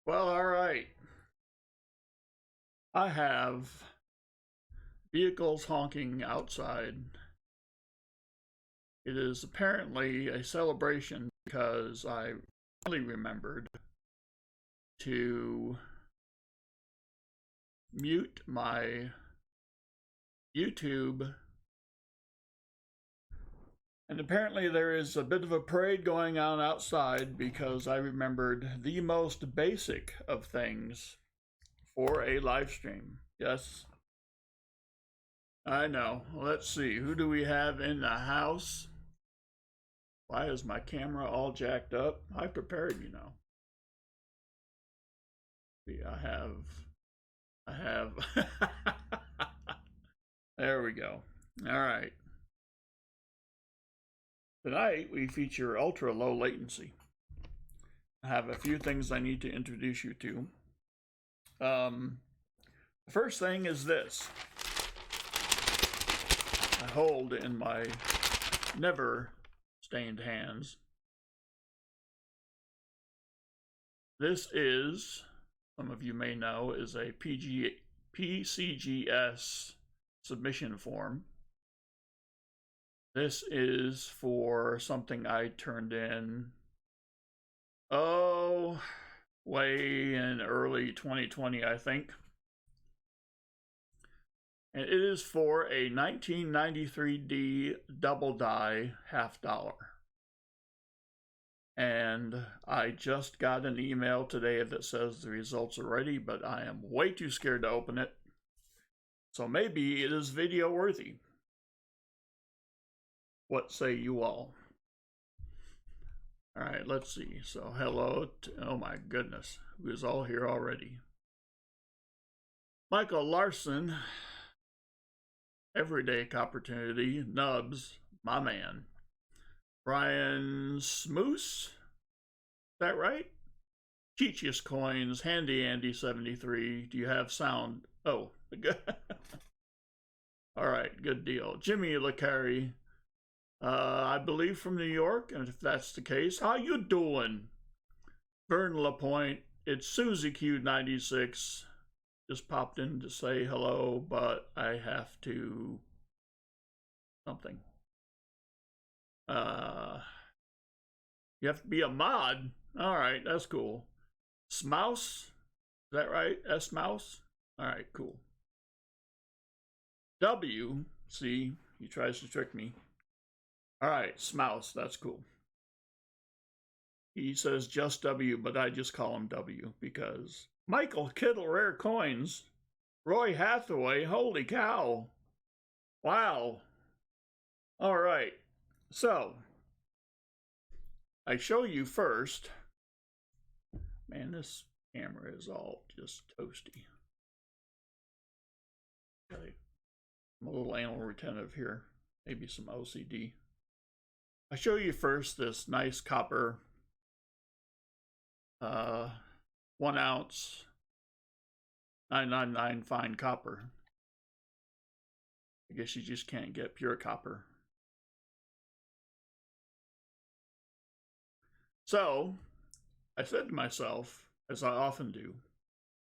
Well, all right. I have vehicles honking outside. It is apparently a celebration because I really remembered to mute my YouTube. And apparently there is a bit of a parade going on outside because I remembered the most basic of things for a live stream. Yes, I know. Let's see. Who do we have in the house? Why is my camera all jacked up? I prepared, you know. See, I have. There we go. All right. Tonight we feature ultra low latency. I have a few things I need to introduce you to. The first thing is this. I hold in my never stained hands. This is, some of you may know, is a PCGS submission form. This is for something I turned in, way in early 2020, I think. And it is for a 1993D double die $50. And I just got an email today that says the results are ready, but I am way too scared to open it. So maybe it is video worthy. What say you all? All right, let's see. So hello to, oh my goodness, who is all here already? Michael Larson, Everyday Opportunity, Nubs, my man. Brian Smoose, is that right? Cheechiest Coins, Handy Andy 73. Do you have sound? Oh, all right, good deal. Jimmy LeCarry, I believe from New York, and if that's the case, how you doing? Vern LaPointe, it's Susie Q96. Just popped in to say hello, but I have to something. You have to be a mod. All right, that's cool. Smouse, is that right? S-Mouse? All right, cool. W, see, he tries to trick me. All right, Smouse, that's cool. He says just W, but I just call him W because Michael Kittle, Rare Coins. Roy Hathaway, holy cow. Wow. All right, so I show you first. Man, this camera is all just toasty. Okay. I'm a little anal retentive here, maybe some OCD. I show you first this nice copper 1 ounce 999 fine copper. I guess you just can't get pure copper. So I said to myself, as I often do,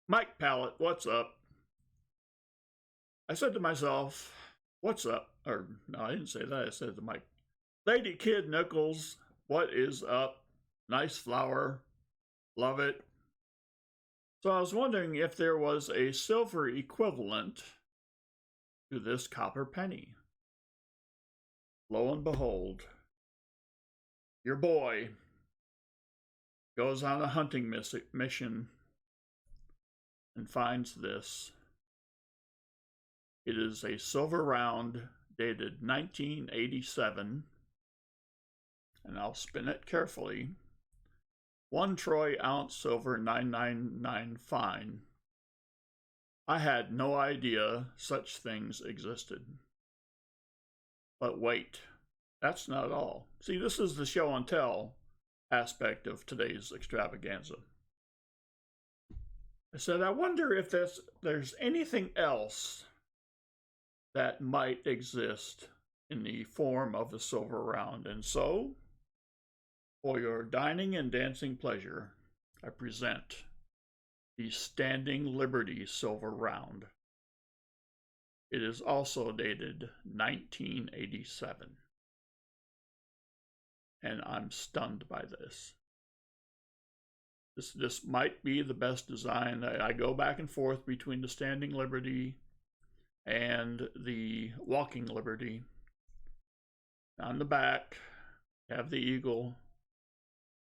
Mike Pallet, what's up? I said to myself, what's up? Or no, I didn't say that. I said to Mike, Lady Kid Nichols, what is up? Nice flower. Love it. So I was wondering if there was a silver equivalent to this copper penny. Lo and behold, your boy goes on a hunting mission and finds this. It is a silver round dated 1987, and I'll spin it carefully. 1 troy ounce silver 999 fine. I had no idea such things existed. But wait, that's not all. See, this is the show and tell aspect of today's extravaganza. I said, I wonder if there's anything else that might exist in the form of a silver round. And so, for your dining and dancing pleasure, I present the Standing Liberty silver round. It is also dated 1987. And I'm stunned by this. This might be the best design. I go back and forth between the Standing Liberty and the Walking Liberty. On the back, have the eagle.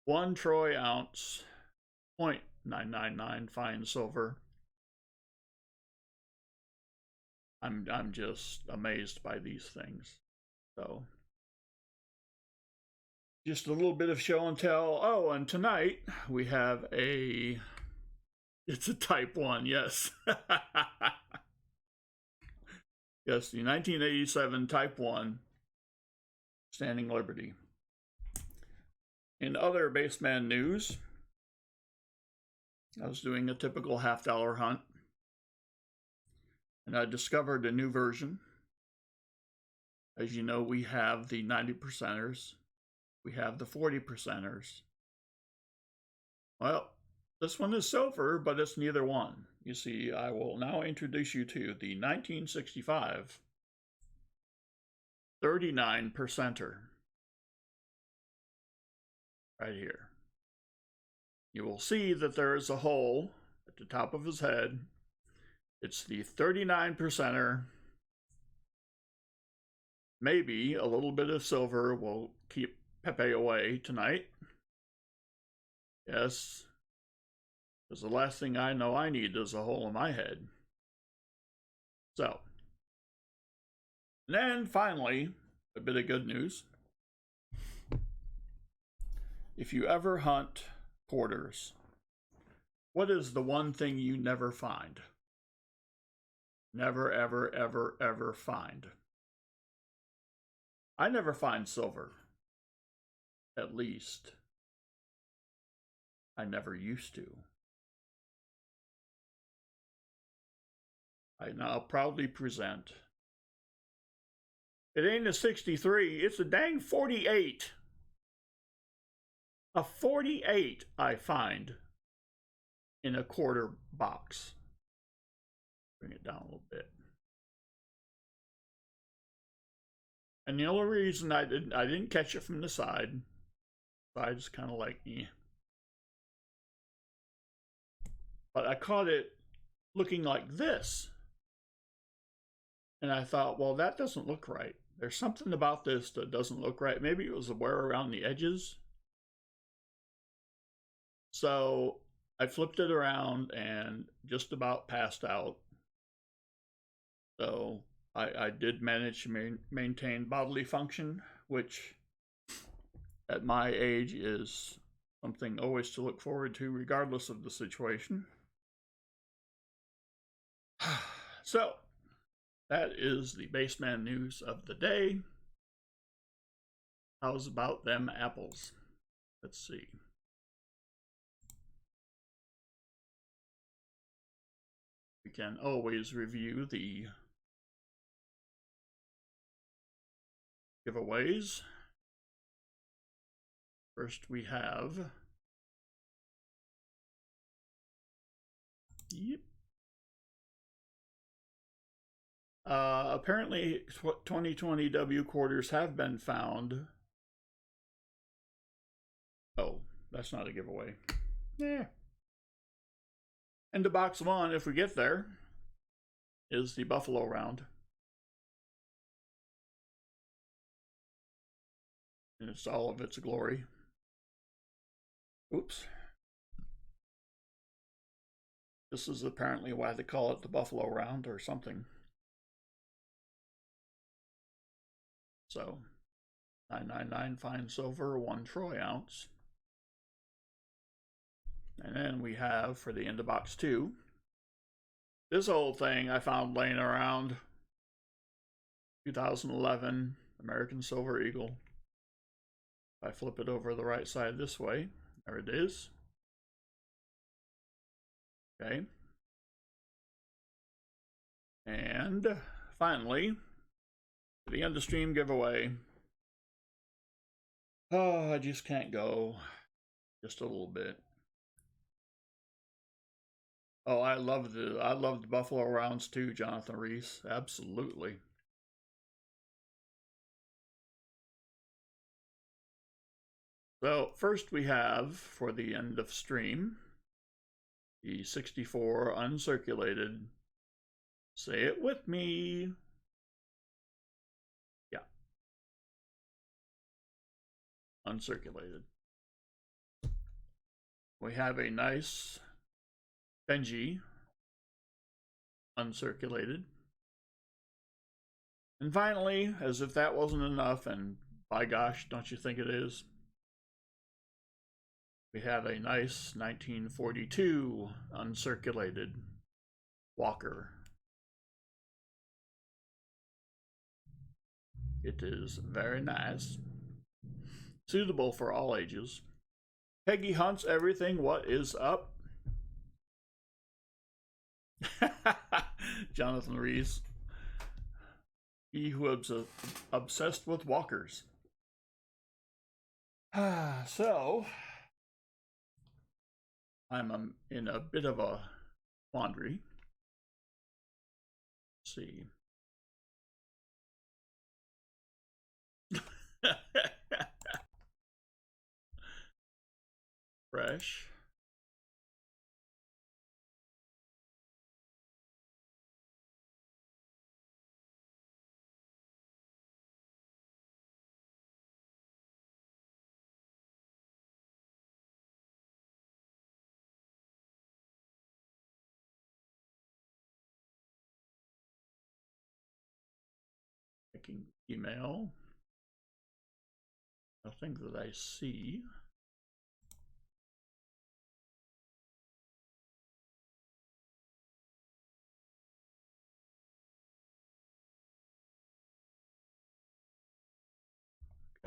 1 troy ounce, 0.999 fine silver. I'm just amazed by these things. So, just a little bit of show and tell. Oh, and tonight we have it's a Type 1, yes. Yes, the 1987 Type 1 Standing Liberty. In other baseman news, I was doing a typical $half hunt, and I discovered a new version. As you know, we have the 90%ers, we have the 40%ers. Well, this one is silver, but it's neither one. You see, I will now introduce you to the 1965 39%er. Right here. You will see that there is a hole at the top of his head. It's the 39%er. Maybe a little bit of silver will keep Pepe away tonight. Yes, because the last thing I know I need is a hole in my head. So, and then finally, a bit of good news. If you ever hunt quarters, what is the one thing you never find? Never, ever, ever, ever find. I never find silver. At least, I never used to. I now proudly present. It ain't a 63, it's a dang 48. A 48 I find in a quarter box. Bring it down a little bit. And the only reason I didn't catch it from the side. Side's kind of like, eh. But I caught it looking like this. And I thought, well, that doesn't look right. There's something about this that doesn't look right. Maybe it was the wear around the edges. So I flipped it around and just about passed out. So I did manage to maintain bodily function, which at my age is something always to look forward to, regardless of the situation. So that is the baseman news of the day. How's about them apples? Let's see. We can always review the giveaways. First we have, yep. Apparently 2020 W quarters have been found. Oh, that's not a giveaway. Yeah. And the box one, if we get there, is the Buffalo round. And it's all of its glory. Oops. This is apparently why they call it the Buffalo round or something. So, 999 fine silver, 1 troy ounce. And then we have, for the end of box 2, this old thing I found laying around. 2011 American Silver Eagle. If I flip it over the right side this way, there it is. Okay. And finally, the end of stream giveaway. Oh, I just can't go just a little bit. Oh, I loved Buffalo rounds too, Jonathan Reese. Absolutely. So first we have for the end of stream the 64 uncirculated. Say it with me. Yeah, uncirculated. We have a nice Benji uncirculated. And finally, as if that wasn't enough, and by gosh, don't you think it is? We have a nice 1942 uncirculated Walker. It is very nice. Suitable for all ages. Peggy hunts everything. What is up? Jonathan Reese. He who is obsessed with walkers. So, I'm in a bit of a quandary. Let's see. Fresh. Checking email. Nothing that I see.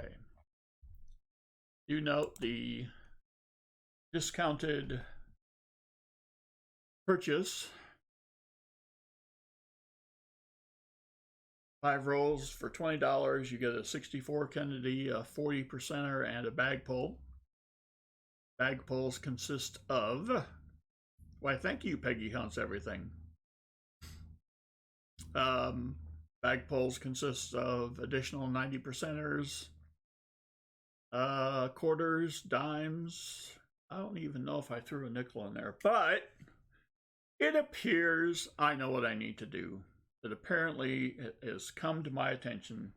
Okay. You note the discounted purchase. 5 rolls for $20. You get a 64 Kennedy, a 40 percenter, and a bag pull. Bag pulls consist of. Why, thank you, Peggy Hunts Everything. Bag pulls consist of additional 90 percenters, quarters, dimes. I don't even know if I threw a nickel in there, but it appears I know what I need to do. That apparently it has come to my attention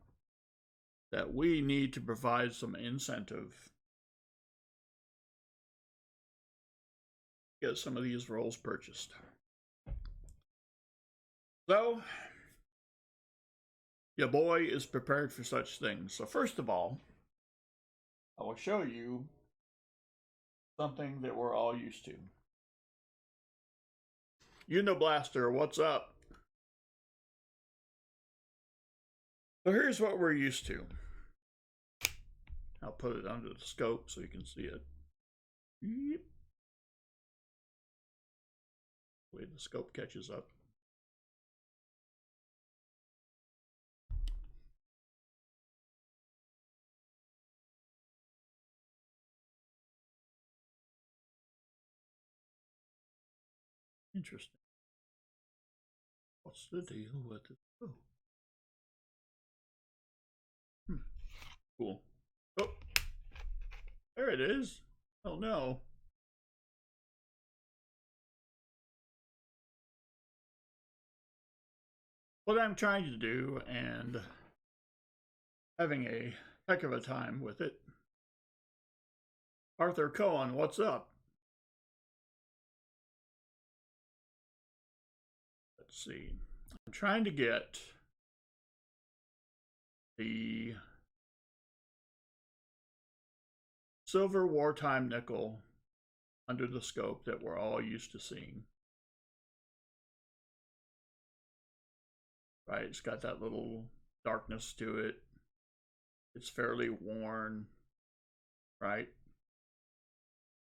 that we need to provide some incentive to get some of these rolls purchased. So, your boy is prepared for such things. So first of all, I will show you something that we're all used to. Uniblaster, what's up? So here's what we're used to. I'll put it under the scope so you can see it. Yep. Way the scope catches up. Interesting. What's the deal with it? Oh. Cool. Oh, there it is. Oh no. What I'm trying to do, and having a heck of a time with it. Arthur Cohen, what's up? Let's see. I'm trying to get the silver wartime nickel under the scope that we're all used to seeing. Right, it's got that little darkness to it. It's fairly worn, right?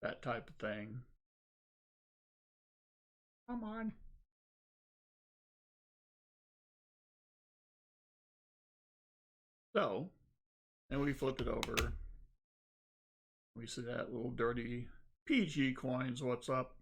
That type of thing. Come on. So, and we flip it over. We see that little dirty PG coins, what's up?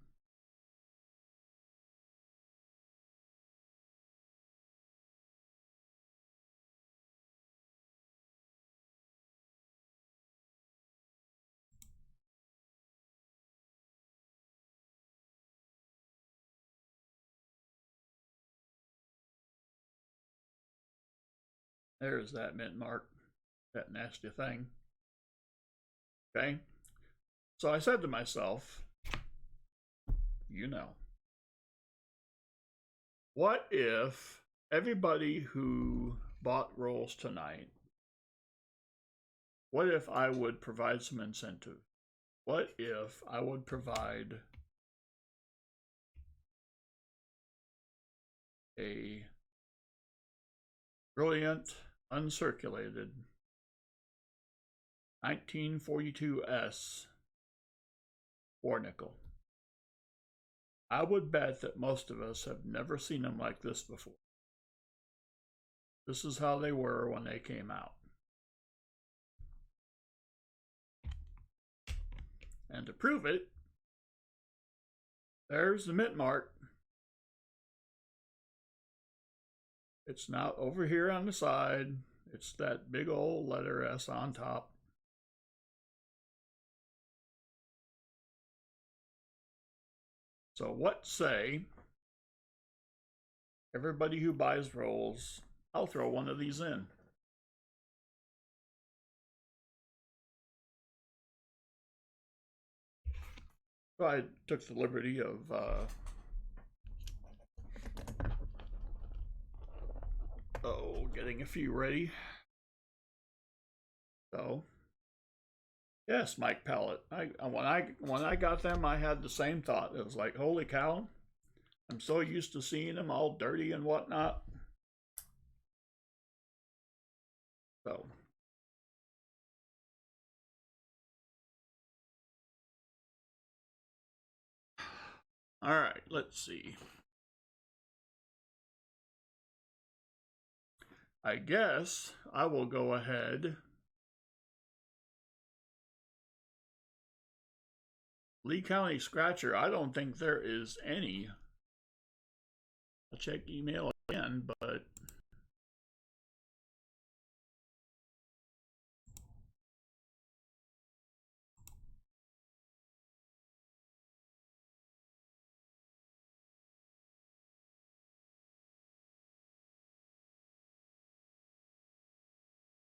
There's that mint mark, that nasty thing. Okay. So I said to myself, you know, what if everybody who bought rolls tonight, what if I would provide some incentive? What if I would provide a brilliant, uncirculated 1942S war nickel? I would bet that most of us have never seen them like this before. This is how they were when they came out. And to prove it, there's the mint mark. It's not over here on the side. It's that big old letter S on top. So what say everybody who buys rolls, I'll throw one of these in. So I took the liberty of getting a few ready. So yes, Mike Pallet. When I got them, I had the same thought. It was like, holy cow! I'm so used to seeing them all dirty and whatnot. So all right, let's see. I guess I will go ahead. Lee County Scratcher, I don't think there is any. I'll check email again, but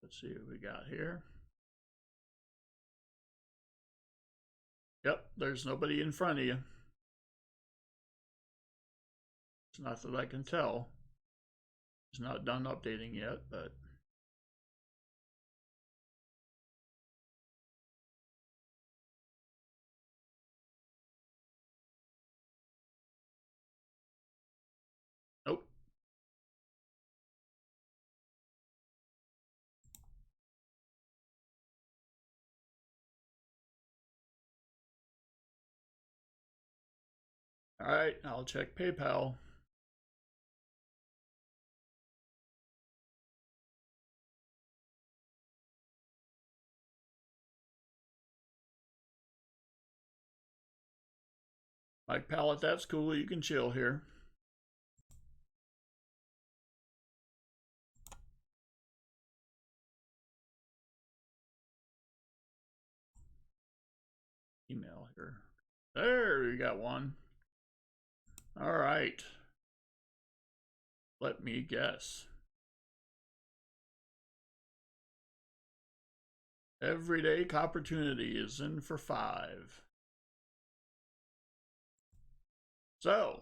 let's see what we got here. Yep, there's nobody in front of you. It's not that I can tell. It's not done updating yet, but nope. All right, I'll check PayPal. Mike Pallet, that's cool. You can chill here. Email here. There, you got one. All right. Let me guess. Everyday Opportunity is in for 5. So,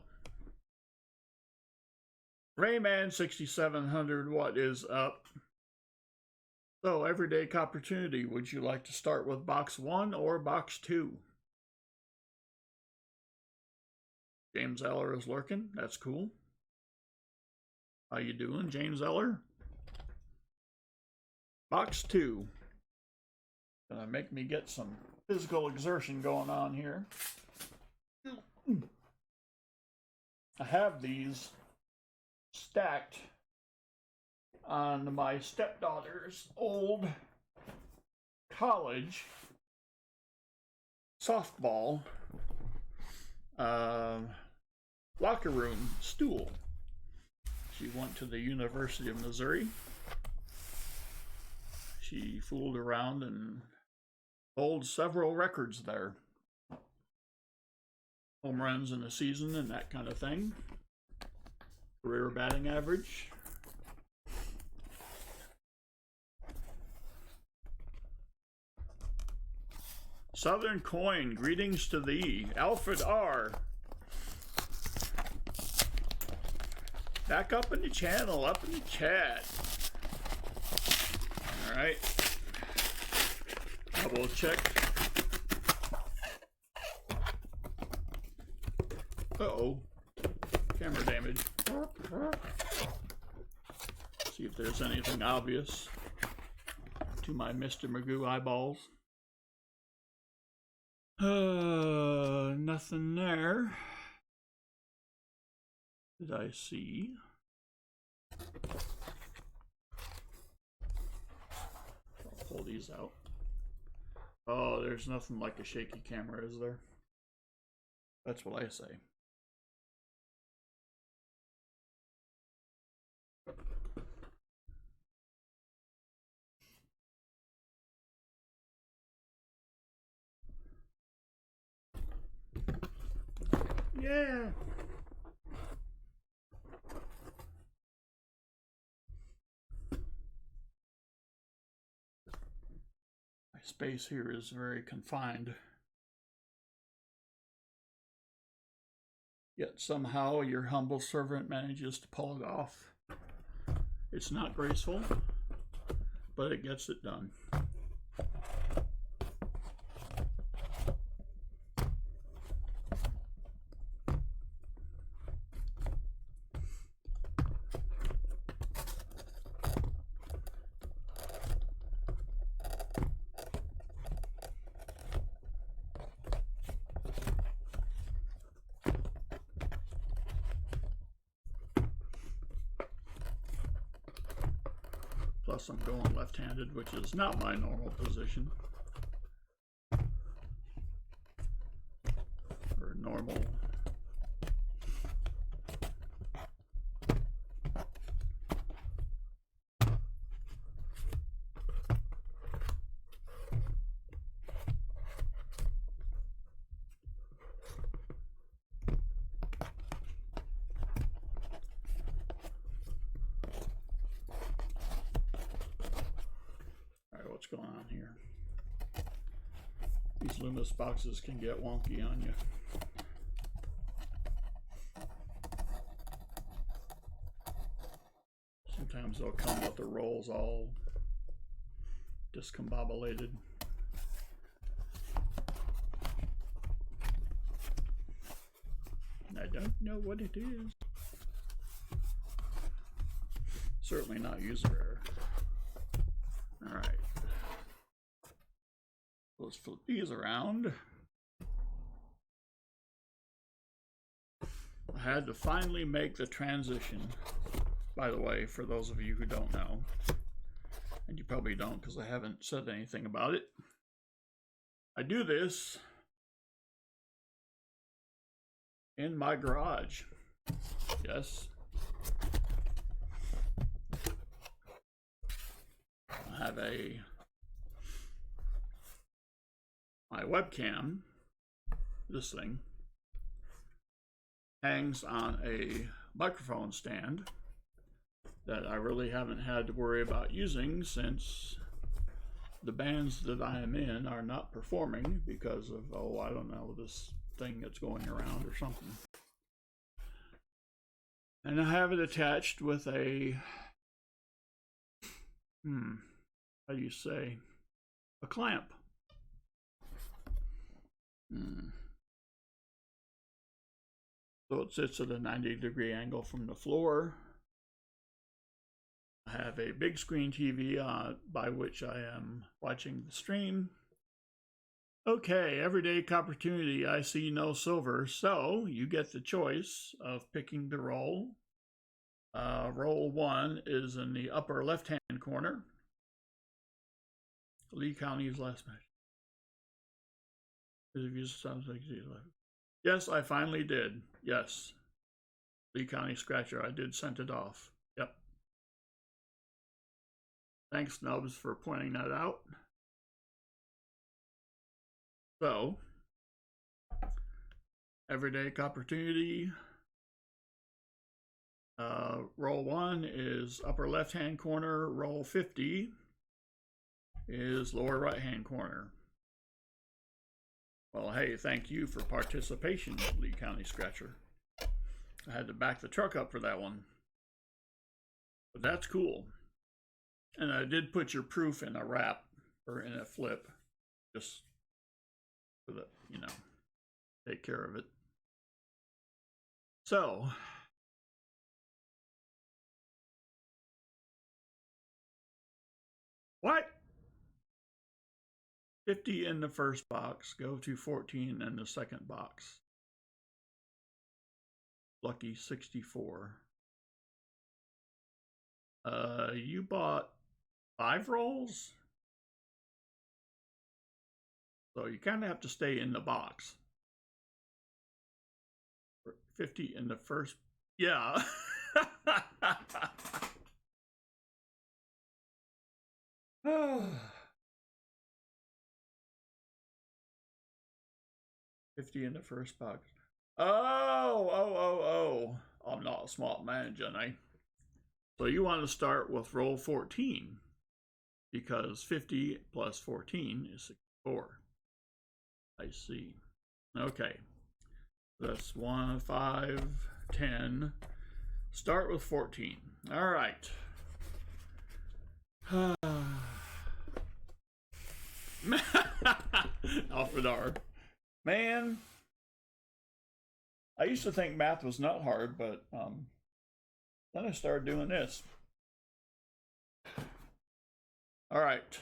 Rayman 6700, what is up? So, Everyday Opportunity, would you like to start with box 1 or box 2? James Eller is lurking. That's cool. How you doing, James Eller? Box 2. Gonna make me get some physical exertion going on here. I have these stacked on my stepdaughter's old college softball locker room stool. She went to the University of Missouri. She fooled around and holds several records there. Home runs in a season and that kind of thing. Career batting average. Southern Coin, greetings to thee. Alfred R. Back up in the channel, up in the chat. All right. Double check. Uh-oh. Camera damage. See if there's anything obvious to my Mr. Magoo eyeballs. Nothing there. Did I see? I'll pull these out. Oh, there's nothing like a shaky camera, is there? That's what I say. Yeah. My space here is very confined. Yet somehow your humble servant manages to pull it off. It's not graceful, but it gets it done. Plus I'm going left-handed, which is not my normal position. Or normal. What's going on here? These Loomis boxes can get wonky on you. Sometimes they'll come with the rolls all discombobulated. And I don't know what it is. Certainly not user error. All right. Let's flip these around. I had to finally make the transition. By the way, for those of you who don't know, and you probably don't because I haven't said anything about it, I do this in my garage. Yes. I have my webcam, this thing, hangs on a microphone stand that I really haven't had to worry about using since the bands that I am in are not performing because of, oh, I don't know, this thing that's going around or something. And I have it attached with a, how do you say, a clamp. So it sits at a 90-degree angle from the floor. I have a big screen TV by which I am watching the stream. Okay, everyday opportunity, I see no silver, so you get the choice of picking the roll. Roll 1 is in the upper left-hand corner. Lee County's last match. Yes, I finally did. Yes. Lee County Scratcher, I did send it off. Yep. Thanks, Nubs, for pointing that out. So, everyday opportunity. Roll 1 is upper left-hand corner. Roll 50 is lower right-hand corner. Well, hey, thank you for participation, Lee County Scratcher. I had to back the truck up for that one. But that's cool. And I did put your proof in a wrap or in a flip, just for the, take care of it. So, what? 50 in the first box, go to 14 in the second box. Lucky 64. You bought 5 rolls? So you kind of have to stay in the box. 50 in the first, yeah. 50 in the first box. Oh. I'm not a smart man, Johnny. So you want to start with roll 14 because 50 plus 14 is 64. I see. Okay. That's 1, 5, 10. Start with 14. All right. Alfredar. Man, I used to think math was not hard, but then I started doing this. All right.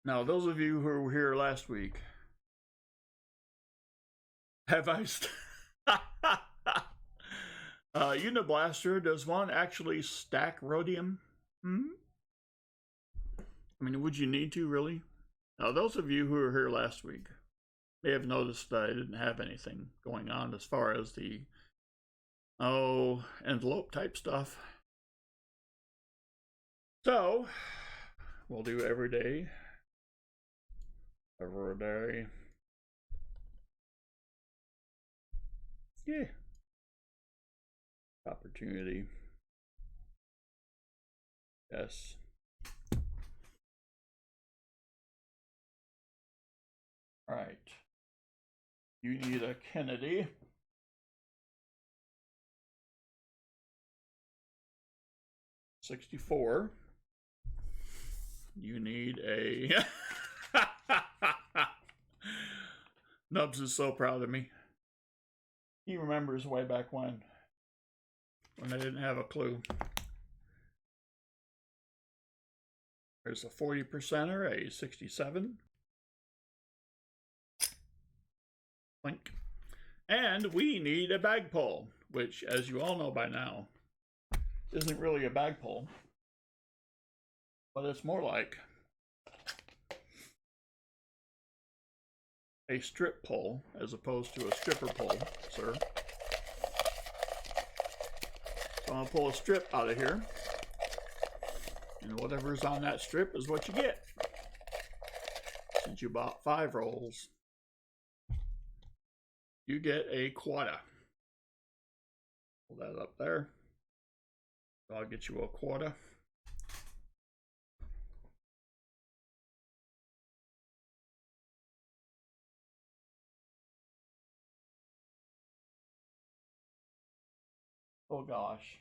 Now, those of you who were here last week, have I... Uniblaster, does one actually stack rhodium? I mean, would you need to, really? Now, those of you who were here last week may have noticed that I didn't have anything going on as far as the, envelope type stuff. So, we'll do every day. Every day. Yeah. Opportunity. Yes. All right. You need a Kennedy. $64. You need a... Nubs is so proud of me. He remembers way back when I didn't have a clue. There's a 40%er, a 67. Blink. And we need a bag pull, which, as you all know by now, isn't really a bag pull, but it's more like a strip pull as opposed to a stripper pull, sir. So I'll pull a strip out of here, and whatever's on that strip is what you get. Since you bought 5 rolls, you get a quarter. Pull that up there. So I'll get you a quarter. Oh gosh.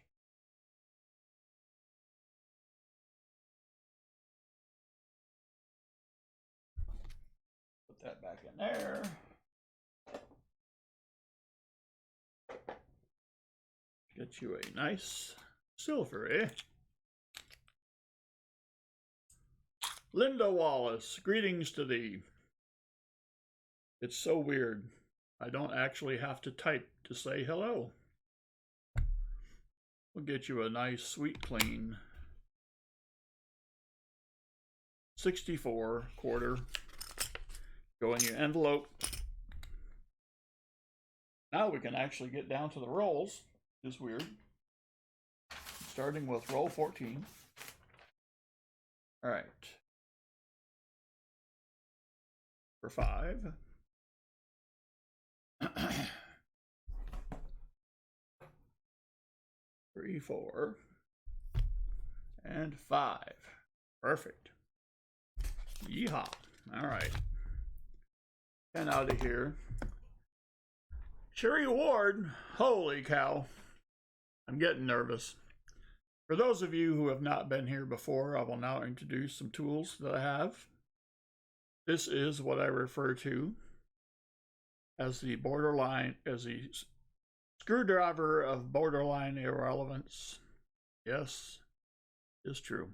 Put that back in there. Get you a nice silvery. Linda Wallace, greetings to thee. It's so weird. I don't actually have to type to say hello. We'll get you a nice, sweet, clean 64 quarter. Go in your envelope. Now we can actually get down to the rolls. It's weird. Starting with roll 14. All right. For 5. 3, 4, and 5. Perfect. Yeehaw. All right. 10 out of here. Sherry Ward, holy cow. I'm getting nervous. For those of you who have not been here before, I will now introduce some tools that I have. This is what I refer to as the screwdriver of borderline irrelevance. Yes, it's true.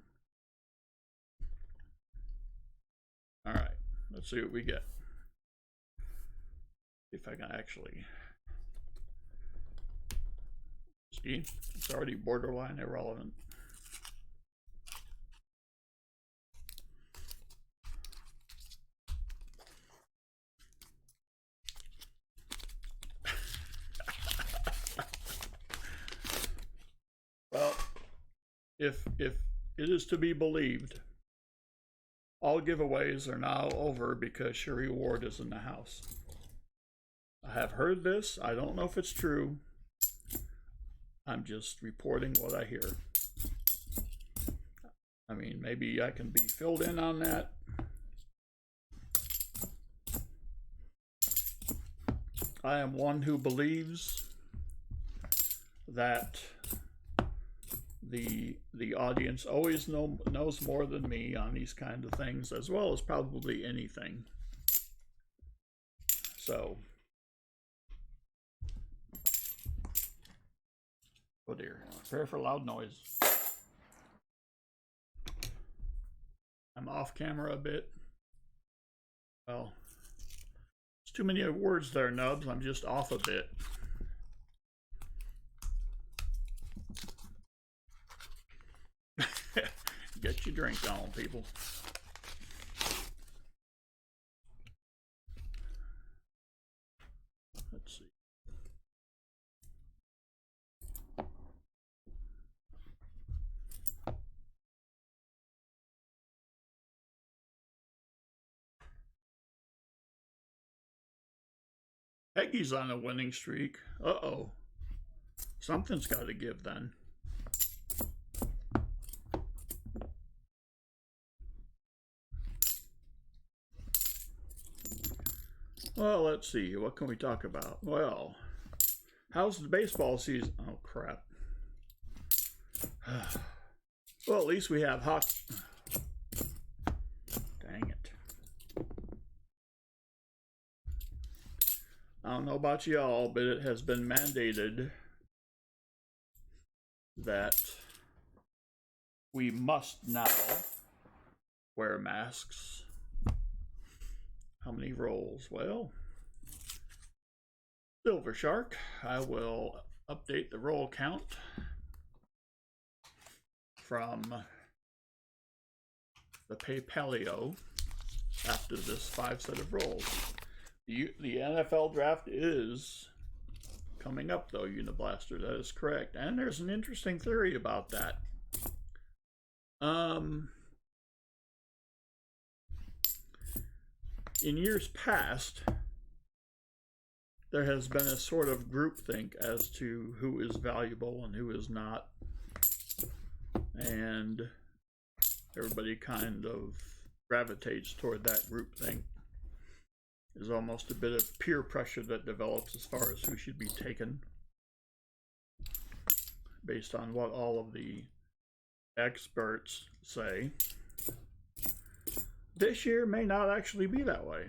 All right, let's see what we get. If I can actually see, it's already borderline irrelevant. Well, if it is to be believed, all giveaways are now over because Sherry Ward is in the house. I have heard this. I don't know if it's true. I'm just reporting what I hear. I mean, maybe I can be filled in on that. I am one who believes that the audience always knows more than me on these kind of things, as well as probably anything. So, oh dear, prepare for loud noise. I'm off camera a bit. Well, there's too many words there, Nubs. I'm just off a bit. Get your drink on, people. Let's see. Peggy's on a winning streak. Uh-oh. Something's got to give then. Well, let's see. What can we talk about? Well, how's the baseball season? Oh, crap. Well, at least we have hockey. Dang it. I don't know about y'all, but it has been mandated that we must now wear masks. How many rolls? Well, Silver Shark, I will update the roll count from the PayPalio after this 5 set of rolls. The NFL draft is coming up, though, Uniblaster. That is correct. And there's an interesting theory about that. In years past, there has been a sort of groupthink as to who is valuable and who is not. And everybody kind of gravitates toward that groupthink. There's almost a bit of peer pressure that develops as far as who should be taken, based on what all of the experts say. This year may not actually be that way,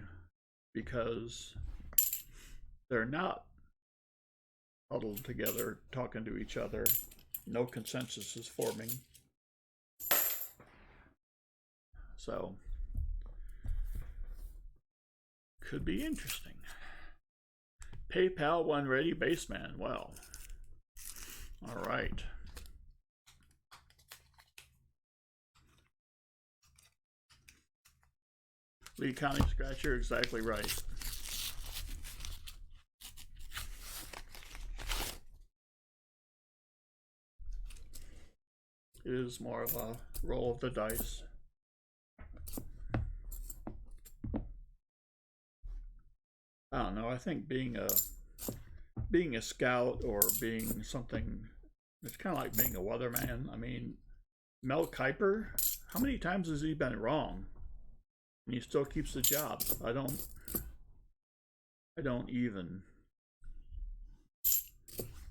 because they're not huddled together, talking to each other. No consensus is forming. So, could be interesting. PayPal one ready baseman. Well, all right. Lee County Scratcher, exactly right. It is more of a roll of the dice. I don't know. I think being a scout or being something, it's kind of like being a weatherman. I mean, Mel Kiper, how many times has he been wrong? And he still keeps the job. I don't even.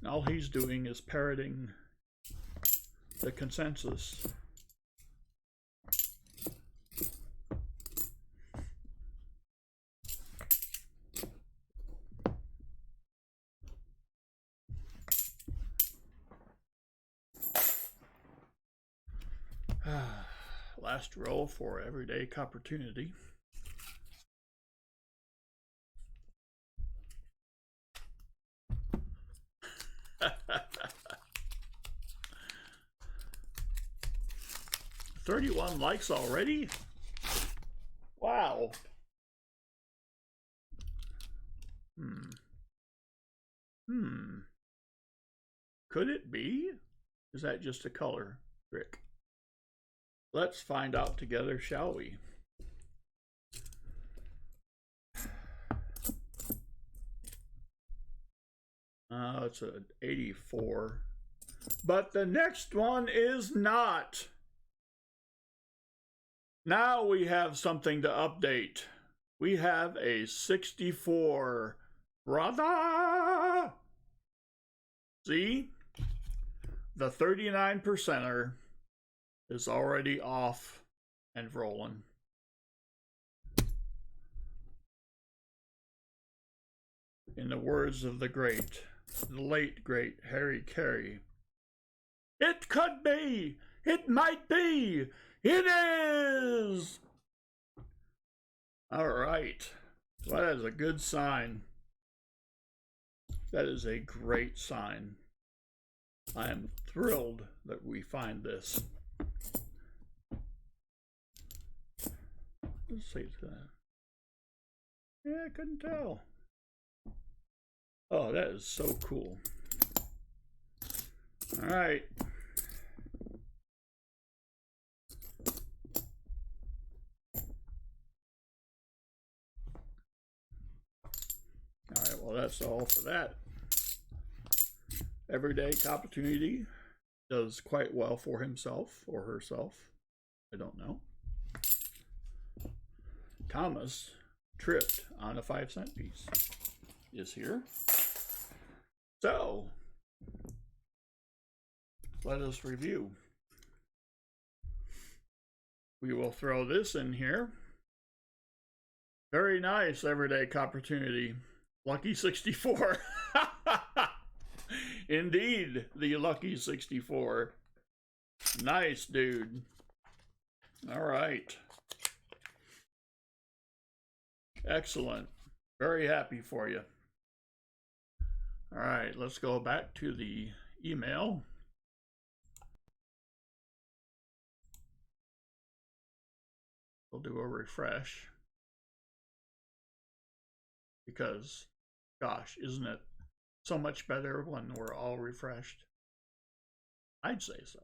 All he's doing is parroting the consensus. Last roll for everyday opportunity. $31 likes already? Wow. Could it be? Is that just a color trick? Let's find out together, shall we? It's an 84. But the next one is not. Now we have something to update. We have a 64. Brother! See? The 39%er is already off and rolling. In the words of the late great Harry Carey, it could be, it might be, it is! All right. Well, that is a good sign. That is a great sign. I am thrilled that we find this. Let's see that. Yeah, I couldn't tell. Oh, that is so cool. All right. All right, well, that's all for that. Everyday Opportunity does quite well for himself or herself. I don't know. Thomas tripped on a 5-cent piece is here. So, let us review. We will throw this in here. Very nice, Everyday Opportunity. Lucky 64. Indeed, the Lucky 64. Nice, dude. All right. Excellent. Very happy for you. All right, let's go back to the email. We'll do a refresh. Because, gosh, isn't it so much better when we're all refreshed? I'd say so.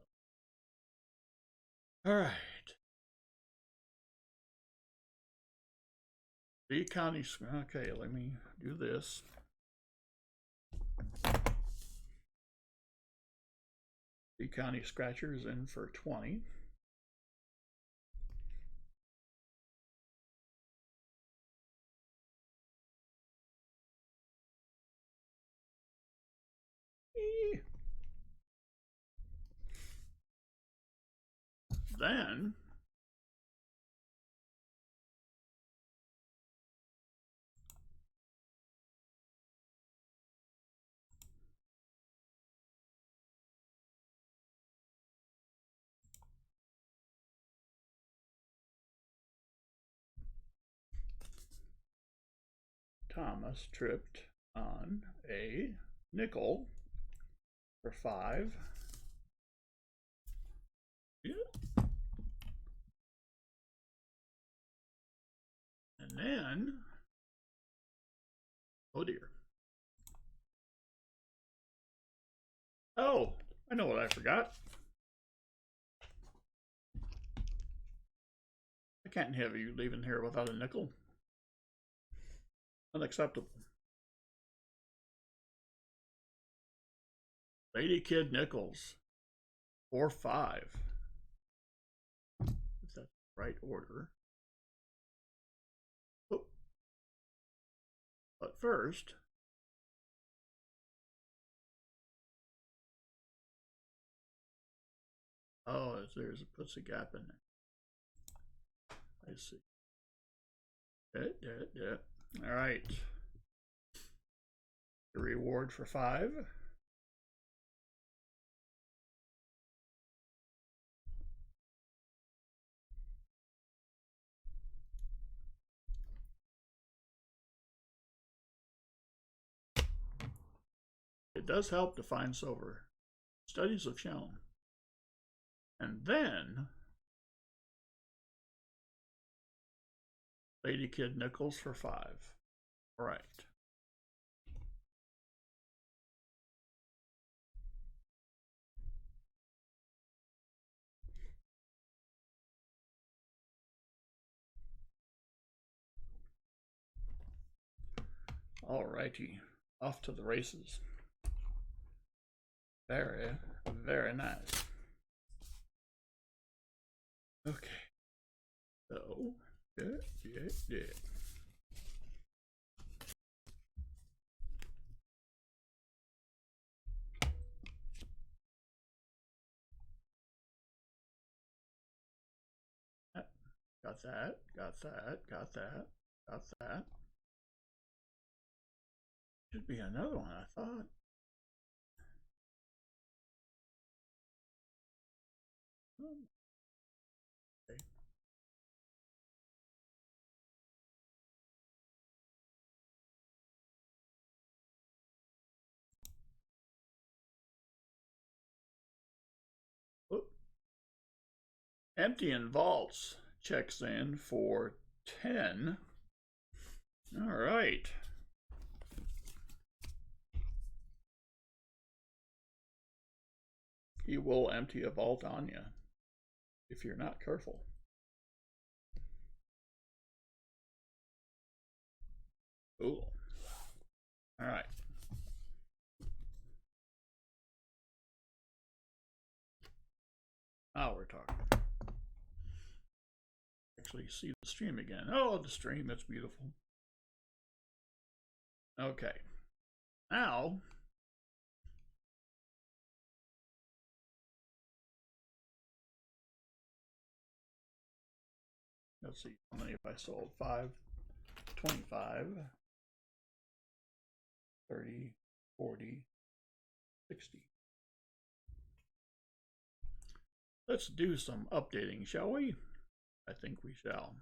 All right. B County, okay, let me do this. B County Scratcher is in for 20. Then Thomas tripped on a nickel for 5. Yeah. And then, oh dear. Oh, I know what I forgot. I can't have you leaving here without a nickel. Unacceptable. Lady Kid Nichols. 4-5. If that's the right order. Oh. But first, oh, there's a puts a gap in there. I see. All right. The reward for 5. It does help to find silver. Studies have shown. And then Lady Kid nickels for 5. All right. All righty. Off to the races. Very, very nice. Okay. So, yeah. Got that, got that, got that, got that. Should be another one, I thought. Okay. Whoop. Empty and vaults checks in for 10. All right. He will empty a vault on you if you're not careful. Cool. All right. Now we're talking. Actually see the stream again. Oh, the stream, that's beautiful. Okay. Now, let's see how many have I sold. 5, 25, 30, 40, 60. Let's do some updating, shall we? I think we shall.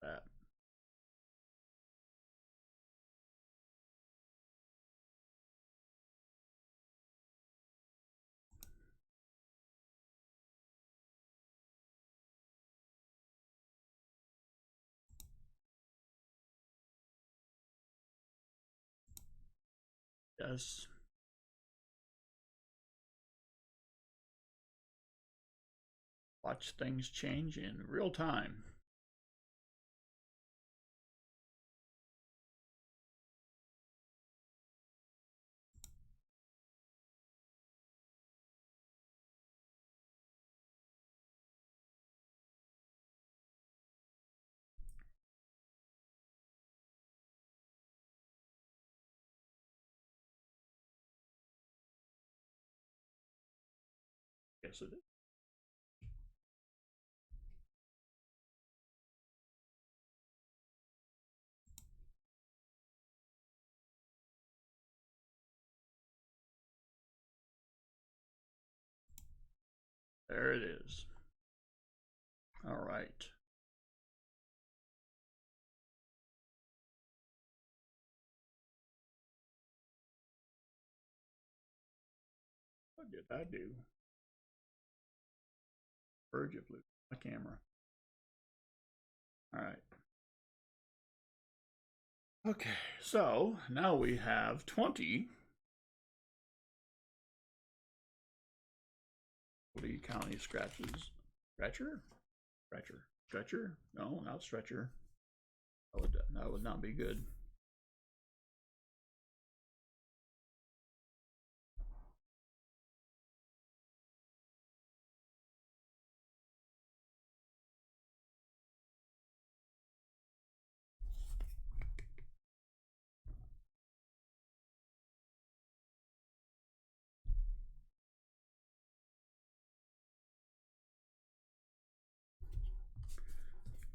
That. Yes. Watch things change in real time. Yes, it is. There it is. All right. What did I do? Verge of losing my camera. All right. Okay, so now we have 20. What do you count any scratches? Stretcher? Stretcher? No, not stretcher. That would not be good.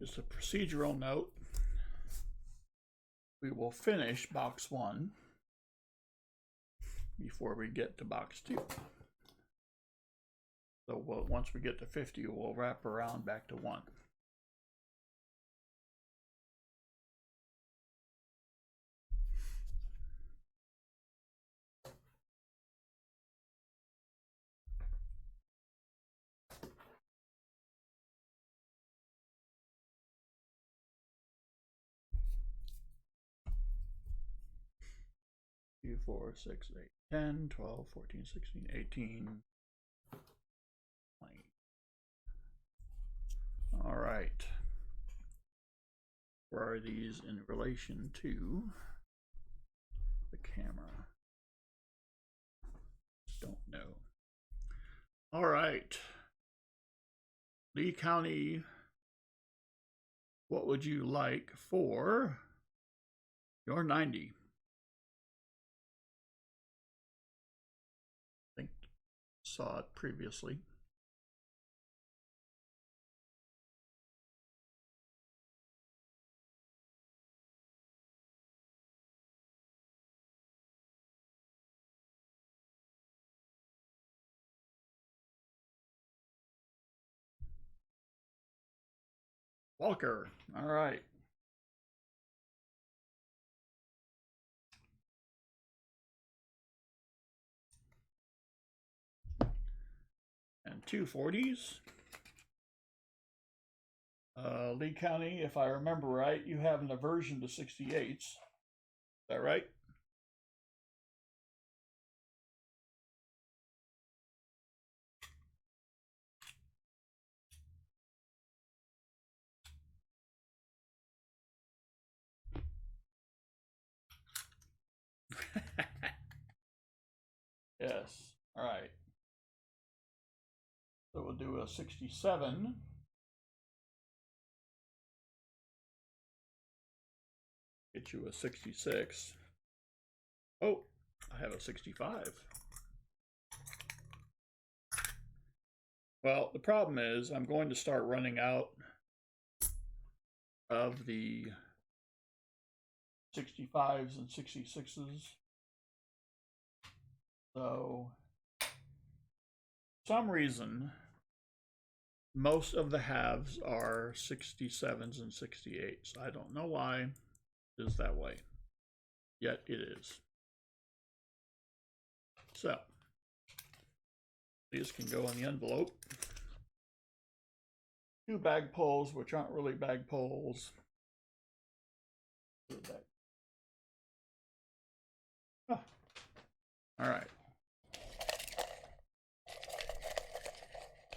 Just a procedural note. We will finish box 1 before we get to box 2. So once we get to 50, we'll wrap around back to 1. Two, 4, 6, 8, 10, 12, 14, 16, 18, 20. All right. Where are these in relation to the camera? Don't know. All right. Lee County, what would you like for your 90? I think saw it previously. Walker, all right. And 2 40s. Lee County, if I remember right, you have an aversion to 68s. Is that right? Yes. All right. So we'll do a 67. Get you a 66. Oh, I have a 65. Well, the problem is I'm going to start running out of the 65s and 66s. So, for some reason, most of the halves are 67s and 68s. I don't know why it is that way, yet it is. So, these can go in the envelope. 2 bag pulls, which aren't really bag pulls. Oh. All right.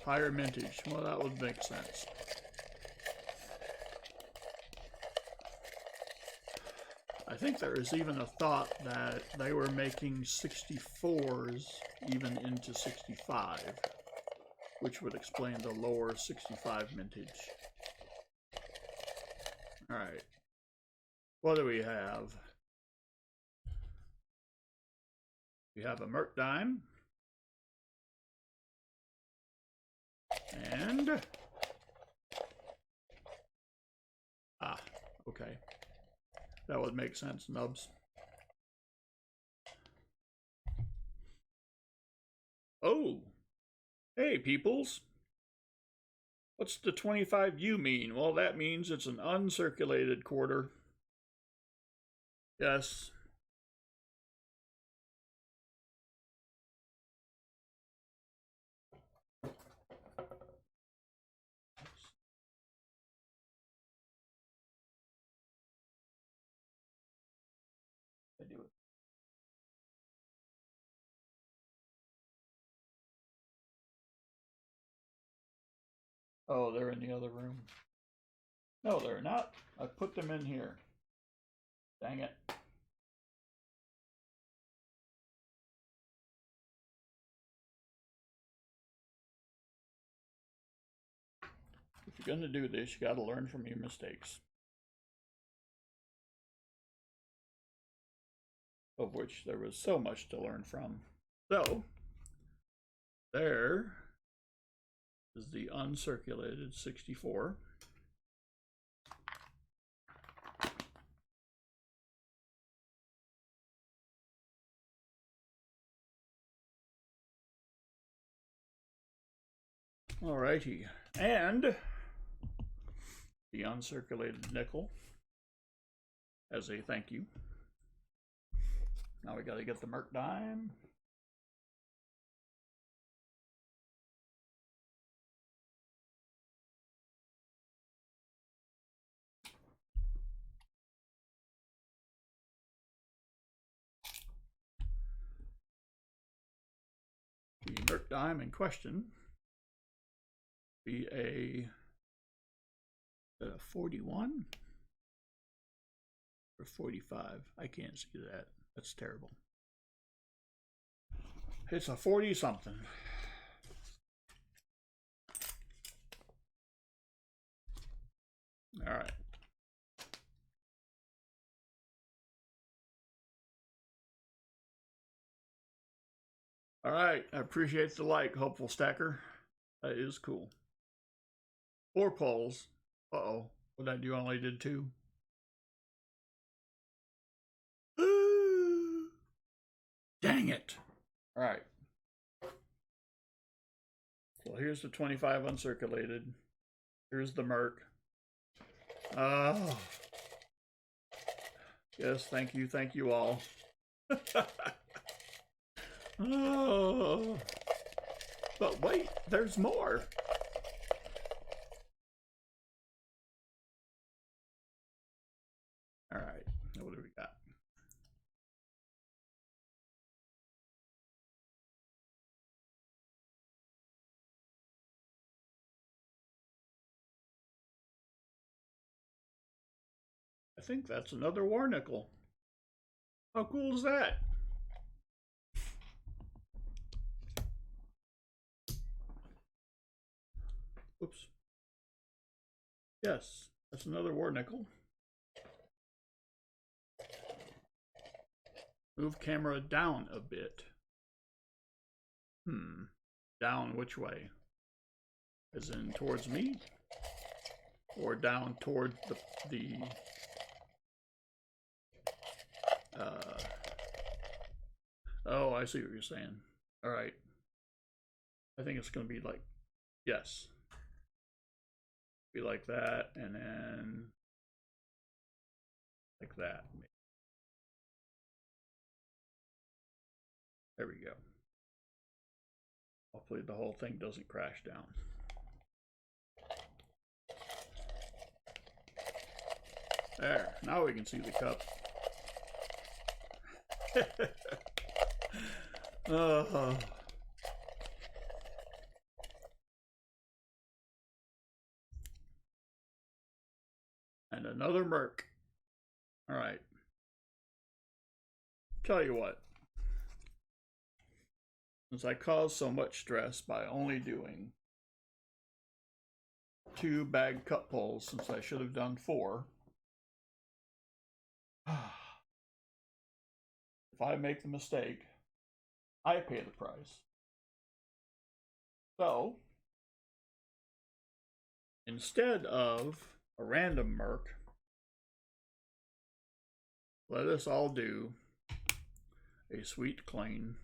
Higher mintage. Well, that would make sense. I think there is even a thought that they were making 64s even into 65, which would explain the lower 65 mintage. All right. What do we have? We have a Merc dime. And okay. That would make sense, Nubs. Oh, hey, peoples. What's the 25U mean? Well, that means it's an uncirculated quarter. Yes. I do it. Oh, they're in the other room. No, they're not. I put them in here. Dang it. If you're going to do this, you got to learn from your mistakes. Of which there was so much to learn from. So, there is the uncirculated 64. Alrighty. And the uncirculated nickel as a thank you. Now we got to get the Merc dime. The Merc dime in question be a 41 or 45. I can't see that. That's terrible. It's a 40 something. All right. All right. I appreciate the like, Hopeful Stacker. That is cool. 4 polls. Uh-oh. What did I do? I only did 2. Dang it. All right. So here's the 25 uncirculated. Here's the Merc. Oh. Yes, thank you all. Oh. But wait, there's more. All right, what do we got? I think that's another war nickel. How cool is that? Oops. Yes, that's another war nickel. Move camera down a bit. Down which way? As in towards me? Or down toward the oh, I see what you're saying. All right. I think it's going to be like, yes. Be like that, and then like that. There we go. Hopefully the whole thing doesn't crash down. There, now we can see the cup. And another Merc. All right. Tell you what. Since I caused so much stress by only doing 2 bag cup pulls, since I should have done 4. If I make the mistake, I pay the price. So, instead of a random Merc, let us all do a sweet, clean,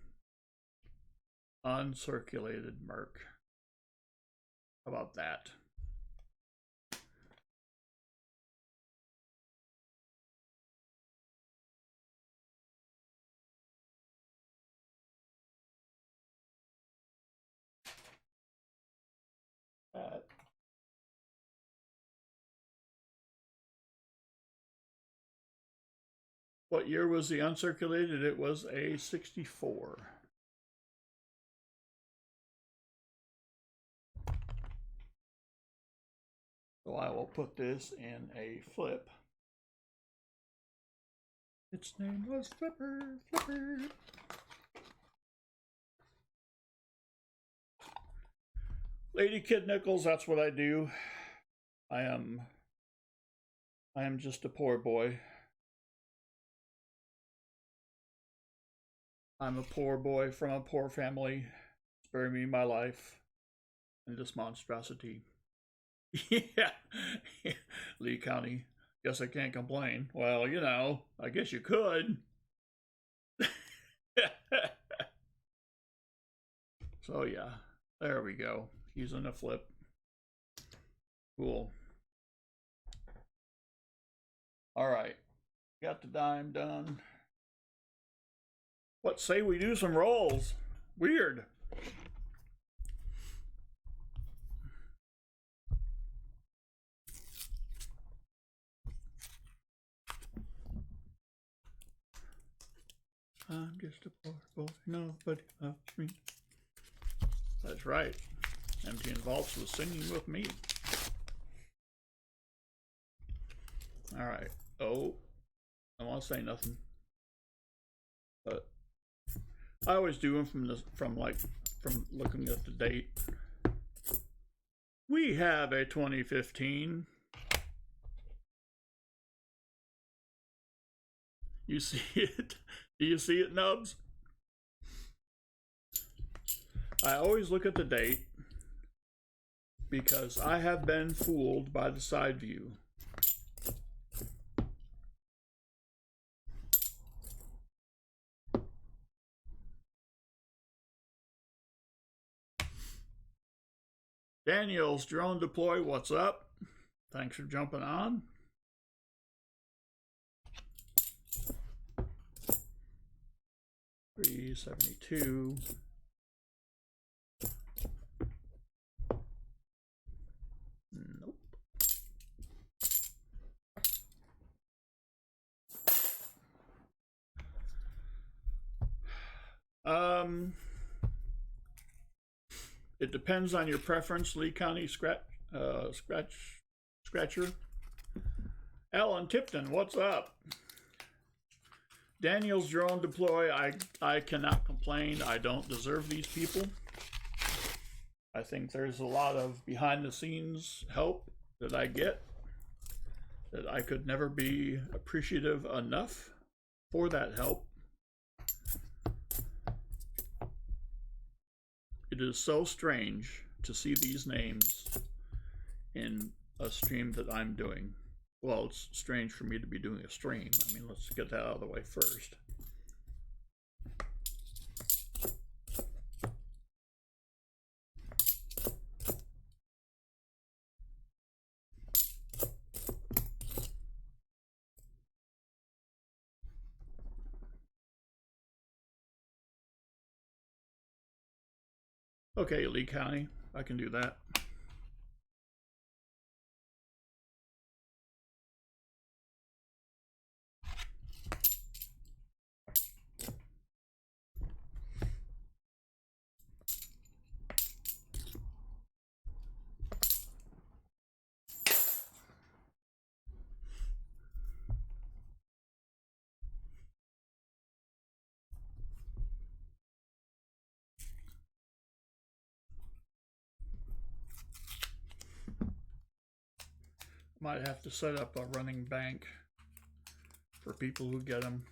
uncirculated Merc. How about that? What year was the uncirculated? It was a 64. So I will put this in a flip. Its name was Flipper. Lady Kid Nickels, that's what I do. I am just a poor boy. I'm a poor boy from a poor family. Spare me my life and this monstrosity. Yeah, Lee County. Guess I can't complain. Well, you know, I guess you could. So yeah, there we go. He's in a flip. Cool. All right. Got the dime done. What say we do some rolls? Weird. I'm just a poor boy, nobody loves me. That's right. Empty and Vaults was singing with me. All right. Oh, I don't want to say nothing, but I always do them from looking at the date. We have a 2015. You see it? Do you see it, Nubs? I always look at the date because I have been fooled by the side view. Daniel's Drone Deploy, what's up? Thanks for jumping on. $372. Nope. It depends on your preference, Lee County Scratcher. Alan Tipton, what's up? Daniel's Drone Deploy, I cannot complain. I don't deserve these people. I think there's a lot of behind the scenes help that I get that I could never be appreciative enough for that help. It is so strange to see these names in a stream that I'm doing. Well, it's strange for me to be doing a stream. I mean, let's get that out of the way first. Okay, Lee County, I can do that. Might have to set up a running bank for people who get them.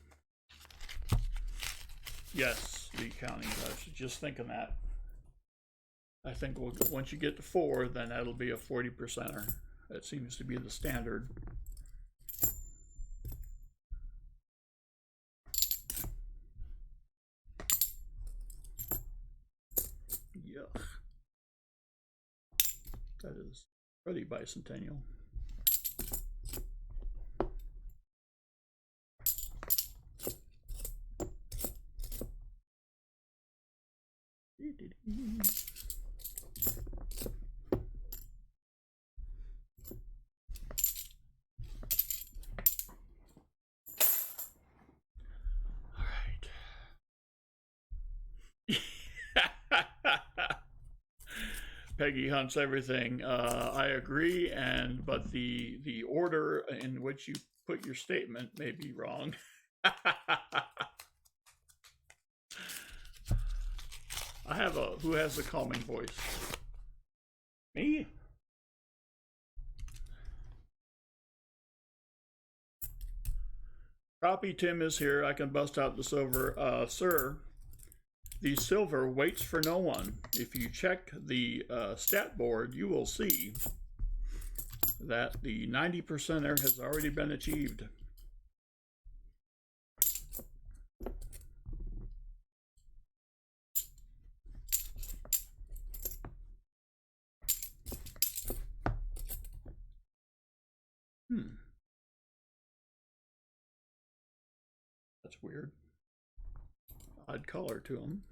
Yes, Lee County, I was just thinking that. I think once you get to 4, then that'll be a 40%er. That seems to be the standard. Yuck. That is pretty bicentennial. Peggy hunts everything. I agree, but the order in which you put your statement may be wrong. I have who has a calming voice? Me? Crappie Tim is here. I can bust out the silver. Sir, the silver waits for no one. If you check the stat board, you will see that the 90%er has already been achieved. That's weird. Odd color to them.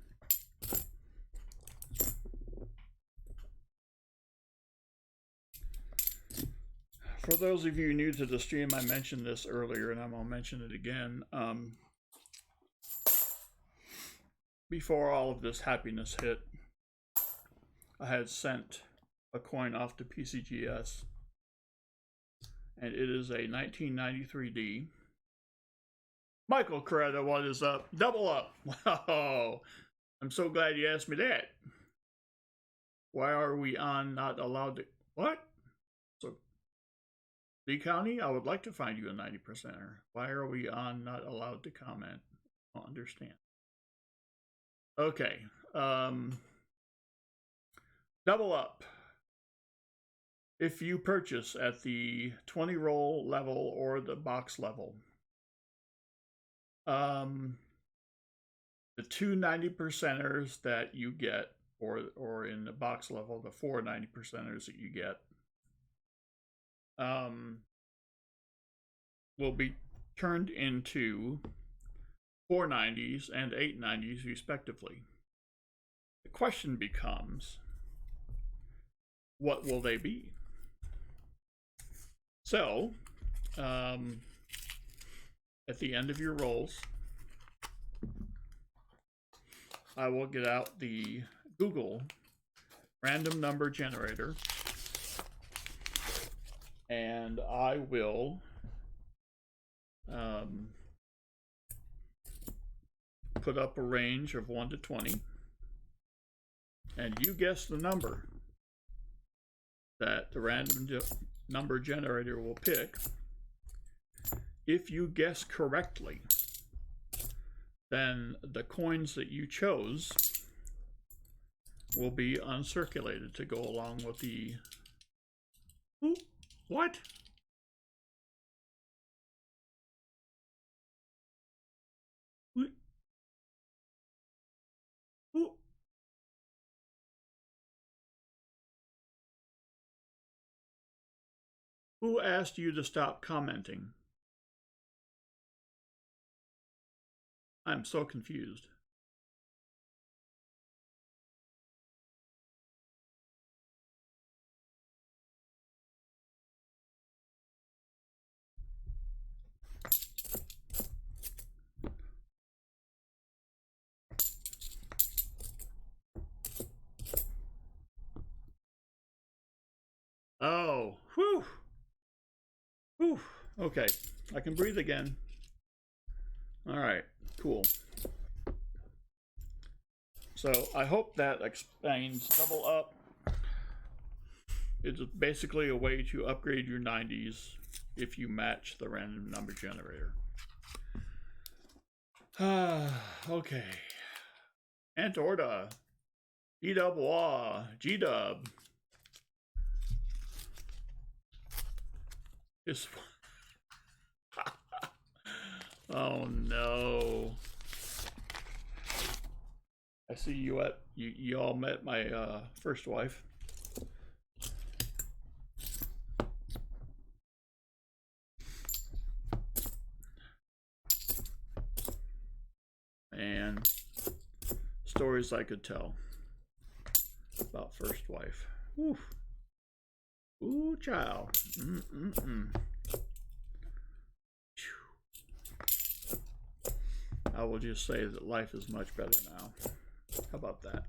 For those of you new to the stream, I mentioned this earlier and I'm going to mention it again. Before all of this happiness hit, I had sent a coin off to PCGS, and it is a 1993D. Michael Coretta, what is up? Double up. Wow. I'm so glad you asked me that. Why are we on not allowed to... What? So, Lee County, I would like to find you a 90%er. Why are we on not allowed to comment? I don't understand. Okay. Double up. If you purchase at the 20 roll level or the box level, the two 90%ers that you get, or in the box level, the four 90%ers that you get, will be turned into 4 90s and 8 90s respectively. The question becomes, what will they be? So, at the end of your rolls, I will get out the Google random number generator, and I will put up a range of 1 to 20, and you guess the number that the random number generator will pick. If you guess correctly, then the coins that you chose will be uncirculated to go along with the... Ooh, what? Ooh. Who asked you to stop commenting? I'm so confused. Oh, whew. Whew. Okay, I can breathe again. All right, cool. So I hope that explains double up. It's basically a way to upgrade your 90s if you match the random number generator. Okay. Antorda. E-double-A. G-dub. Oh no. I see you at you all met my first wife. And stories I could tell about first wife. Ooh. Ooh, child. I will just say that life is much better now. How about that?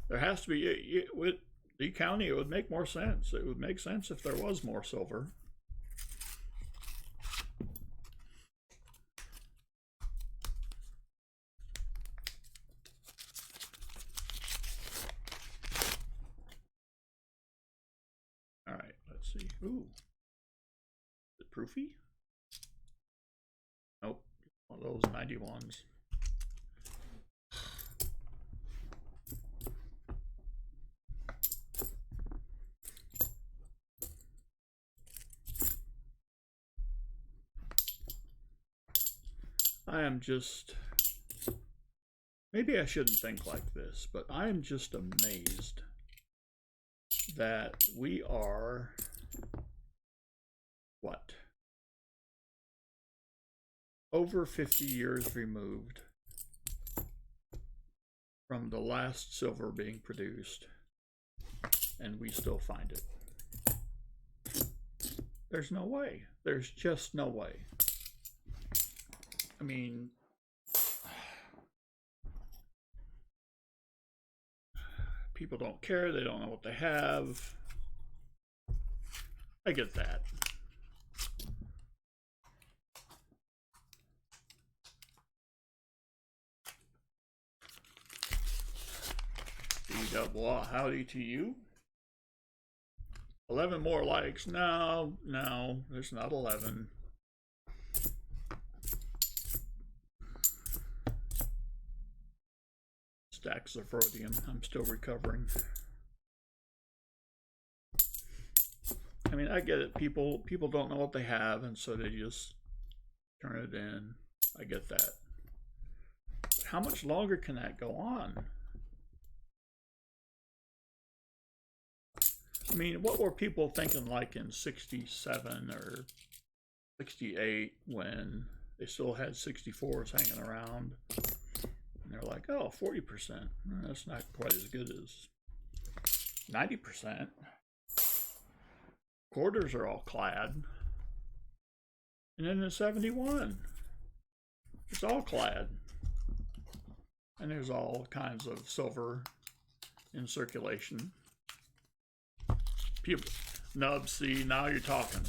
There has to be, with the county, it would make more sense. It would make sense if there was more silver. All right, let's see. Ooh. Is it proofy? Nope. One of those 91s. I am just, maybe I shouldn't think like this, but I am just amazed that we are, what, over 50 years removed from the last silver being produced, and we still find it. There's no way. There's just no way. I mean, people don't care. They don't know what they have. I get that. Well, howdy to you. 11 more likes. No, there's not 11. Stacks of rhodium. I'm still recovering. I mean, I get it. People don't know what they have, and so they just turn it in. I get that. But how much longer can that go on? I mean, what were people thinking like in 67 or 68 when they still had 64s hanging around? And they're like, oh, 40%. That's not quite as good as 90%. Quarters are all clad. And then in 71, it's all clad. And there's all kinds of silver in circulation. People, Nubs, see, now you're talking.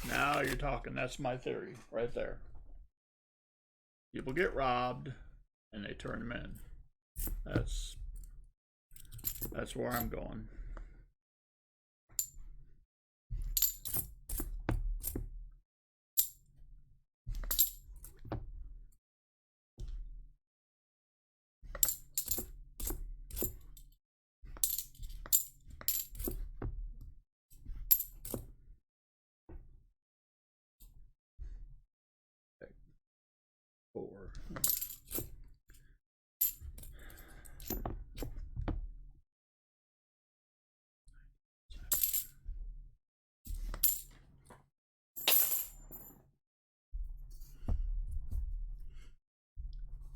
Now you're talking. That's my theory right there. People get robbed and they turn them in. That's where I'm going.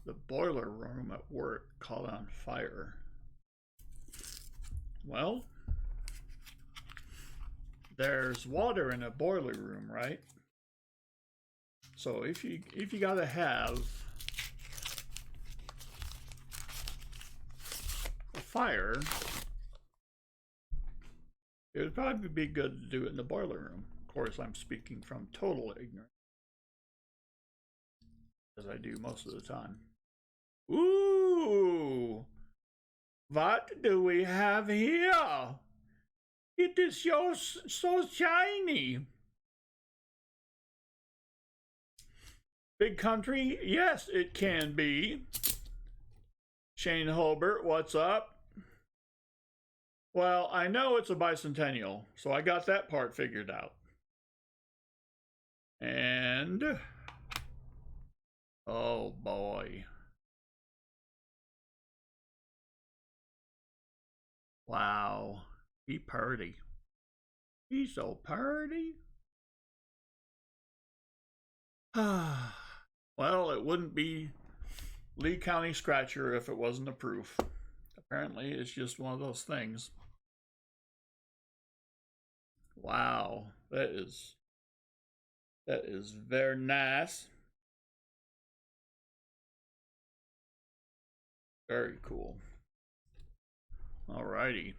The boiler room at work caught on fire. Well, there's water in a boiler room, right? So if you gotta have a fire, it would probably be good to do it in the boiler room. Of course, I'm speaking from total ignorance, as I do most of the time. Ooh, what do we have here? It is so shiny. Big country? Yes, it can be. Shane Holbert, what's up? Well, I know it's a bicentennial, so I got that part figured out. And, oh boy. Wow, he purty. He's so purty. Well, it wouldn't be Lee County Scratcher if it wasn't a proof. Apparently, it's just one of those things. Wow, that is very nice. Very cool. Alrighty.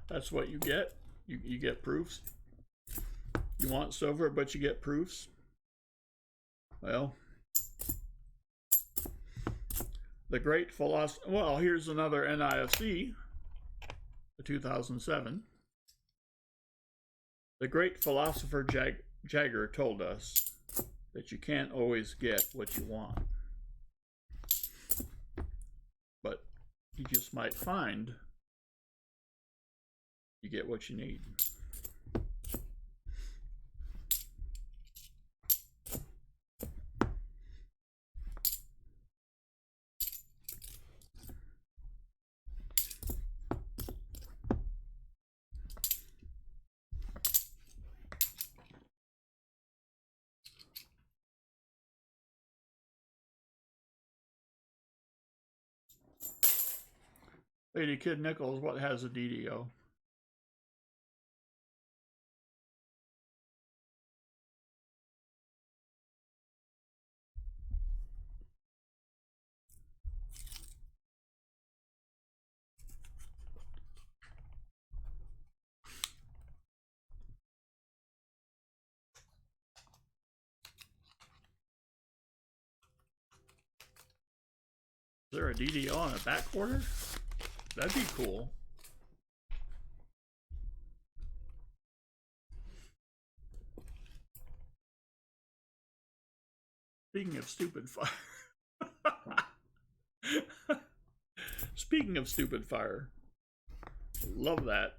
That's what you get. You get proofs. You want silver, but you get proofs. Well, the great philosopher. Well, here's another NIFC, the 2007. The great philosopher Jagger told us that you can't always get what you want, but you just might find you get what you need. Lady Kid Nichols, what has a DDO? Is there a DDO on a back quarter? That'd be cool. Speaking of stupid fire. Speaking of stupid fire. Love that.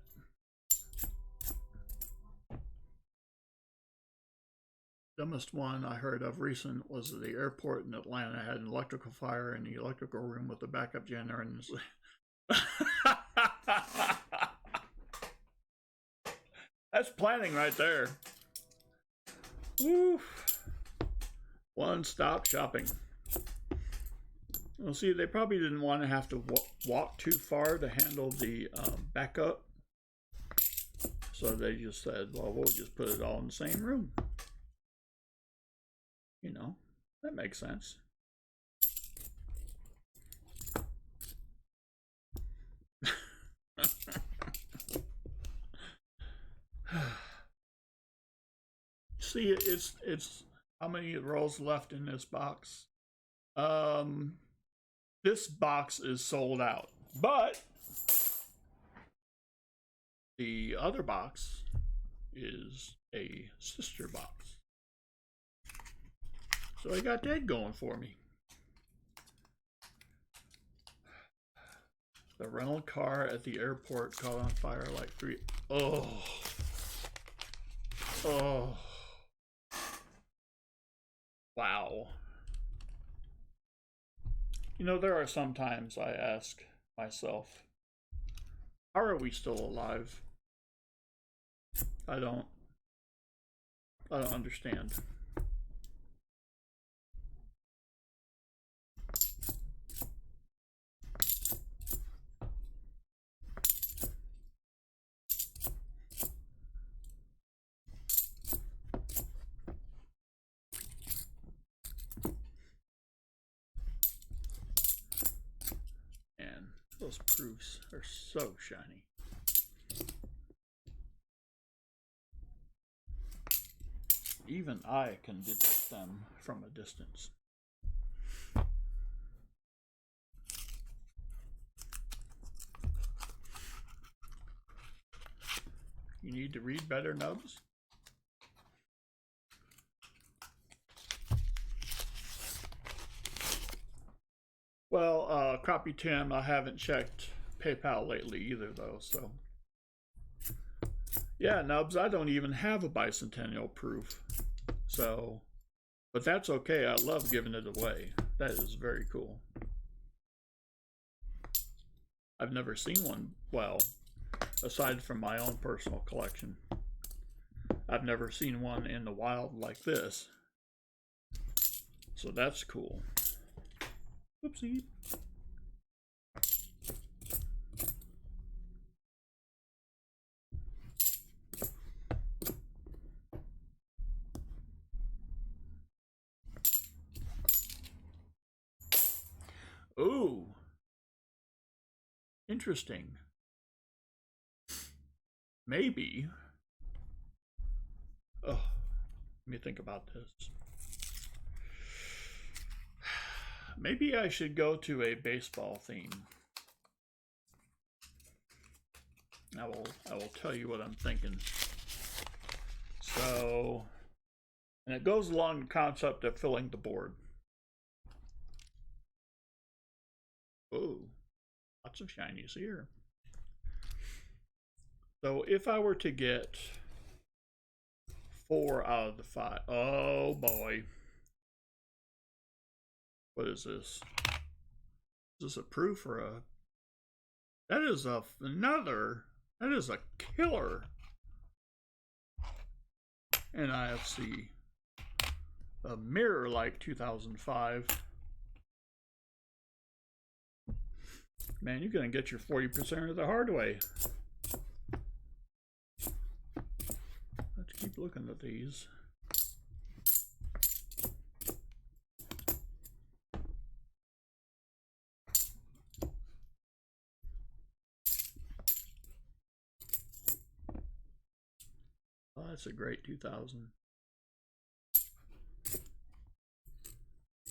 Dumbest one I heard of recent was the airport in Atlanta had an electrical fire in the electrical room with the backup generator. And that's planning right there. Woo. One-stop shopping. Well, see, they probably didn't want to have to walk too far to handle the backup. So they just said, well, we'll just put it all in the same room. You know, that makes sense. See, it's how many rolls left in this box? This box is sold out, but the other box is a sister box. So I got that going for me. The rental car at the airport caught on fire like 3. Oh. Oh. Wow. You know, there are some times I ask myself, how are we still alive? I don't understand. And those proofs are so shiny. Even I can detect them from a distance. You need to read better, Nubs. Well, Crappy Tim, I haven't checked PayPal lately either, though, so. Yeah, Nubs, I don't even have a bicentennial proof. So, but that's okay. I love giving it away. That is very cool. I've never seen one, well, aside from my own personal collection. I've never seen one in the wild like this. So that's cool. Oopsie. Ooh. Interesting. Maybe. Oh, let me think about this. Maybe I should go to a baseball theme. I will tell you what I'm thinking. So, and it goes along the concept of filling the board. Oh, lots of shinies here. So if I were to get 4 out of the 5, oh boy. What is this? Is this a proof or a? That is another. That is a killer. NIFC. A mirror like 2005. Man, you're going to get your 40% the hard way. Let's keep looking at these. Oh, that's a great 2000.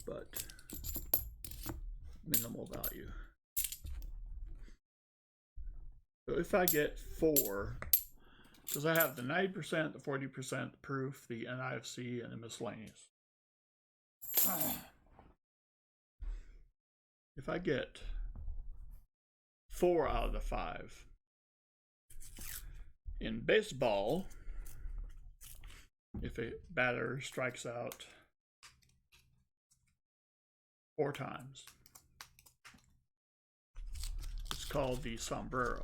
But minimal value. So if I get 4, because I have the 90%, the 40%, the proof, the NIFC, and the miscellaneous. If I get 4 out of the 5, in baseball, if a batter strikes out 4 times, it's called the sombrero.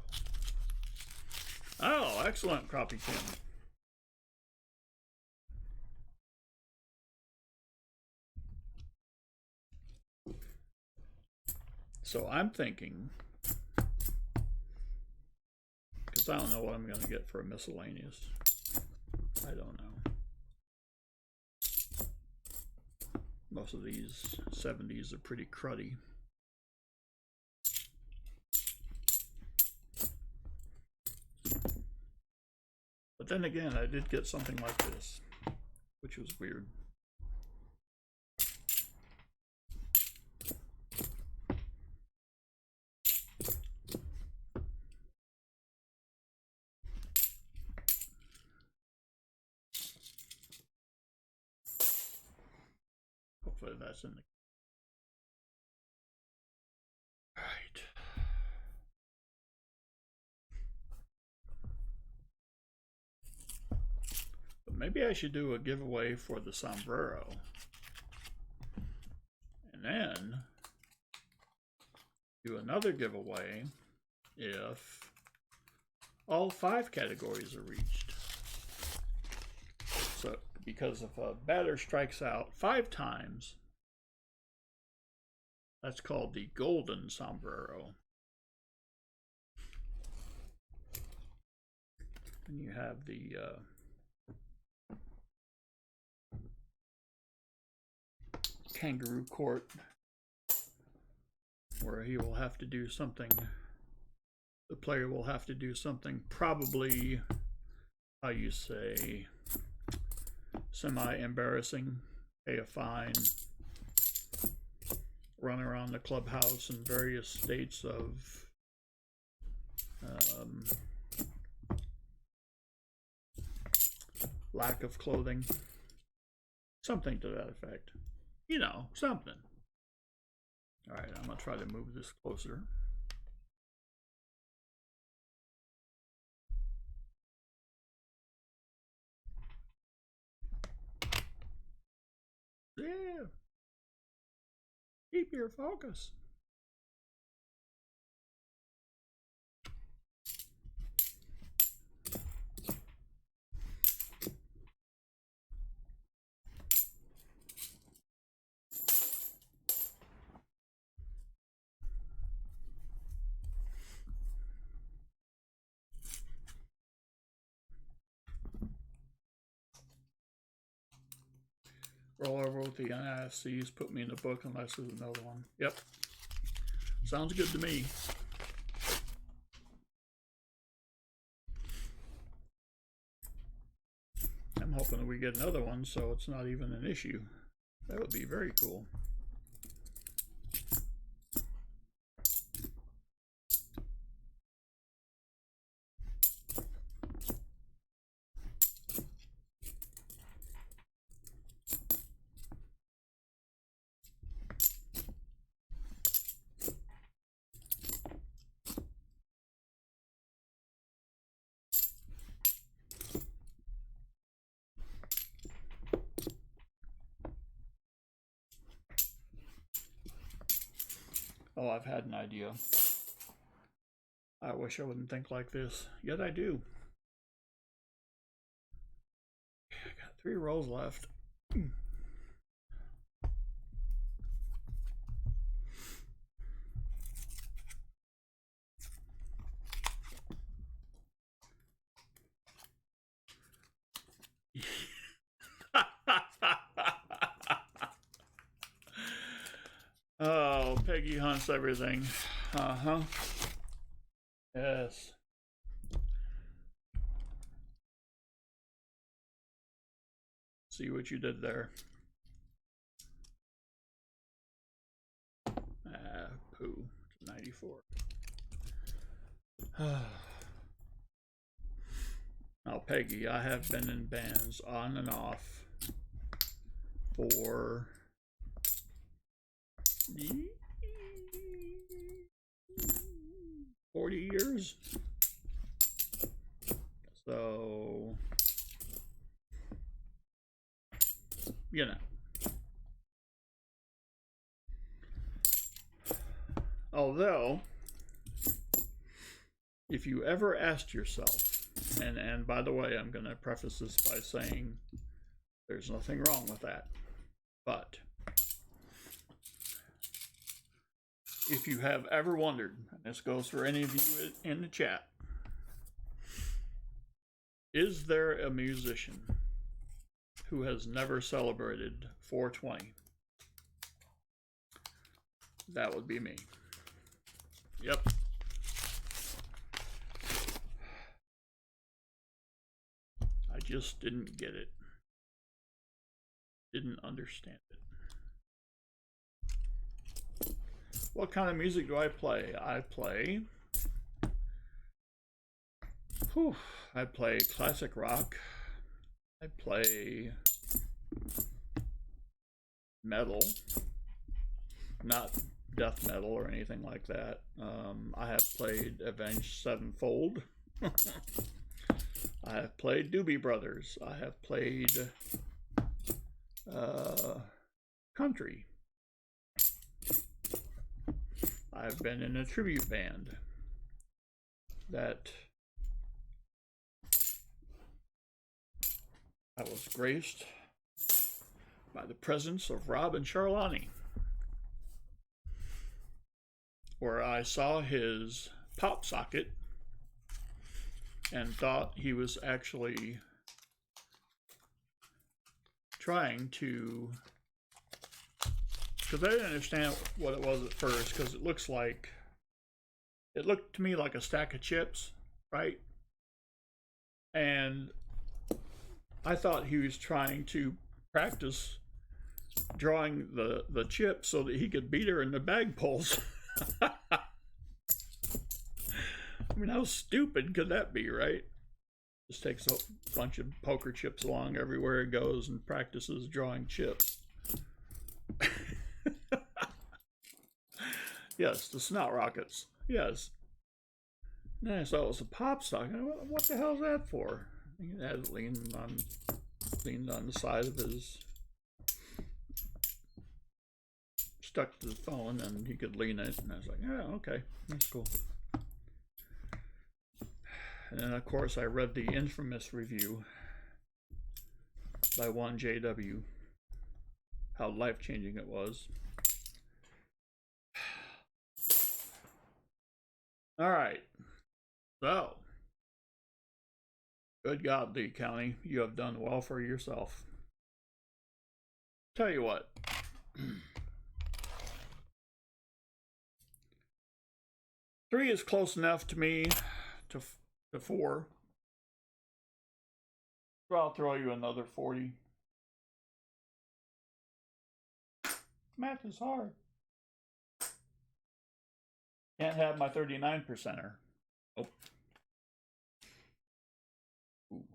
Oh, excellent, Crappie Tim. So I'm thinking, because I don't know what I'm going to get for a miscellaneous. I don't know. Most of these 70s are pretty cruddy. But then again, I did get something like this, which was weird. Hopefully that's in the... All right. But maybe I should do a giveaway for the sombrero. And then do another giveaway if all 5 categories are reached. So, because if a batter strikes out 5 times, that's called the golden sombrero. And you have the kangaroo court, where he will have to do something, the player will have to do something probably, how you say, semi-embarrassing, pay a fine, run around the clubhouse in various states of lack of clothing, something to that effect. You know, something. All right, I'm gonna try to move this closer. Yeah. Keep your focus. Roll over with the NIFCs, put me in the book unless there's another one. Yep. Sounds good to me. I'm hoping that we get another one so it's not even an issue. That would be very cool. Oh, I've had an idea. I wish I wouldn't think like this, yet I do. I got 3 rolls left. Peggy hunts everything. Uh-huh. Yes. See what you did there. Ah, poo. 94. Now, Peggy, I have been in bands on and off for 40 years. So, you know. Although, if you ever asked yourself, and by the way, I'm going to preface this by saying there's nothing wrong with that, but if you have ever wondered, and this goes for any of you in the chat, is there a musician who has never celebrated 420? That would be me. Yep. I just didn't get it. Didn't understand it. What kind of music do I play? I play classic rock. I play metal, not death metal or anything like that. I have played Avenged Sevenfold. I have played Doobie Brothers. I have played country. I've been in a tribute band that I was graced by the presence of Rob and Charlani, where I saw his pop socket and thought he was actually trying to, because I didn't understand what it was at first, because it looked to me like a stack of chips, right? And I thought he was trying to practice drawing the chips so that he could beat her in the bag pulls. I mean, how stupid could that be, right? Just takes a bunch of poker chips along everywhere he goes and practices drawing chips. Yes, the snot rockets. Yes. And I saw it was a pop socket. What the hell is that for? He had it leaned on the side of his, stuck to the phone, and he could lean it. And I was like, yeah, okay, that's cool. And then, of course, I read the infamous review by one JW, how life-changing it was. All right. So, good God, Lee County, you have done well for yourself. Tell you what. 3 is close enough to me to 4. So I'll throw you another 40. Math is hard. Can't have my 39%er. Oh. Ooh.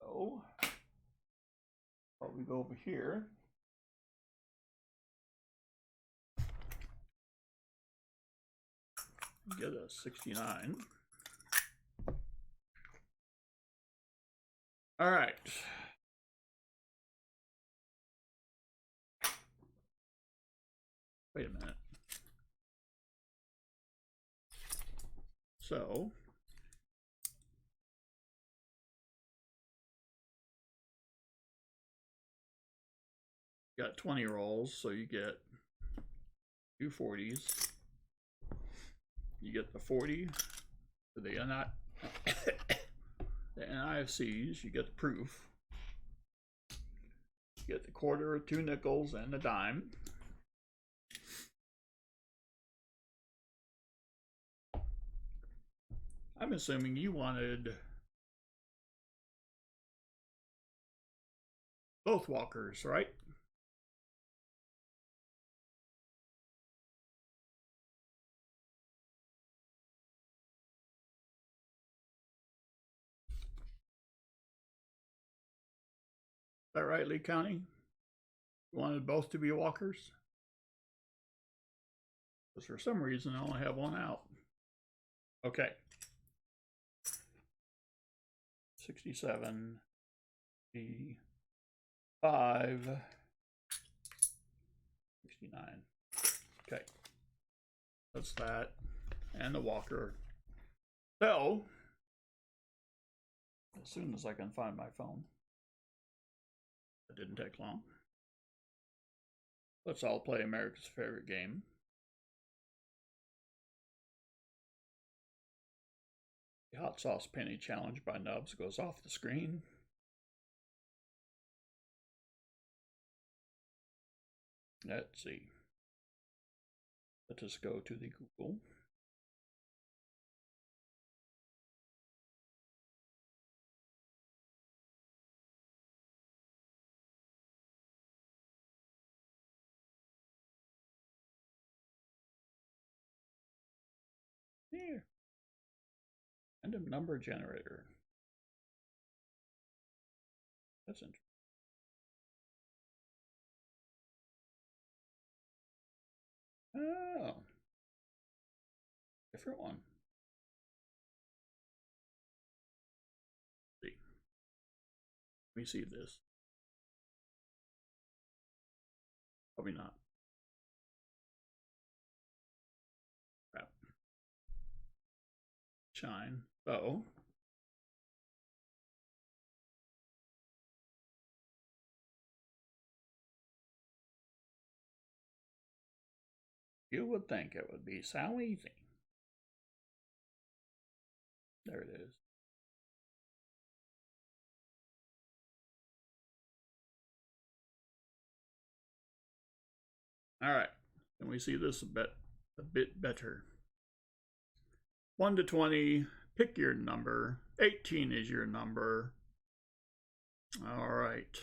So, we go over here. Get a 69. All right. Wait a minute. So, you got 20 rolls, so you get 2 40s. You get the 40 for the NIFCs, you get the proof. You get the quarter, 2 nickels, and a dime. I'm assuming you wanted both walkers, right? Is that right, Lee County? You wanted both to be walkers? Because for some reason I only have one out. Okay. 67, 5, 69. Okay. That's that. And the walker. So, as soon as I can find my phone. It didn't take long. Let's all play America's favorite game. The hot sauce penny challenge by Nubs goes off the screen. Let's see. Let us go to the Google. Here. Random number generator. That's interesting. Oh. Different one. Let's see. Let me see this. Probably not. Crap. Shine. So. You would think it would be so easy. There it is. All right. Can we see this a bit better? 1 to 20, pick your number. 18 is your number. All right.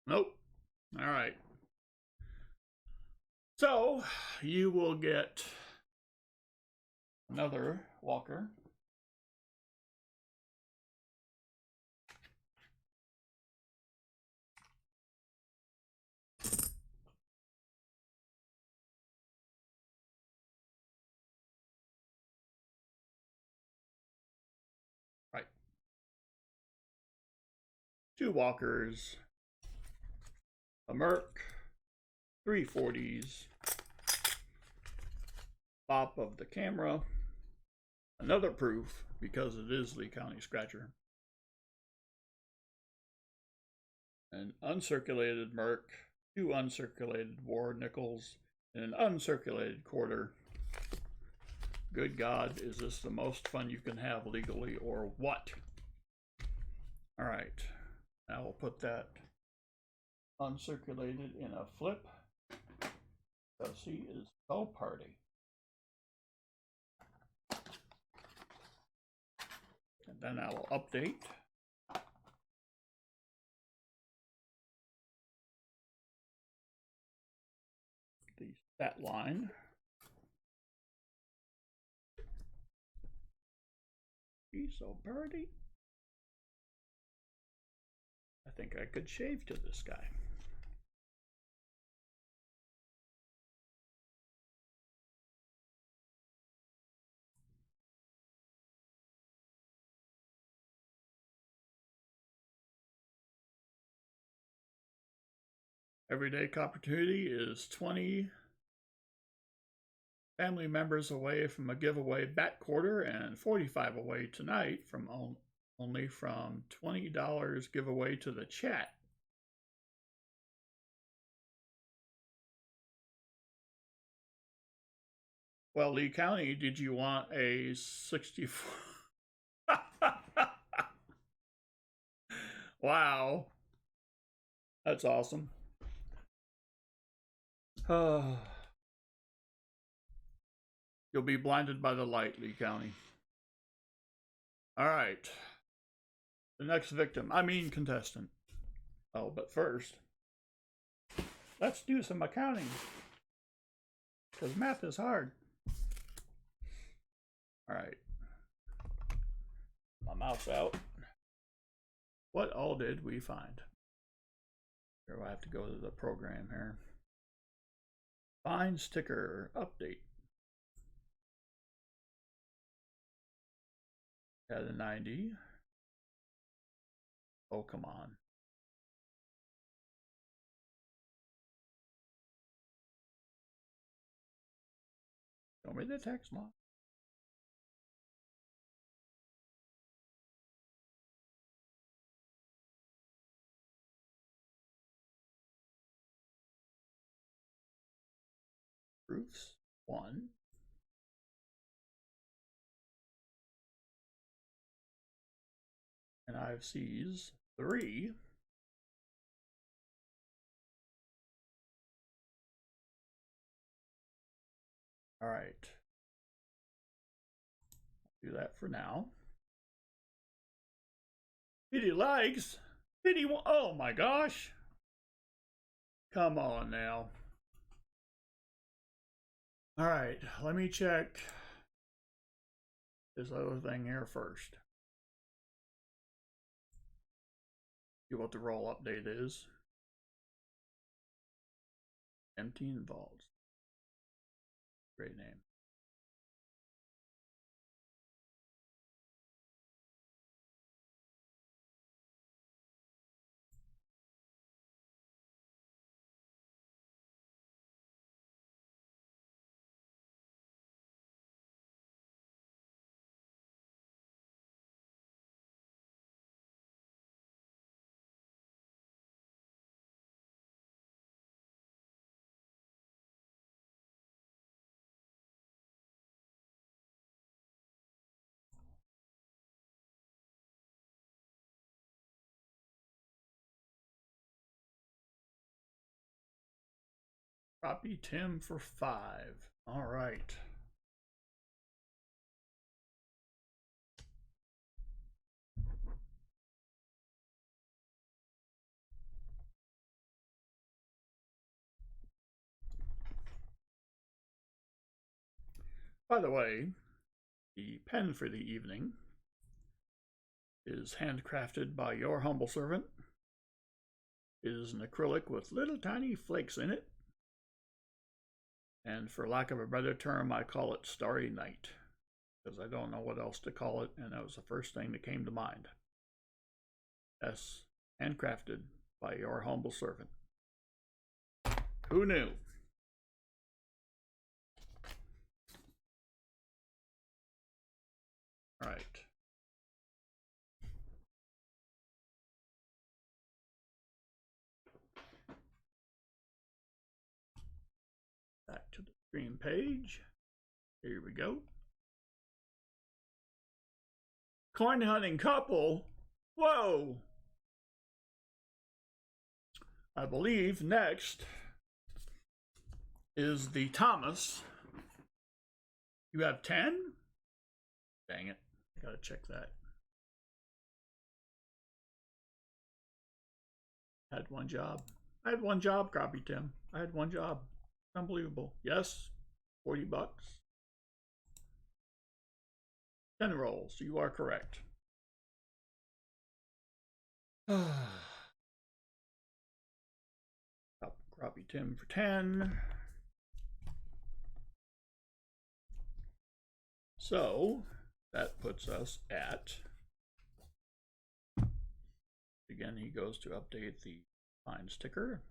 Nope. All right. So you will get another walker. Right. 2 walkers. A Merc. 3 40s. Pop of the camera. Another proof, because it is Lee County Scratcher. An uncirculated Merc, 2 uncirculated war nickels, and an uncirculated quarter. Good God, is this the most fun you can have legally, or what? All right, now we'll put that uncirculated in a flip, because he is so party. And then I will update. The stat line. He's so birdie. I think I could shave to this guy. Everyday opportunity is 20 family members away from a giveaway bat quarter and 45 away tonight from only from $20 giveaway to the chat. Well, Lee County, did you want a 64? Wow. That's awesome. You'll be blinded by the light, Lee County. All right. The next victim, I mean contestant. Oh, but first, let's do some accounting. Because math is hard. All right. My mouse out. What all did we find? Here I have to go to the program here. Find sticker update. Had a 90. Oh, come on. Show me the text log. Proofs 1. And I've C's 3. All right. Do that for now. Pity likes. Pity. Oh my gosh. Come on now. All right. Let me check this other thing here first. See what the roll update is. Empty involves. Great name. Copy Tim for 5. All right. By the way, the pen for the evening is handcrafted by your humble servant. It is an acrylic with little tiny flakes in it. And for lack of a better term, I call it Starry Night, because I don't know what else to call it, and that was the first thing that came to mind. Yes, handcrafted by your humble servant. Who knew? All right. Back to the stream page. Here we go. Coin hunting couple. Whoa. I believe next is the Thomas. You have 10? Dang it. I gotta check that. I had one job. I had one job, Copy Tim. I had one job. Unbelievable. Yes, 40 bucks. 10 rolls. You are correct. Copy Tim for 10. So that puts us at, again, he goes to update the find sticker.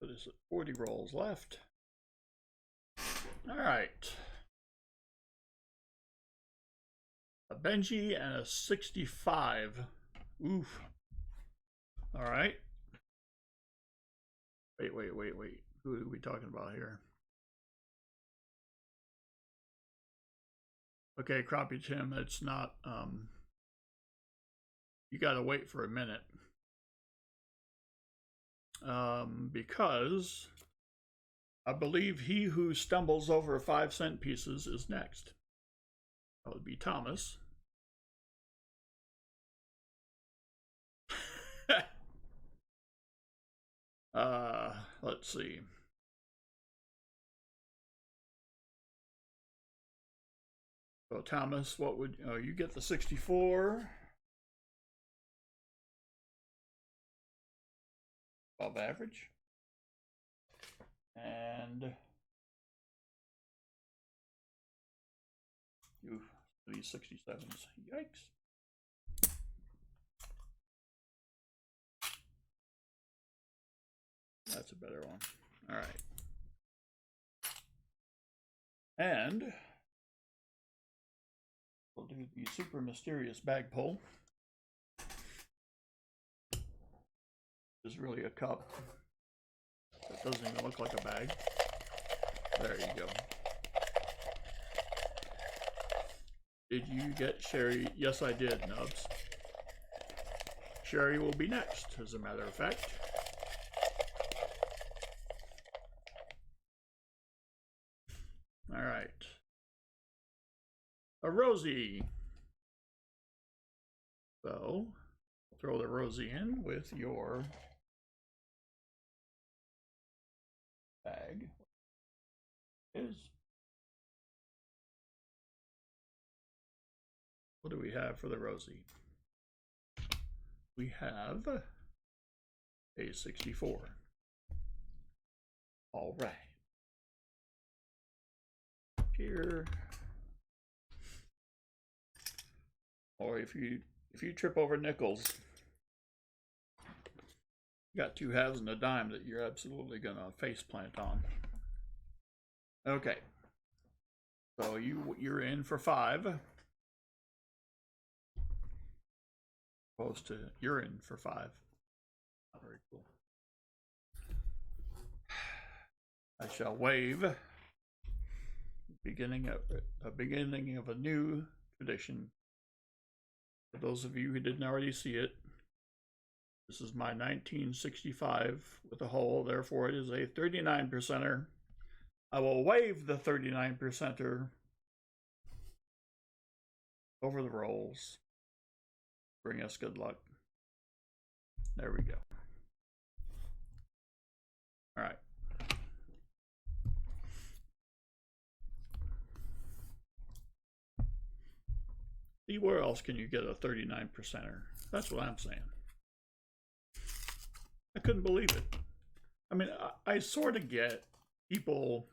So there's 40 rolls left. All right. Benji and a 65. Oof. All right. Wait. Who are we talking about here? Okay, Crappie Tim, it's not, you gotta wait for a minute. Because I believe he who stumbles over 5-cent pieces is next. That would be Thomas. Let's see. So Thomas, what would, oh, you get the 64. Above average. And oof, these 67s. Yikes. That's a better one. All right. And we'll do the super mysterious bag pull. Is really a cup. It doesn't even look like a bag. There you go. Did you get Sherry? Yes, I did, Nubs. Sherry will be next, as a matter of fact. All right. A Rosie. So, throw the Rosie in with your bag. What do we have for the Rosie? We have a 64. All right. Here. Or if you trip over nickels, you got 2 halves and a dime that you're absolutely gonna face plant on. Okay. So you're in for 5. Opposed to you're in for 5. Very cool. I shall wave. Beginning of a new tradition. For those of you who didn't already see it, this is my 1965 with a hole, therefore it is a 39%er. I will wave the 39%er over the rolls. Bring us good luck. There we go. All right. See, where else can you get a 39%er? That's what I'm saying. I couldn't believe it. I mean, I sort of get people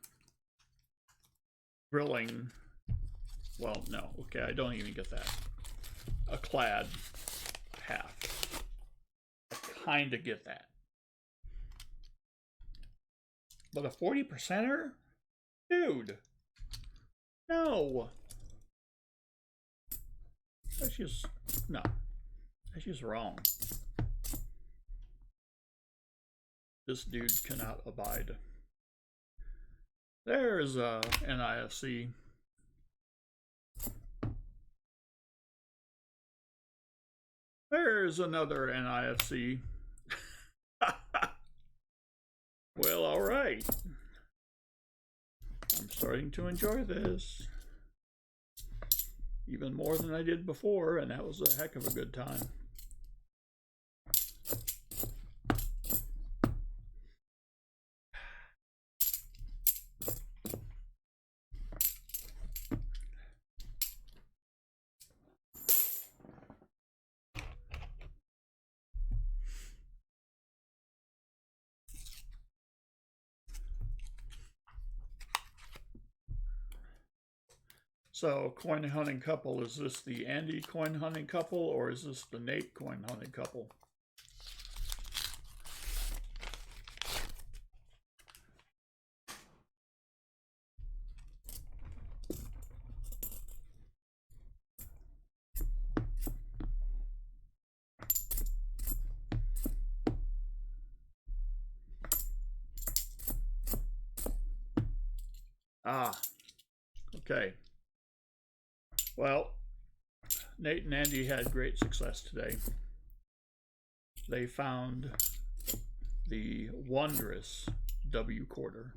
drilling. Well, no, okay, I don't even get that. A clad half. I kind of get that. But a 40%er? Dude. No. That's just, no. That's just wrong. This dude cannot abide. There's a NIFC. There's another NIFC. Well, all right. I'm starting to enjoy this. Even more than I did before, and that was a heck of a good time. So, coin hunting couple, is this the Andy coin hunting couple, or is this the Nate coin hunting couple? Ah, okay. Well, Nate and Andy had great success today. They found the wondrous W quarter.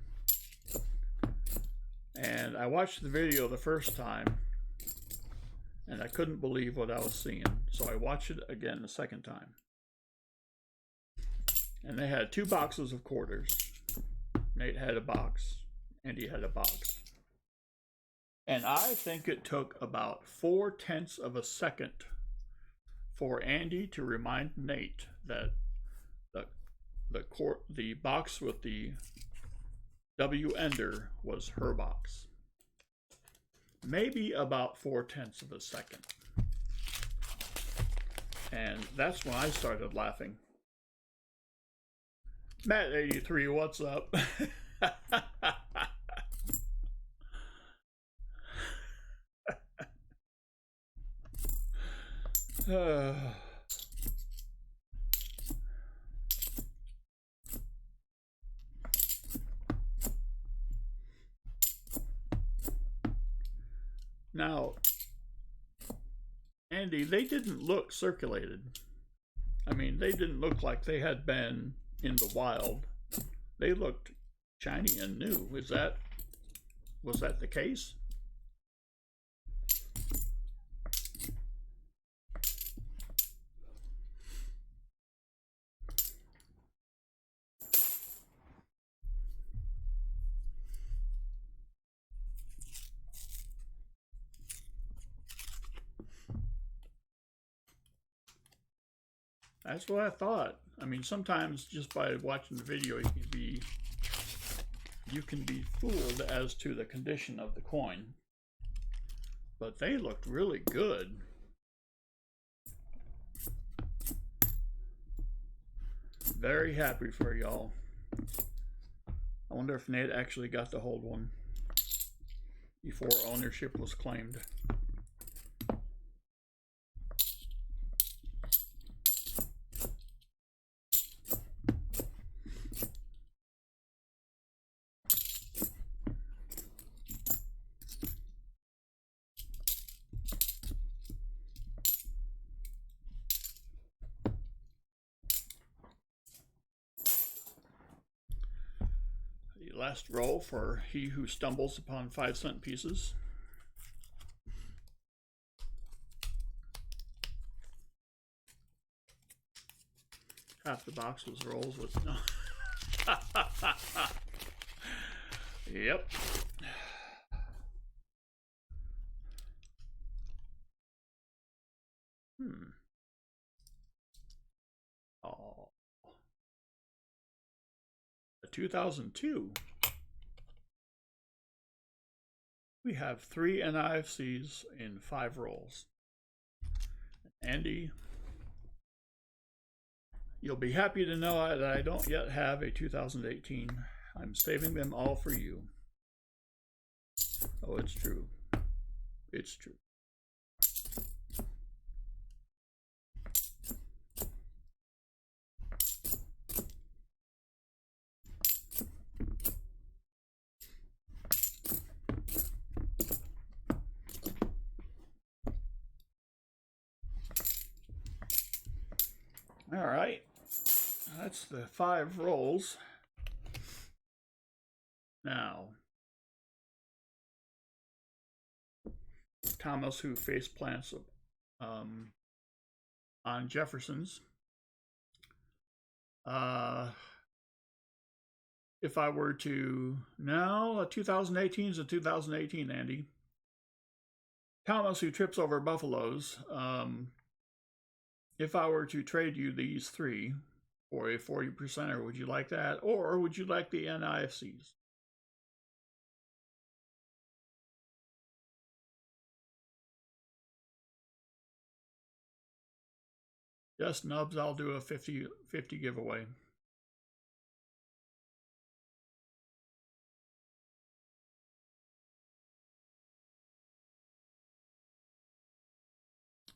And I watched the video the first time and I couldn't believe what I was seeing. So I watched it again the second time. And they had 2 boxes of quarters. Nate had a box, Andy had a box. And I think it took about 4/10 of a second for Andy to remind Nate that the box with the W ender was her box. Maybe about 4/10 of a second. And that's when I started laughing. Matt83, what's up? Now, Andy, they didn't look circulated. I mean, they didn't look like they had been in the wild. They looked shiny and new. Was that the case? That's what I thought. I mean, sometimes just by watching the video, you can be fooled as to the condition of the coin. But they looked really good. Very happy for y'all. I wonder if Nate actually got to hold one before ownership was claimed. Last roll for he who stumbles upon 5-cent pieces. Half the box was rolls with no. Yep. Oh. A 2002. We have 3 NIFCs in 5 rolls. Andy, you'll be happy to know that I don't yet have a 2018. I'm saving them all for you. Oh, it's true. It's true. All right, that's the 5 rolls. Now, Thomas, who face plants on Jefferson's. If I were to, no, a 2018 is a 2018, Andy. Thomas, who trips over buffaloes. If I were to trade you these 3 for a 40%er, would you like that? Or would you like the NIFCs? Just nubs, I'll do a 50/50 giveaway.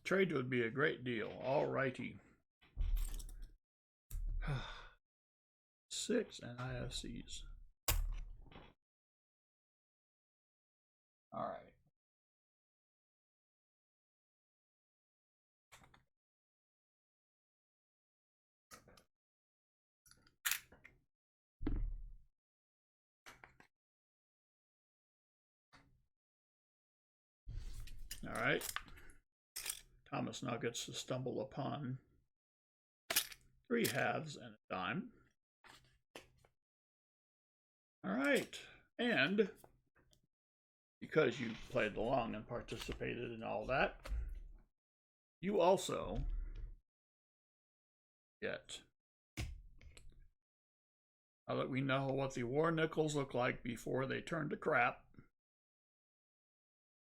Trade would be a great deal. All righty. 6 NIFCs. All right. All right. Thomas now gets to stumble upon 3 halves and a dime. All right. And because you played along and participated in all that, you also get, now that we know what the war nickels look like before they turn to crap,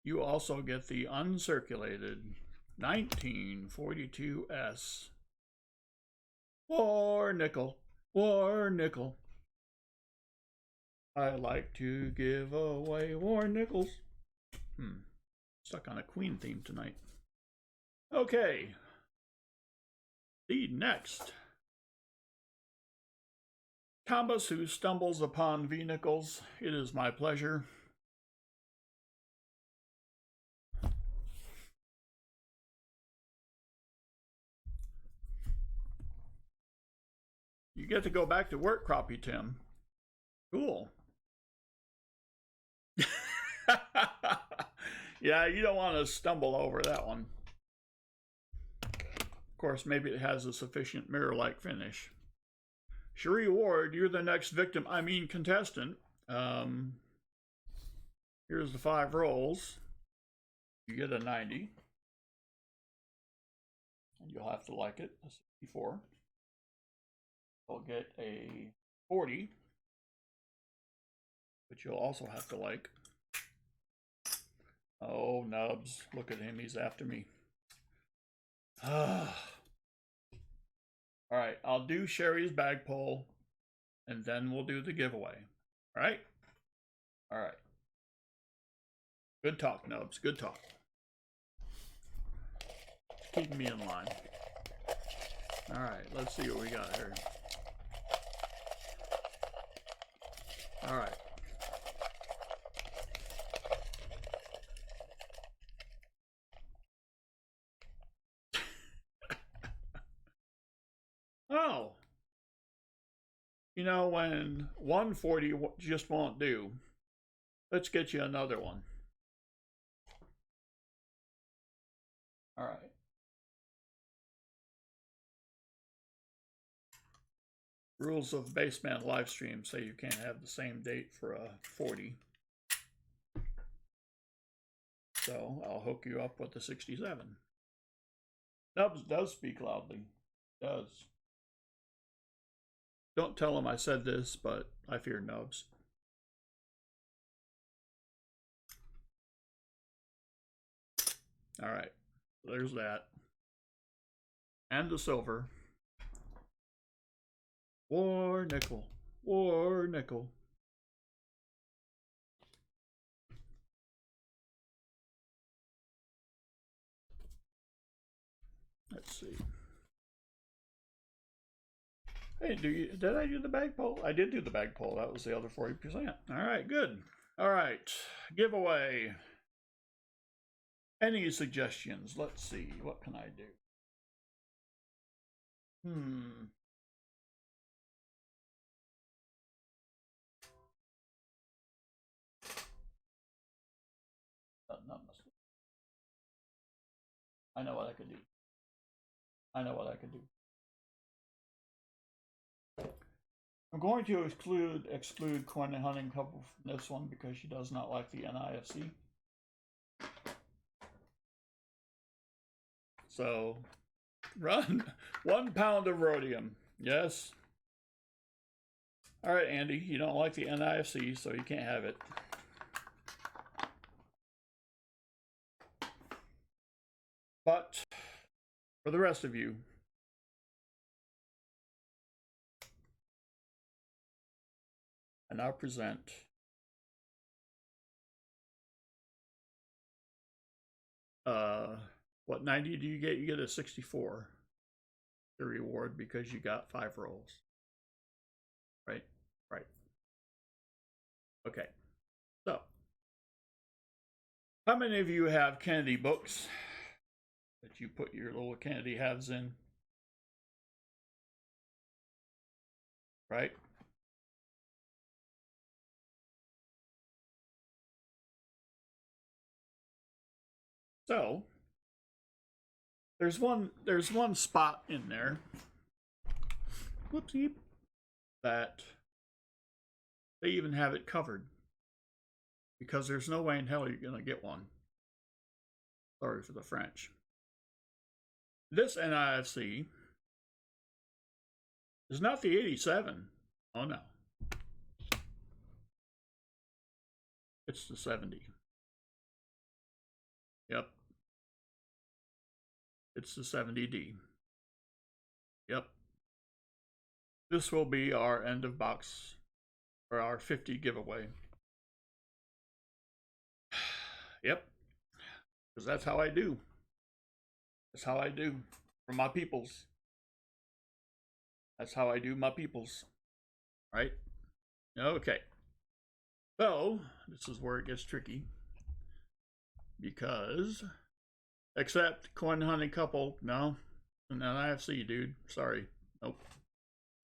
you also get the uncirculated 1942S war nickel. War nickel. I like to give away war nickels. Stuck on a Queen theme tonight. Okay. The next. Thomas, who stumbles upon V nickels. It is my pleasure. You get to go back to work, Crappie Tim. Cool. Yeah, you don't want to stumble over that one. Of course, maybe it has a sufficient mirror-like finish. Cherie Ward, you're the next victim, contestant. Here's the 5 rolls. You get a 90. And you'll have to like it, a 64. You'll get a 40, but you'll also have to like. Oh, Nubs, look at him, he's after me. All right, I'll do Sherry's bag pull, and then we'll do the giveaway. All right? All right. Good talk, Nubs, good talk. Keeping me in line. All right, let's see what we got here. All right. Oh. You know, when 140 just won't do, let's get you another one. All right. Rules of basement live stream say you can't have the same date for a 40. So I'll hook you up with the 67. Nubs does speak loudly. Does. Don't tell him I said this, but I fear Nubs. All right. There's that. And the silver. War nickel. War nickel. Let's see. Hey, did I do the bag poll? I did do the bag poll. That was the other 40%. All right, good. All right, giveaway. Any suggestions? Let's see. What can I do? I know what I could do. I know what I could do. I'm going to exclude Coin and Hunting Couple from this one because she does not like the NIFC. So, run 1 pound of rhodium. Yes. All right, Andy, you don't like the NIFC, so you can't have it. But for the rest of you, I now present what 90 do you get? You get a 64 the reward because you got 5 rolls. Right? Right. Okay. So How many of you have Kennedy books that you put your little Kennedy halves in? Right? So there's one spot in there, whoopsie, that they even have it covered because there's no way in hell you're gonna get one. Sorry for the French. This NIFC is not the 87. Oh no. It's the 70. Yep. It's the 70D. Yep. This will be our end of box for our 50 giveaway. Yep. Because that's how I do. That's how I do for my peoples. That's how I do my peoples. Right? Okay. So, this is where it gets tricky. Because, except coin hunting couple, no. And then IFC, dude. Sorry. Nope.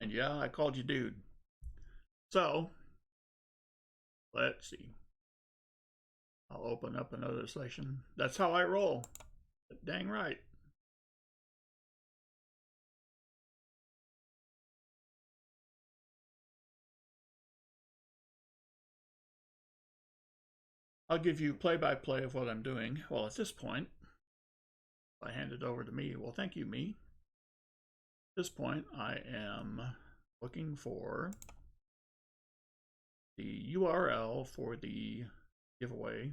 And yeah, I called you dude. So, let's see. I'll open up another session. That's how I roll. Dang right. I'll give you play-by-play of what I'm doing. Well, at this point, I hand it over to me. Well, thank you, me. At this point, I am looking for the URL for the giveaway.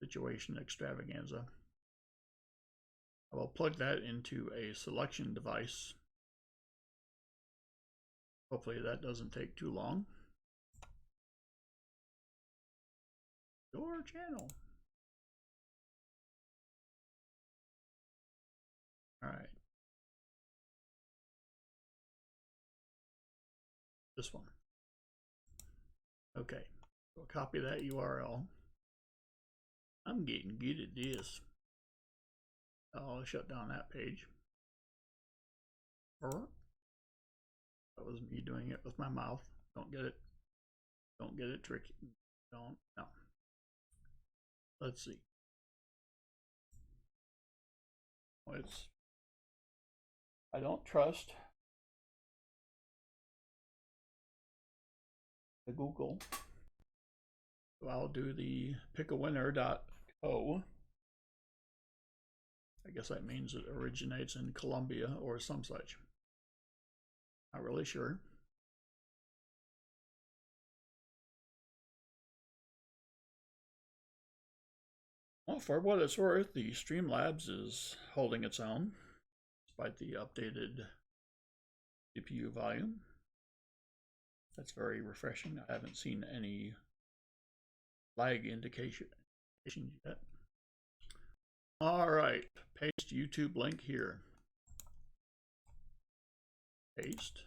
Situation extravaganza. I will plug that into a selection device. Hopefully that doesn't take too long. Your channel. All right. This one. Okay. We'll copy that URL. I'm getting good at this. I'll shut down that page. That was me doing it with my mouth. Don't get it. Don't get it tricky. Don't. No. Let's see. It's. I don't trust the Google. So I'll do the pickawinner.co. I guess that means it originates in Colombia or some such. Not really sure. Well, for what it's worth, the Streamlabs is holding its own, despite the updated CPU volume. That's very refreshing. I haven't seen any lag indication yet. All right, paste YouTube link here. Paste.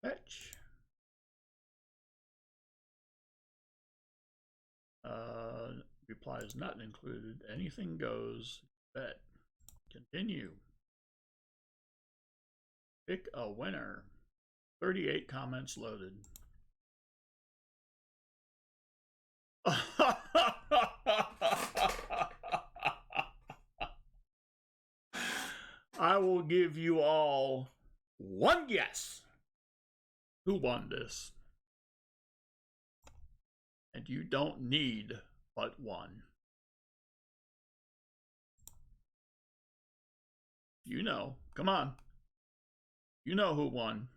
Fetch. Replies not included. Anything goes. Bet. Continue. Pick a winner. 38 comments loaded. I will give you all one guess who won this. And you don't need but one. You know. Come on. You know who won.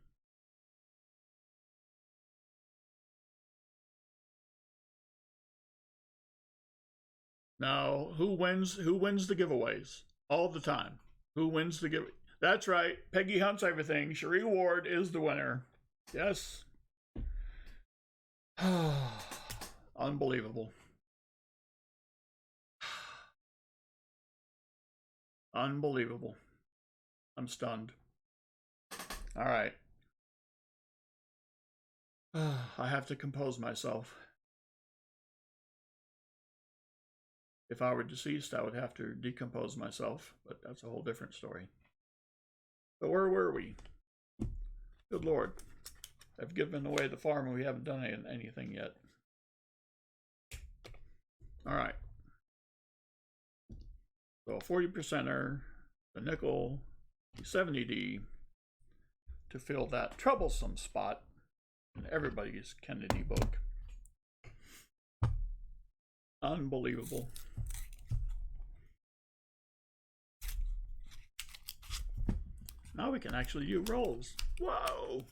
Now, who wins the giveaways all the time? Who wins the give? That's right. Peggy hunts everything. Cherie Ward is the winner. Yes. Unbelievable. Unbelievable. I'm stunned. All right. I have to compose myself. If I were deceased, I would have to decompose myself, but that's a whole different story. But where were we? Good Lord. I've given away the farm and we haven't done anything yet. All right. So 40%er, the nickel, the 70D to fill that troublesome spot in everybody's Kennedy book. Unbelievable. Now we can actually do rolls. Whoa!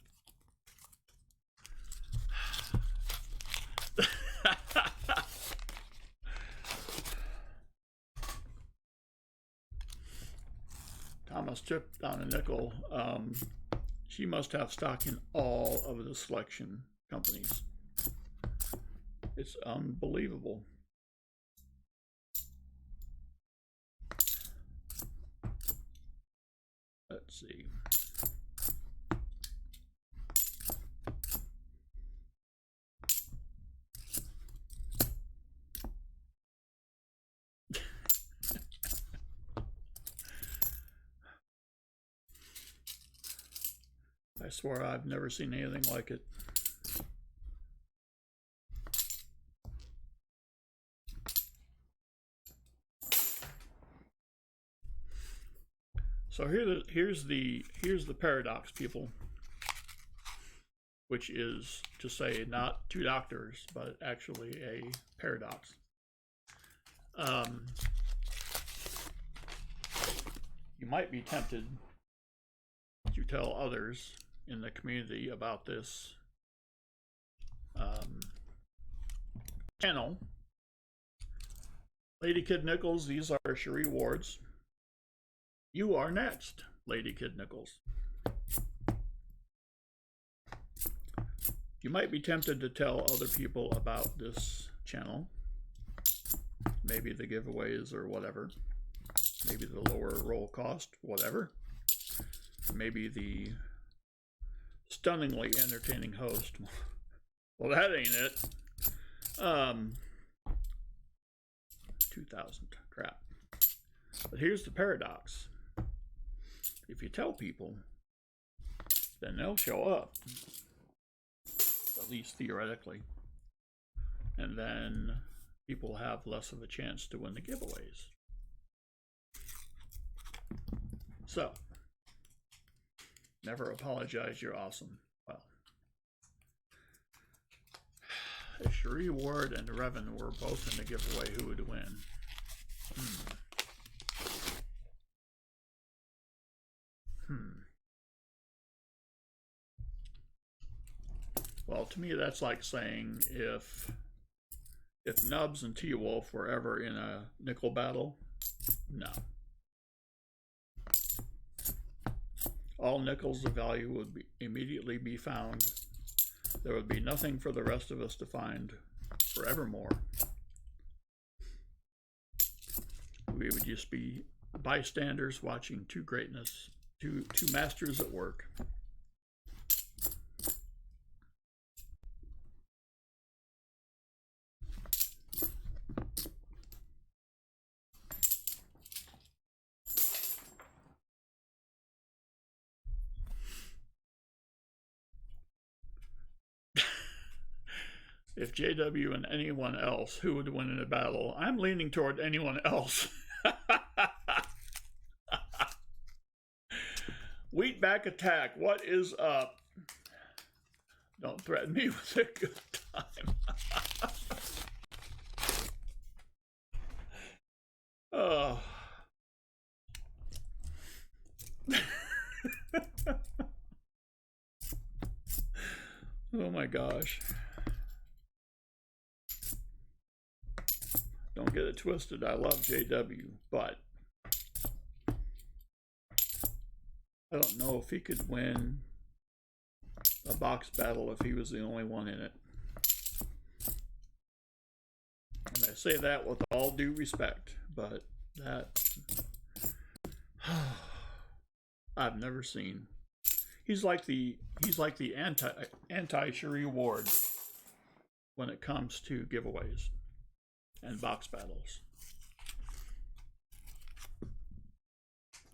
Thomas chipped on a nickel. She must have stock in all of the selection companies. It's unbelievable. Let's see. I swear I've never seen anything like it. So here's the paradox, people, which is to say not two doctors, but actually a paradox. You might be tempted to tell others in the community about this channel. Lady Kid Nichols, these are Cherie Ward's. You are next, Lady Kid Nichols. You might be tempted to tell other people about this channel. Maybe the giveaways or whatever. Maybe the lower roll cost, whatever. Maybe the stunningly entertaining host. Well, that ain't it. 2,000, crap. But here's the paradox. If you tell people, then they'll show up, at least theoretically. And then people have less of a chance to win the giveaways. So, never apologize, you're awesome. Well, if Cherie Ward and Revan were both in the giveaway, who would win? Well, to me, that's like saying if Nubs and T-Wolf were ever in a nickel battle, no. All nickels of value would immediately be found. There would be nothing for the rest of us to find forevermore. We would just be bystanders watching two masters at work. If JW and anyone else, who would win in a battle? I'm leaning toward anyone else. Wheatback attack, what is up? Don't threaten me with a good time. Oh. Oh my gosh. Don't get it twisted. I love JW, but I don't know if he could win a box battle if he was the only one in it. And I say that with all due respect, but that I've never seen. He's like the anti Ward when it comes to giveaways and box battles.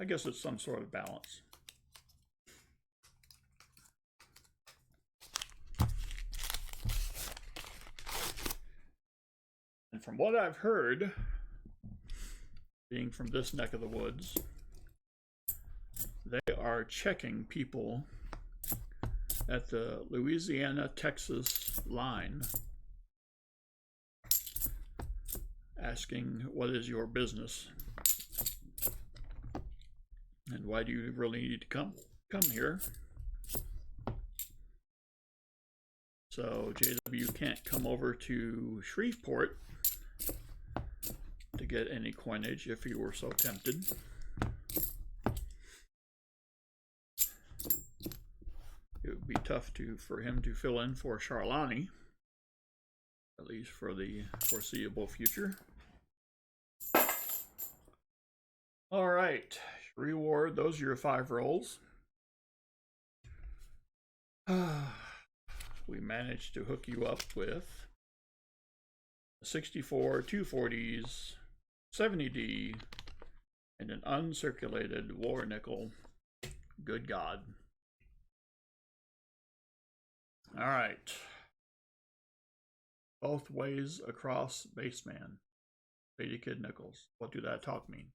I guess it's some sort of balance. And from what I've heard, being from this neck of the woods, they are checking people at the Louisiana-Texas line, asking, what is your business? And why do you really need to come here? So JW can't come over to Shreveport to get any coinage if he were so tempted. It would be tough for him to fill in for Charlani, at least for the foreseeable future. All right, reward, those are your 5 rolls. We managed to hook you up with 64, 240s, 70D, and an uncirculated war nickel. Good God. All right. Both ways across baseman. Lady Kid Nichols. What do that talk mean?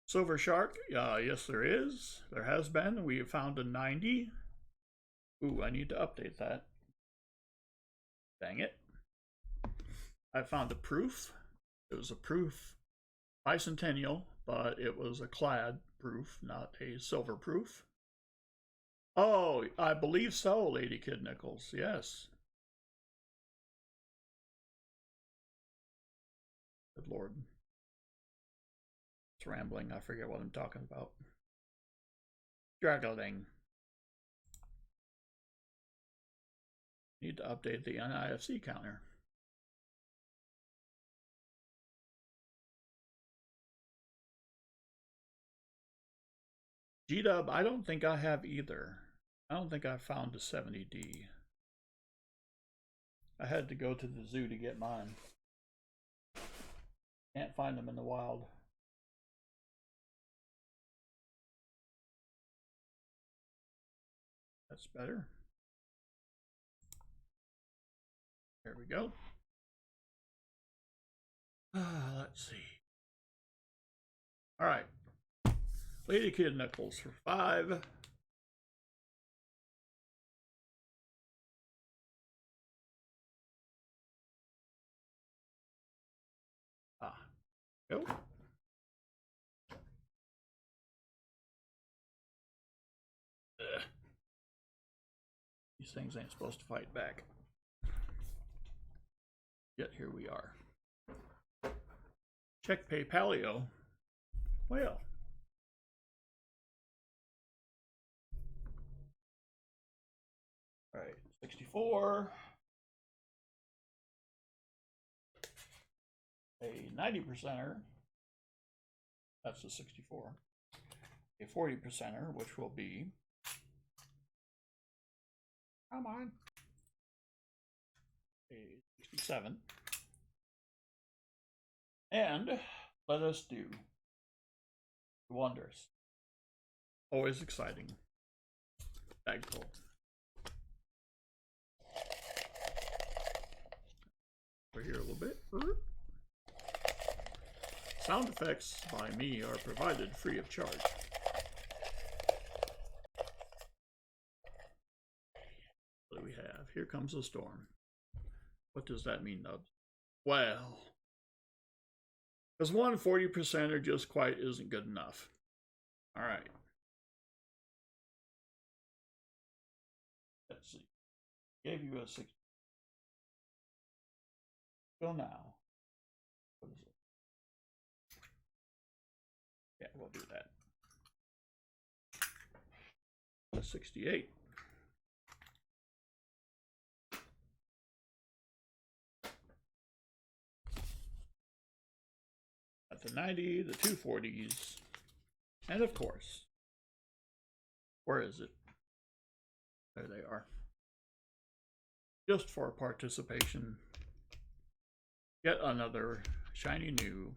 Silver Shark. Yes, there is. There has been. We have found a 90. Ooh, I need to update that. Dang it. I found a proof. It was a proof bicentennial, but it was a clad proof, not a silver proof. Oh, I believe so, Lady Kid Nichols. Yes. Good Lord. It's rambling. I forget what I'm talking about. Struggling. Need to update the NIFC counter. G-Dub, I don't think I have either. I don't think I found a 70D. I had to go to the zoo to get mine. Can't find them in the wild. That's better. There we go. Let's see. All right. Lady Kid Nichols for 5. Go. These things ain't supposed to fight back. Yet here we are. Check pay paleo. Well. All right, 64. A 90%er. That's the 64. A 40%er, which will be. Come on. A 67. And let us do wonders. Always exciting. Bag pull. Over here a little bit. Sound effects by me are provided free of charge. What do we have? Here comes a storm. What does that mean, Nubs? Well, because 140%er just quite isn't good enough. All right. Let's see. Gave you a 60. Go now. What is it? Yeah, we'll do that. 68. got the 90, the 240s, and of course, where is it? There they are. Just for participation, yet another shiny new,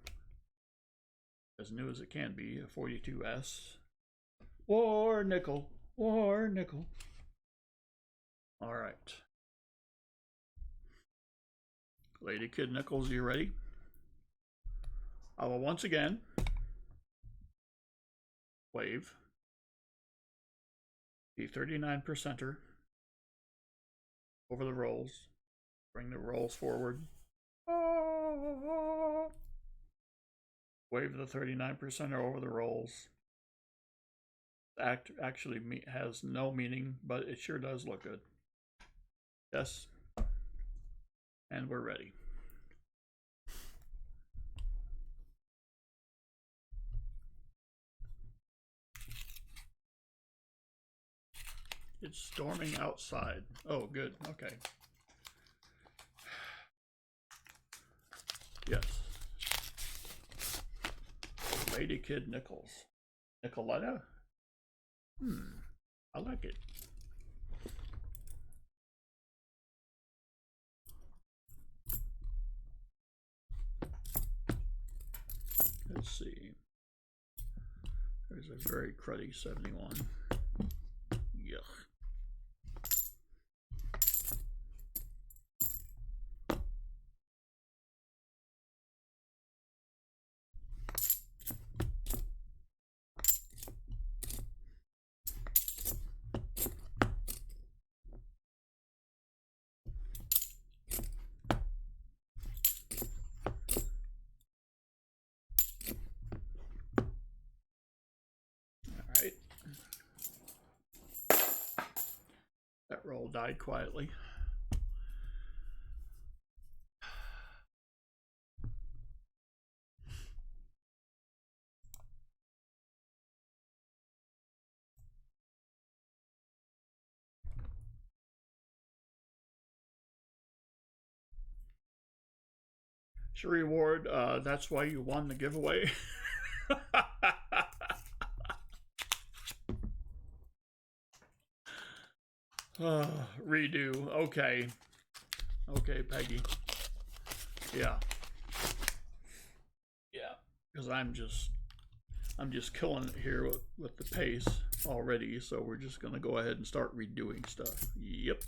as new as it can be, a 42S. War nickel, war nickel. All right. Lady Kid Nickels, you ready? I will once again wave the 39%er over the rolls. Bring the rolls forward. Wave the 39%er over the rolls. Actually has no meaning, but it sure does look good. Yes. And we're ready. It's storming outside. Oh, good. Okay. Yes. Lady Kid Nickels. Nicoletta? I like it. Let's see. There's a very cruddy 71. Yuck. That roll died quietly. Sherry Ward, that's why you won the giveaway. Redo. Okay. Okay, Peggy. Yeah. Yeah. Because I'm just killing it here with the pace already, so we're just gonna go ahead and start redoing stuff. Yep.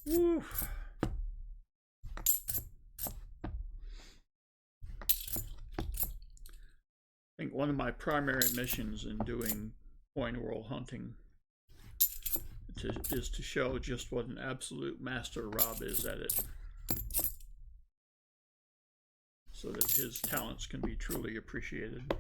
Woo. I think one of my primary missions in doing coin roll hunting is to show just what an absolute master Rob is at it, so that his talents can be truly appreciated.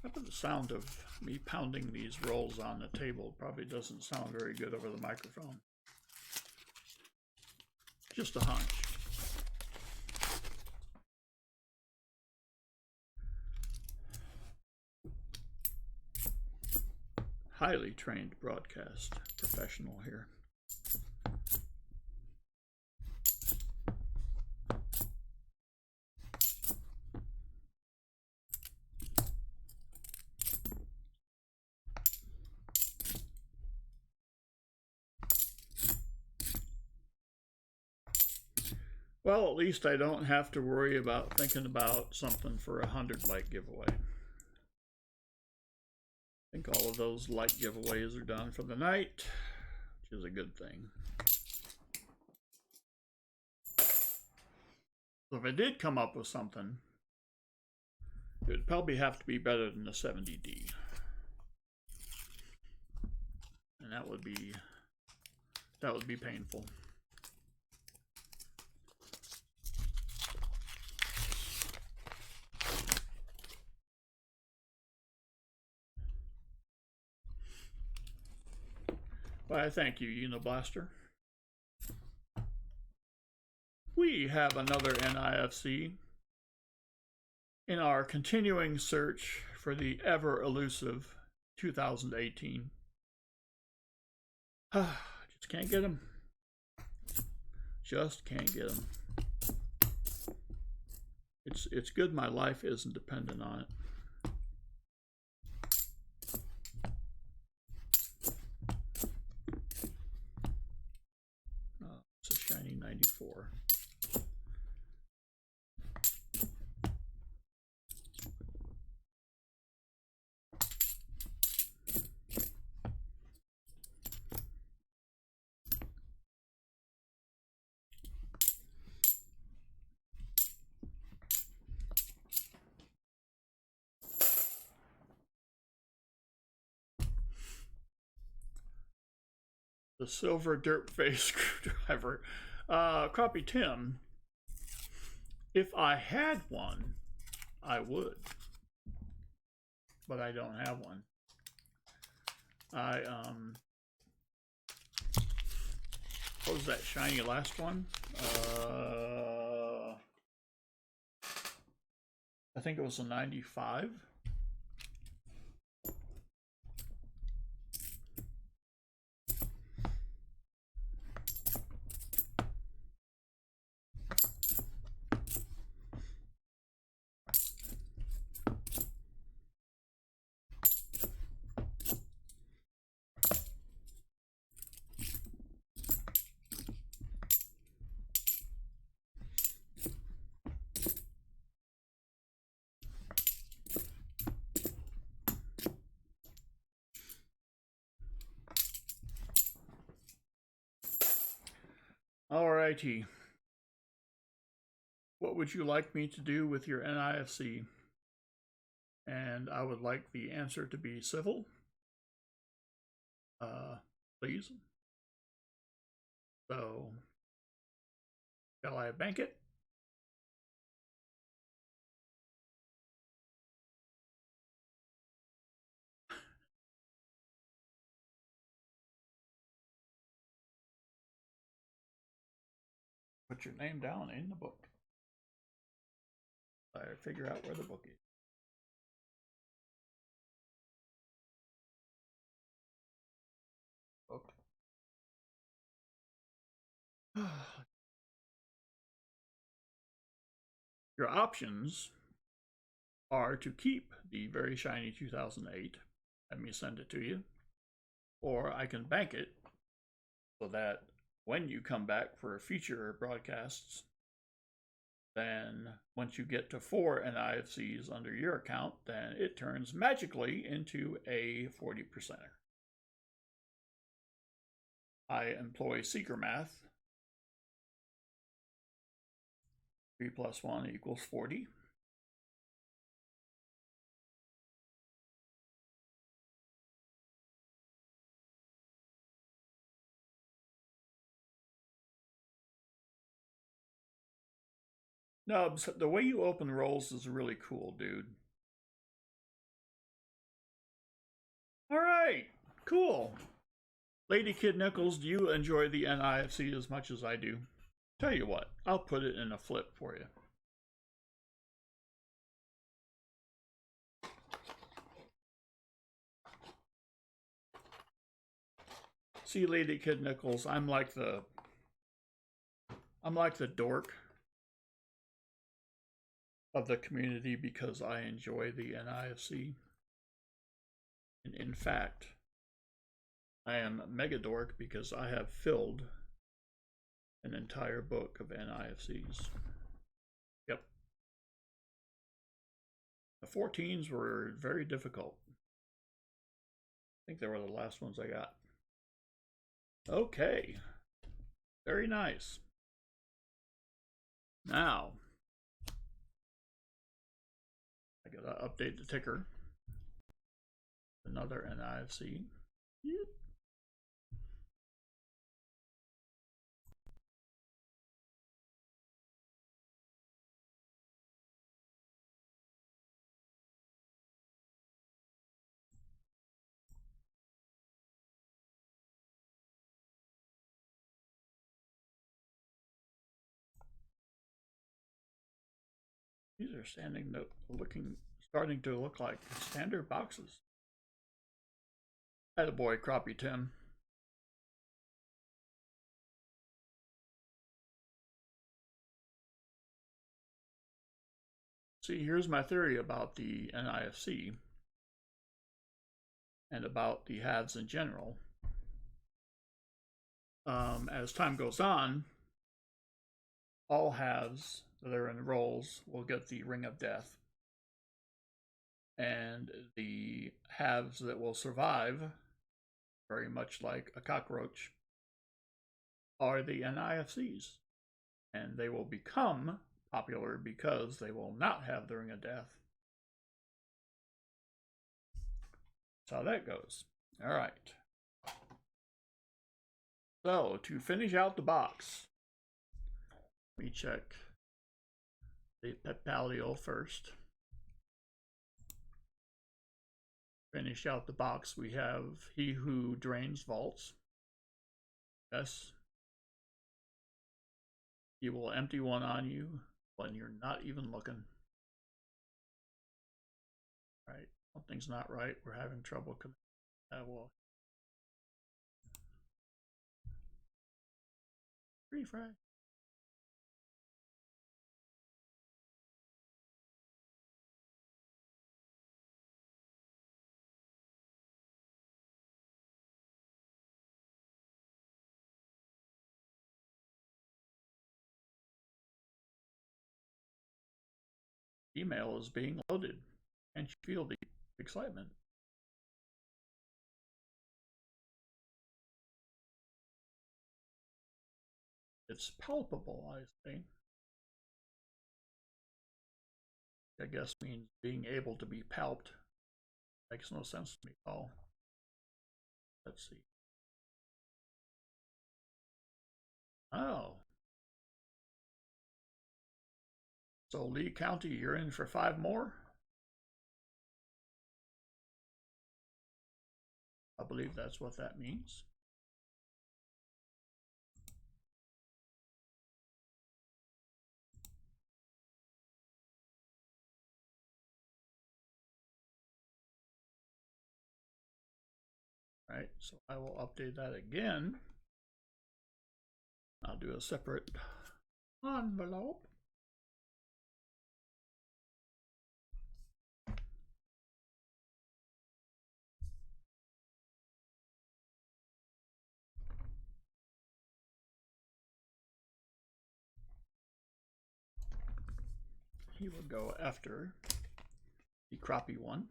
But the sound of me pounding these rolls on the table probably doesn't sound very good over the microphone. Just a hunch. Highly trained broadcast professional here. Well, at least I don't have to worry about thinking about something for a 100 giveaway. I think all of those light giveaways are done for the night, which is a good thing. So if I did come up with something, it would probably have to be better than the 70D. And that would be painful. Why, thank you, Uniblaster. We have another NIFC in our continuing search for the ever elusive 2018. Just can't get them. Just can't get them. It's good my life isn't dependent on it. It's a shiny 94. The silver dirt face screwdriver. Crappie Tim, if I had one, I would. But I don't have one. What was that shiny last one? I think it was a 95. Alrighty. What would you like me to do with your NIFC? And I would like the answer to be civil. Please. So, shall I bank it? Put your name down in the book. I figure out where the book is. Book. Your options are to keep the very shiny 2008. Let me send it to you. Or I can bank it so that when you come back for future broadcasts, then once you get to 4 NIFCs under your account, then it turns magically into a 40%er. I employ seeker math. 3 plus 1 equals 40. Nubs, the way you open rolls is really cool, dude. All right, cool. Lady Kid Nichols, do you enjoy the NIFC as much as I do? Tell you what, I'll put it in a flip for you. See, Lady Kid Nichols, I'm like the dork of the community because I enjoy the NIFC. And in fact, I am mega dork because I have filled an entire book of NIFCs. Yep. The 14s were very difficult. I think they were the last ones I got. Okay. Very nice. Now, I gotta update the ticker. Another NIFC. Yep. These are standing note looking Starting to look like standard boxes. Attaboy, Crappie Tim. See, here's my theory about the NIFC and about the halves in general. As time goes on, all halves that are in rolls will get the Ring of Death. And the halves that will survive, very much like a cockroach, are the NIFCs. And they will become popular because they will not have the Ring of Death. That's how that goes. All right. So, to finish out the box, let me check the Pet Paleo first. Finish out the box, we have He Who Drains Vaults. Yes. He will empty one on you when you're not even looking. Right, something's not right. We're having trouble connecting. Well, refresh. Email is being loaded. Can't you feel the excitement? It's palpable, I say. I guess means being able to be palped. Makes no sense to me at all. Let's see. Oh. So Lee County, you're in for 5 more? I believe that's what that means. Right, so I will update that again. I'll do a separate envelope. He will go after the crappie one.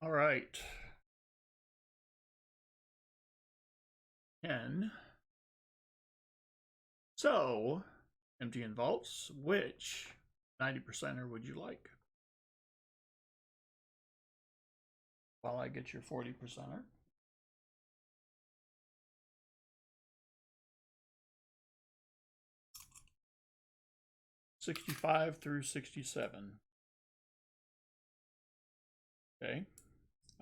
All right. And so, empty in vaults, which 90%er would you like? While I get your 40%er. $65 through $67. Okay,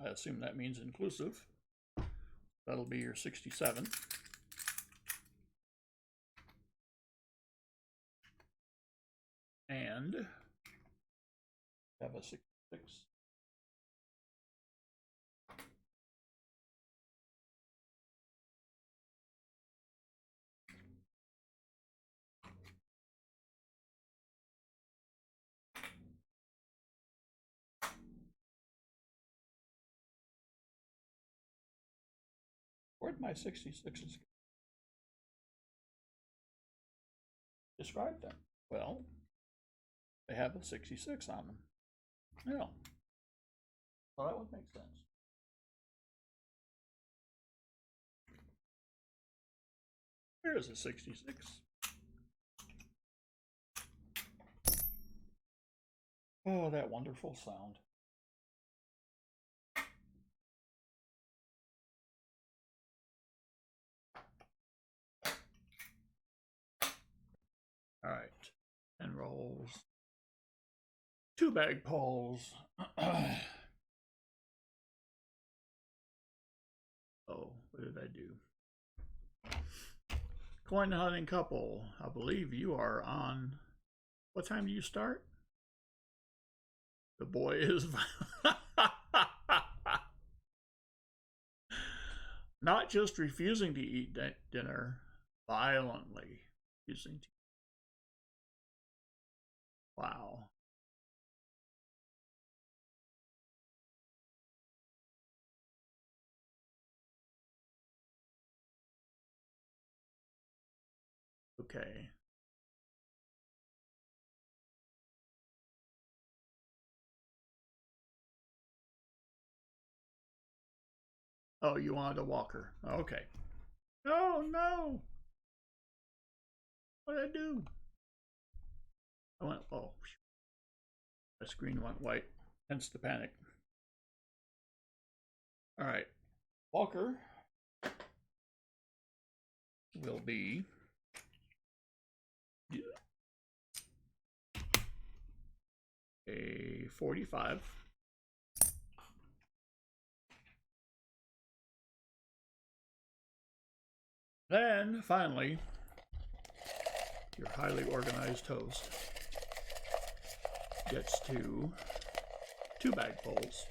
I assume that means inclusive. That'll be your 67. And have a 66. Where'd my 66s go? Describe them. Well, they have a 66 on them. Yeah. Well, that would make sense. Here's a 66. Oh, that wonderful sound. All right, 10 rolls, 2 bag pulls. Oh, what did I do? Coin hunting couple, I believe you are on. What time do you start? The boy is not just refusing to eat dinner, violently refusing to. Wow. Okay. Oh, you wanted a walker. Okay. Oh, no. What did I do? I went, oh, the screen went white. Hence the panic. All right. Walker will be a 45. Then, finally, your highly organized host gets to 2 bagfuls.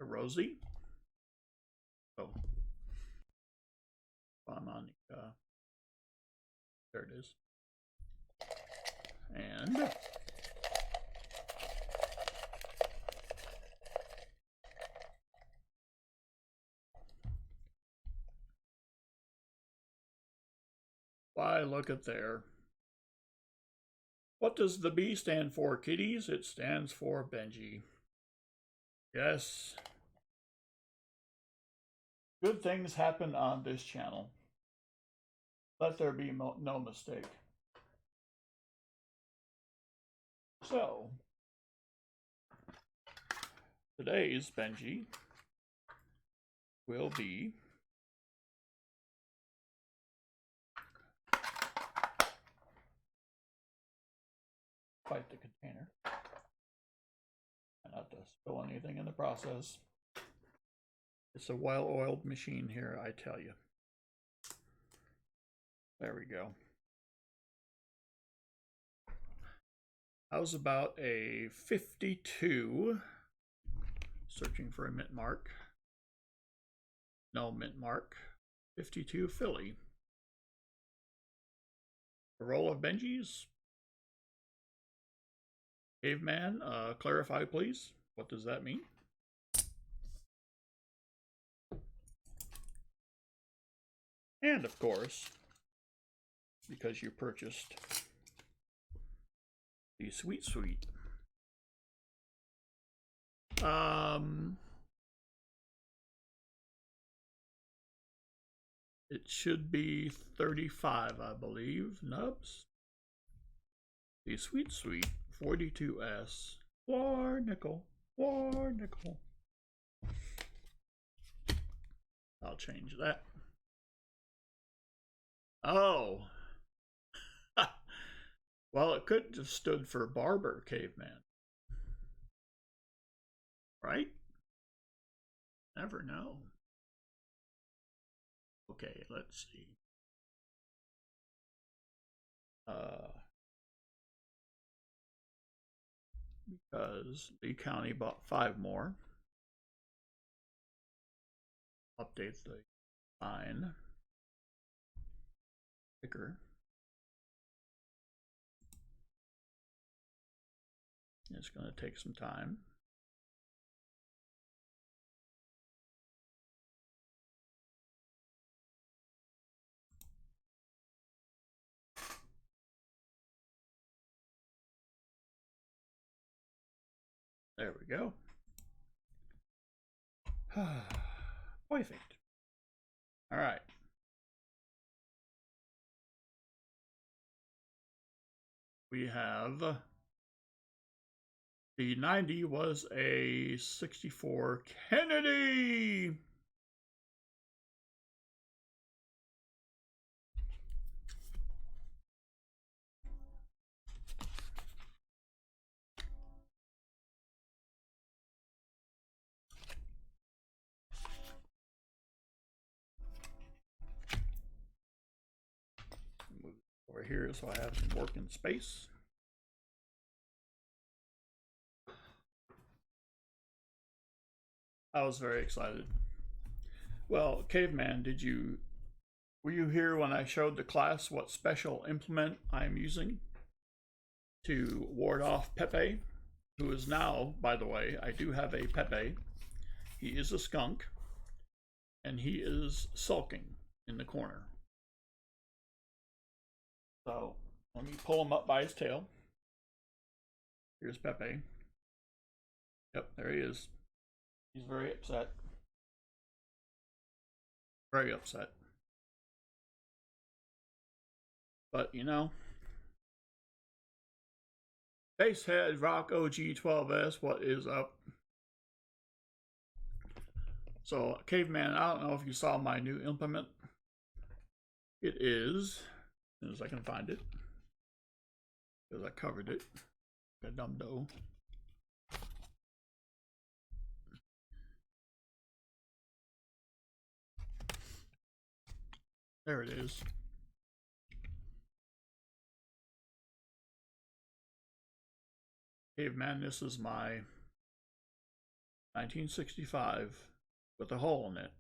A Rosie. Oh, I'm on the, there it is. And why, look at there. What does the B stand for, kiddies? It stands for Benji. Yes. Good things happen on this channel. Let there be no mistake. So, today's Benji will be quite the container. And not to spill anything in the process. It's a well-oiled machine here, I tell you. There we go. How's about a 52? Searching for a mint mark. No mint mark. 52 Philly. A roll of Benjis. Caveman, clarify please. What does that mean? And of course, because you purchased the Sweet Sweet. It should be 35, I believe, nubs. The Sweet Sweet 42S. War nickel. War nickel. I'll change that. Oh. Well, it could have stood for Barber Caveman. Right? Never know. Okay, let's see. Because Lee County bought 5 more. Update the sign. Sticker. It's going to take some time. There we go. Perfect. All right. We have the 90 was a 64 Kennedy. over here so I have some working space. I was very excited. Well, Caveman, were you here when I showed the class what special implement I'm using to ward off Pepe, who is now, by the way, I do have a Pepe. He is a skunk, and he is sulking in the corner. So let me pull him up by his tail. Here's Pepe. Yep, there he is. He's very upset. Very upset. But, you know, Basehead Rock OG12S, what is up? So, Caveman, I don't know if you saw my new implement. It is, as soon as I can find it, because I covered it. A dumb dough. There it is. Caveman, this is my 1965 with a hole in it.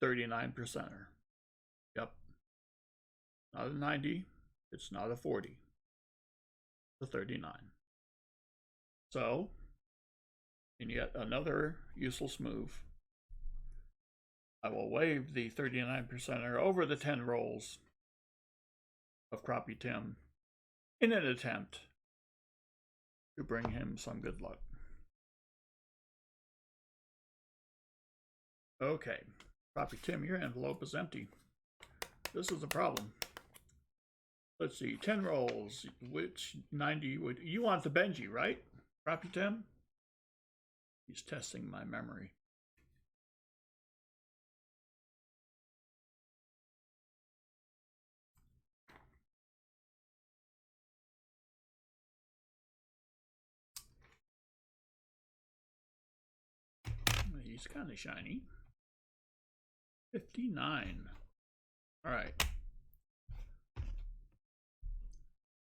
39%er. Yep. Not a 90. It's not a 40. It's a 39. So, in yet another useless move, I will wave the 39%er over the 10 rolls of Crappie Tim in an attempt to bring him some good luck. Okay, Crappie Tim, your envelope is empty. This is a problem. Let's see, 10 rolls, which 90 would... You want the Benji, right, Crappie Tim? He's testing my memory. He's kind of shiny. 59. All right.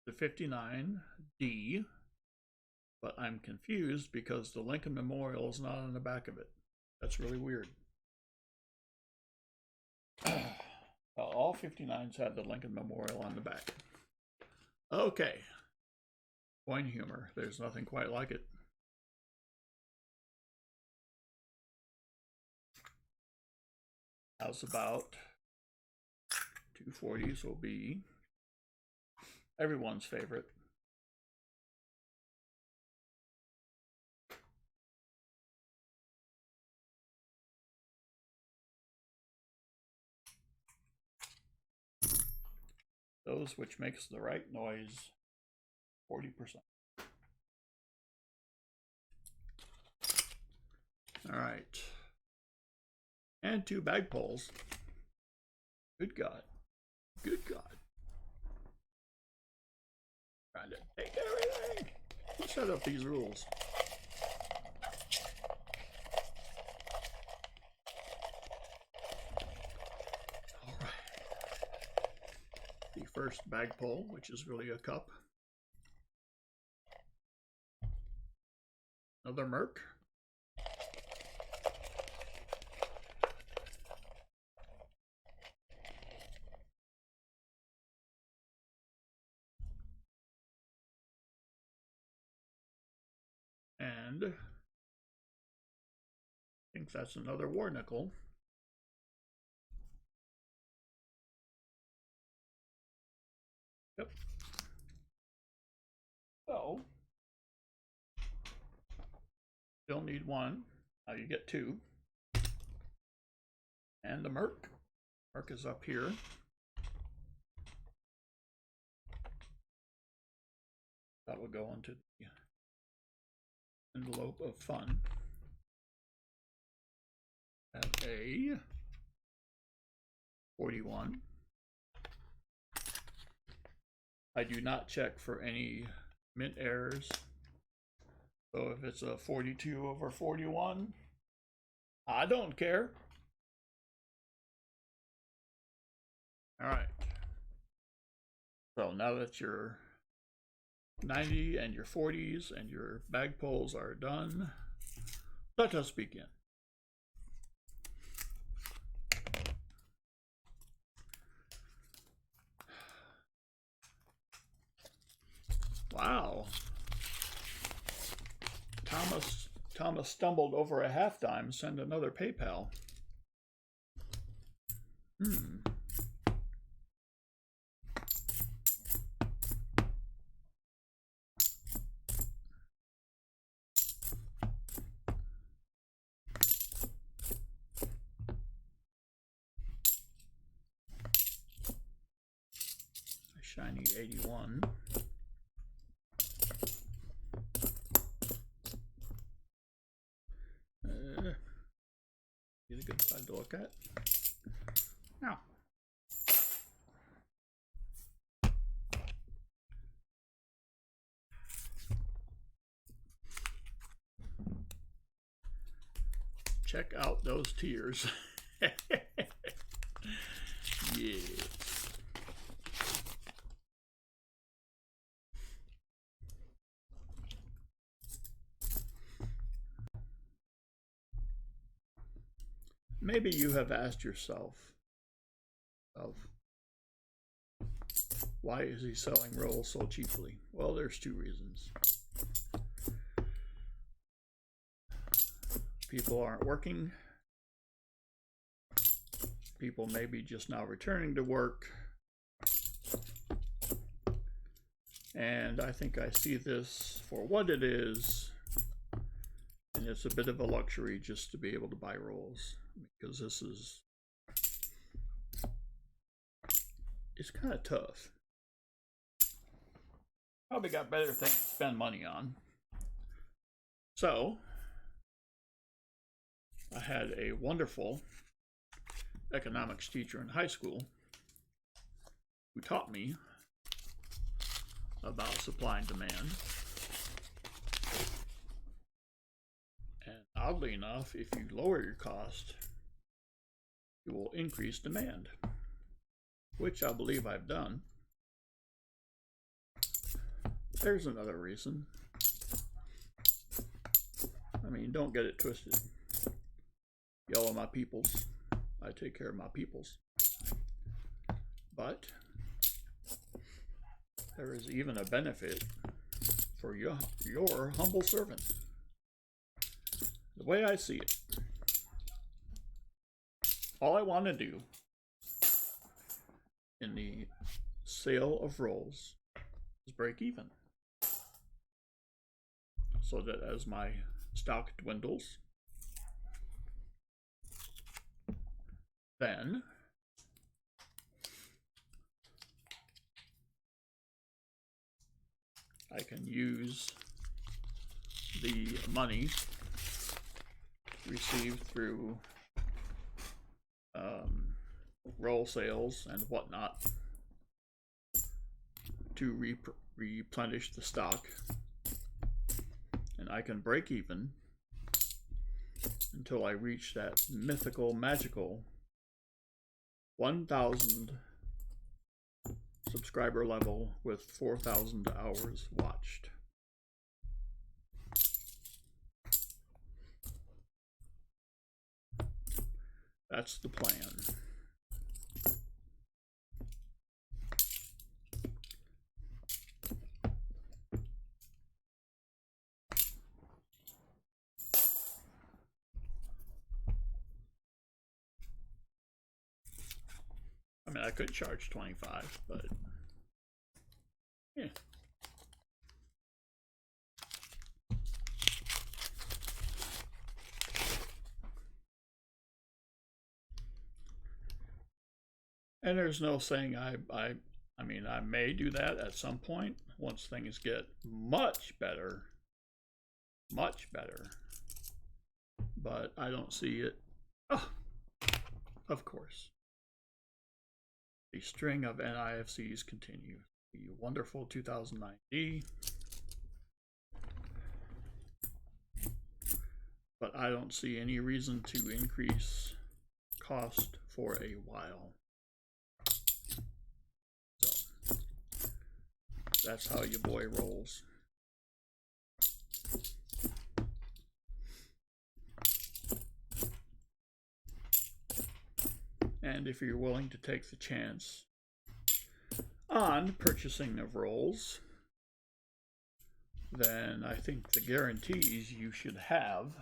The 59D, but I'm confused because the Lincoln Memorial is not on the back of it. That's really weird. All 59s have the Lincoln Memorial on the back. Okay. Coin humor. There's nothing quite like it. How's about 240s will be everyone's favorite. Those which makes the right noise, 40%. All right. And 2 bag pulls. Good God. Good God. Trying to take everything. Who set up these rules? All right. The first bag pull, which is really a cup. Another Merc. And I think that's another war nickel. Yep. So, still need 1. Now you get 2. And the Merc. Merc is up here. That will go into the envelope of fun. Have a 41. I do not check for any mint errors. So if it's a 42 over 41, I don't care. All right. So now that your 90 and your 40s and your bag pulls are done, let us begin. Wow. Thomas stumbled over a half dime. Send another PayPal. A shiny 81. Get a good side to look at. Now, check out those tears. Yeah. Maybe you have asked yourself, why is he selling rolls so cheaply? Well, there's two reasons. People aren't working. People may be just now returning to work. And I think I see this for what it is. And it's a bit of a luxury just to be able to buy rolls, because it's kind of tough. Probably got better things to spend money on. So, I had a wonderful economics teacher in high school who taught me about supply and demand. And oddly enough, if you lower your cost, you will increase demand, which I believe I've done. There's another reason. I mean, don't get it twisted. Y'all are my peoples. I take care of my peoples. But there is even a benefit for your humble servant. The way I see it, all I want to do in the sale of rolls is break even, so that as my stock dwindles, then I can use the money received through roll sales and whatnot to replenish the stock, and I can break even until I reach that mythical, magical 1,000 subscriber level with 4,000 hours watched. That's the plan. I mean, I could charge 25, but yeah. And there's no saying I mean, I may do that at some point once things get much better, but I don't see it. Oh, of course. The string of NIFCs continue. The wonderful 2009D. But I don't see any reason to increase cost for a while. So, That's how your boy rolls. And if you're willing to take the chance on purchasing of rolls, then I think the guarantees you should have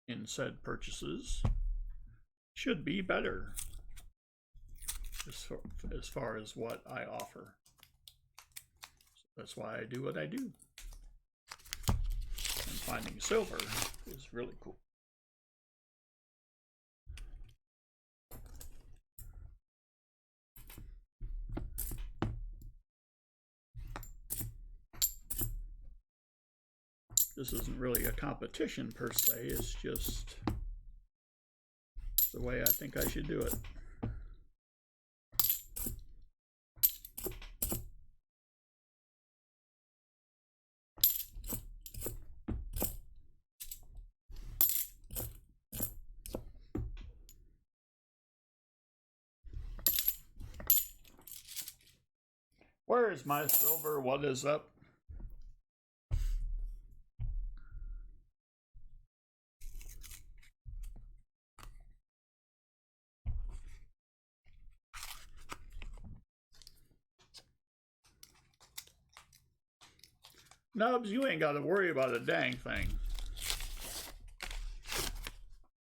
in said purchases should be better as far as what I offer. So that's why I do what I do. And finding silver is really cool. This isn't really a competition per se, it's just the way I think I should do it. Where is my silver? What is up? Nubs, you ain't got to worry about a dang thing.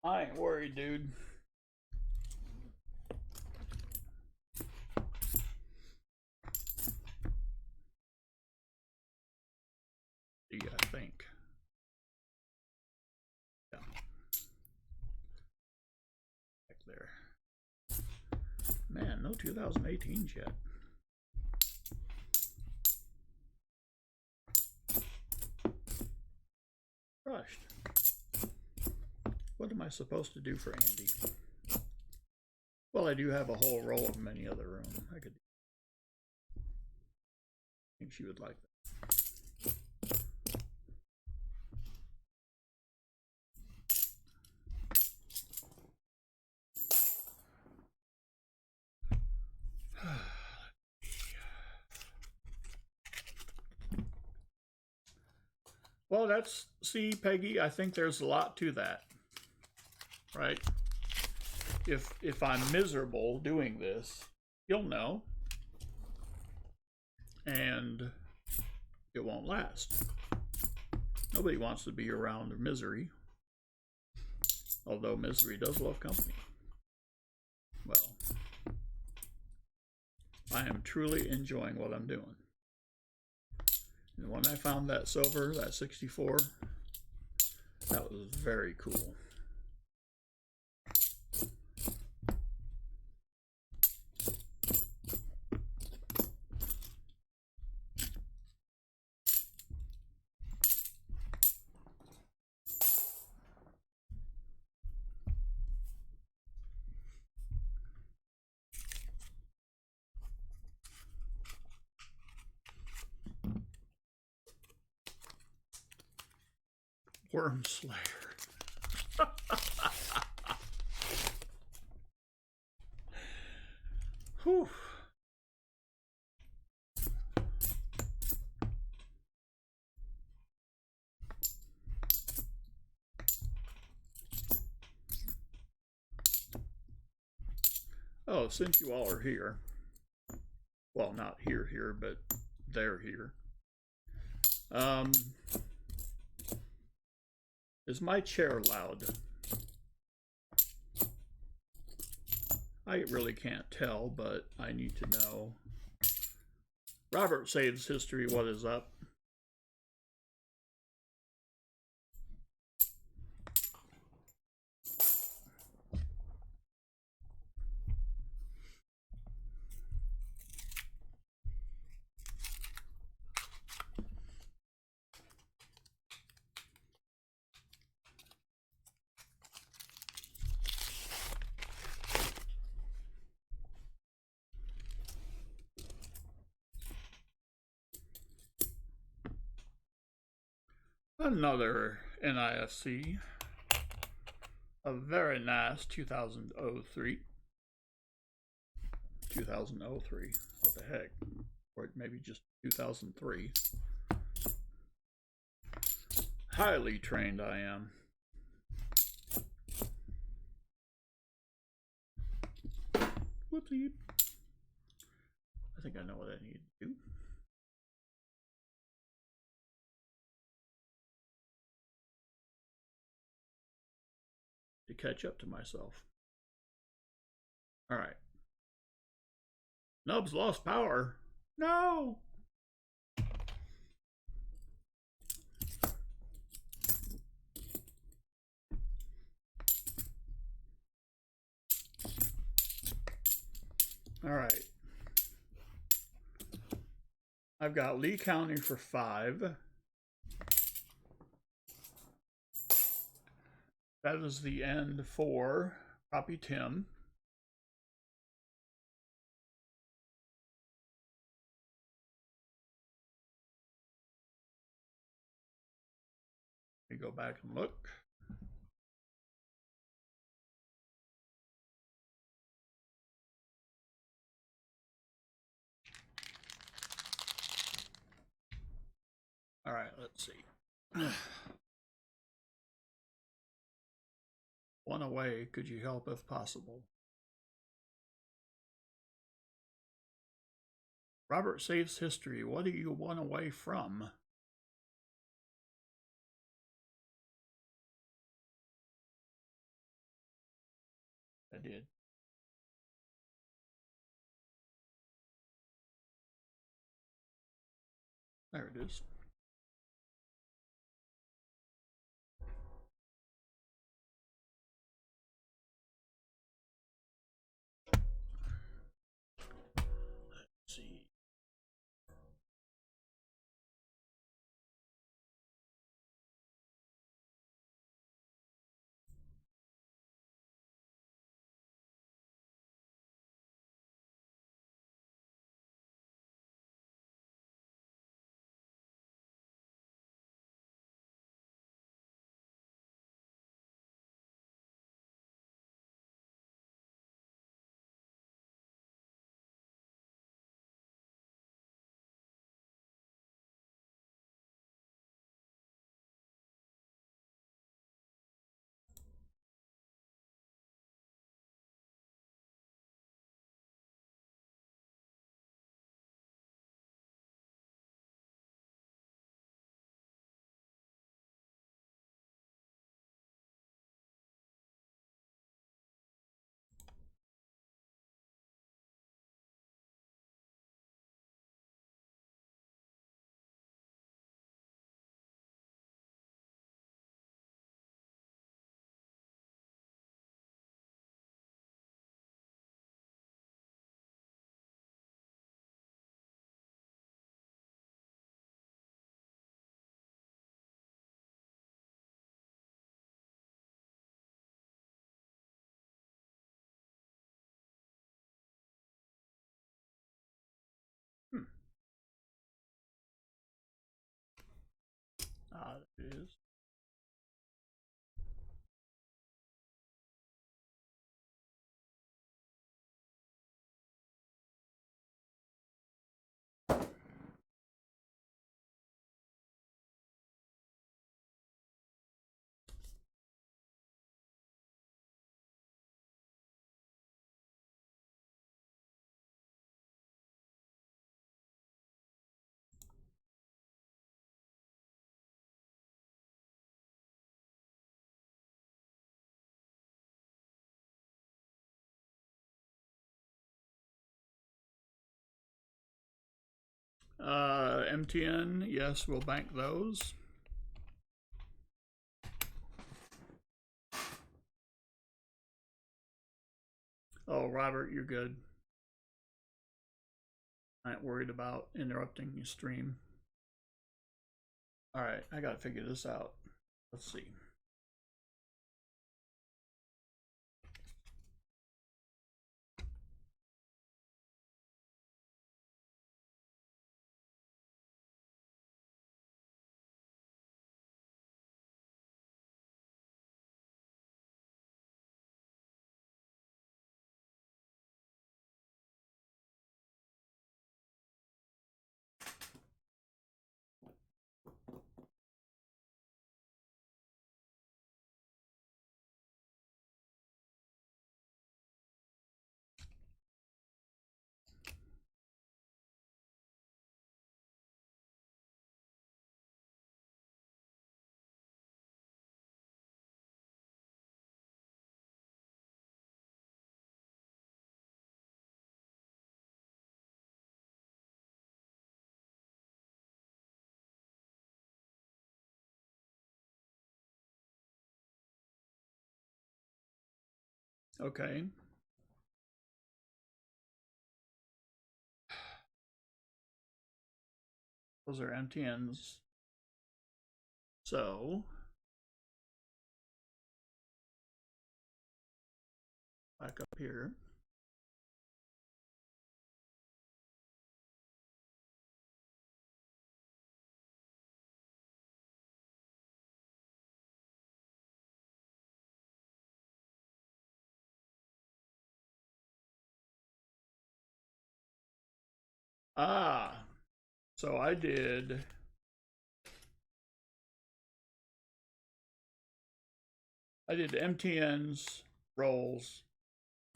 I ain't worried, dude. Yeah, I think. Yeah. Back there. Man, no 2018s yet. Crushed. What am I supposed to do for Andy? Well, I do have a whole roll of them in the other room. I could. I think she would like that. Well, that's, see, Peggy, I think there's a lot to that, right? If I'm miserable doing this, you'll know, and it won't last. Nobody wants to be around misery, although misery does love company. Well, I am truly enjoying what I'm doing. And when I found that silver, that 64, that was very cool. Worm Slayer. Whew. Oh, since you all are here, well, not here, but they're here. Is my chair loud? I really can't tell, but I need to know. Robert Saves History, what is up? Another NIFC, a very nice 2003. 2003, what the heck? or maybe just 2003. Highly trained I am. Whoopsie. I think I know what I need to do. To catch up to myself. All right. Nubs lost power. No. All right. I've got Lee County for 5. That is the end for copy Tim. Let me go back and look. All right, let's see. One away. Could you help if possible? Robert saves history. What do you one away from? I did. There it is. Let's see. Ah, there it is. MTN, yes, we'll bank those. Oh, Robert, you're good. I ain't worried about interrupting your stream. All right, I gotta figure this out. Let's see. Okay. Those are MTNs. So, back up here. Ah, so I did MTN's roles.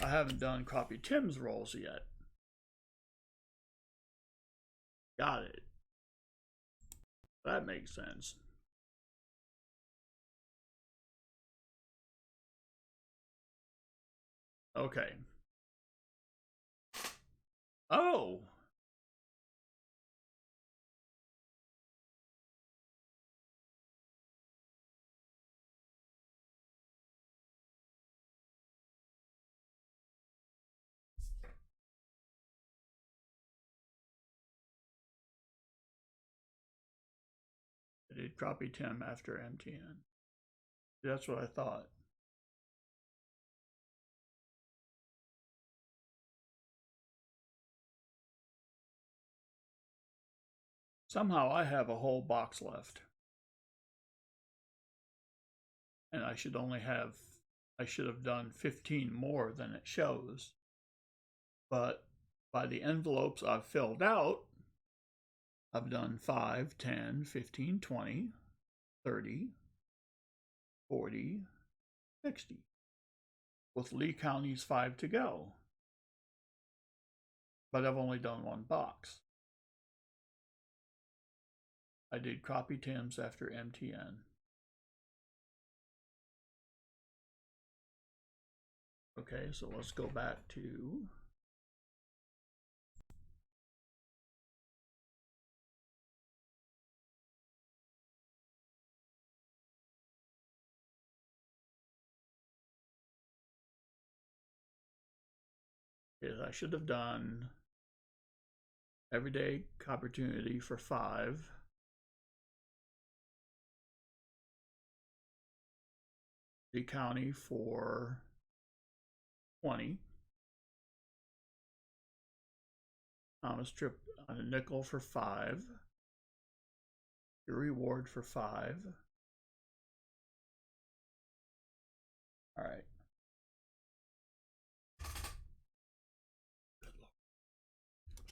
I haven't done Crappie Tim's roles yet. Got it. That makes sense. Okay. Oh, I did Crappie Tim after MTN. That's what I thought. Somehow I have a whole box left. And I should have done 15 more than it shows. But by the envelopes I've filled out, I've done 5, 10, 15, 20, 30, 40, 60, with Lee County's 5 to go. But I've only done one box. I did Crappie Tim's after MTN. Okay, so let's go back to I should have done Everyday Opportunity for 5. Lee County for 20. Thomas Trip on a nickel for 5. Your reward for 5. All right.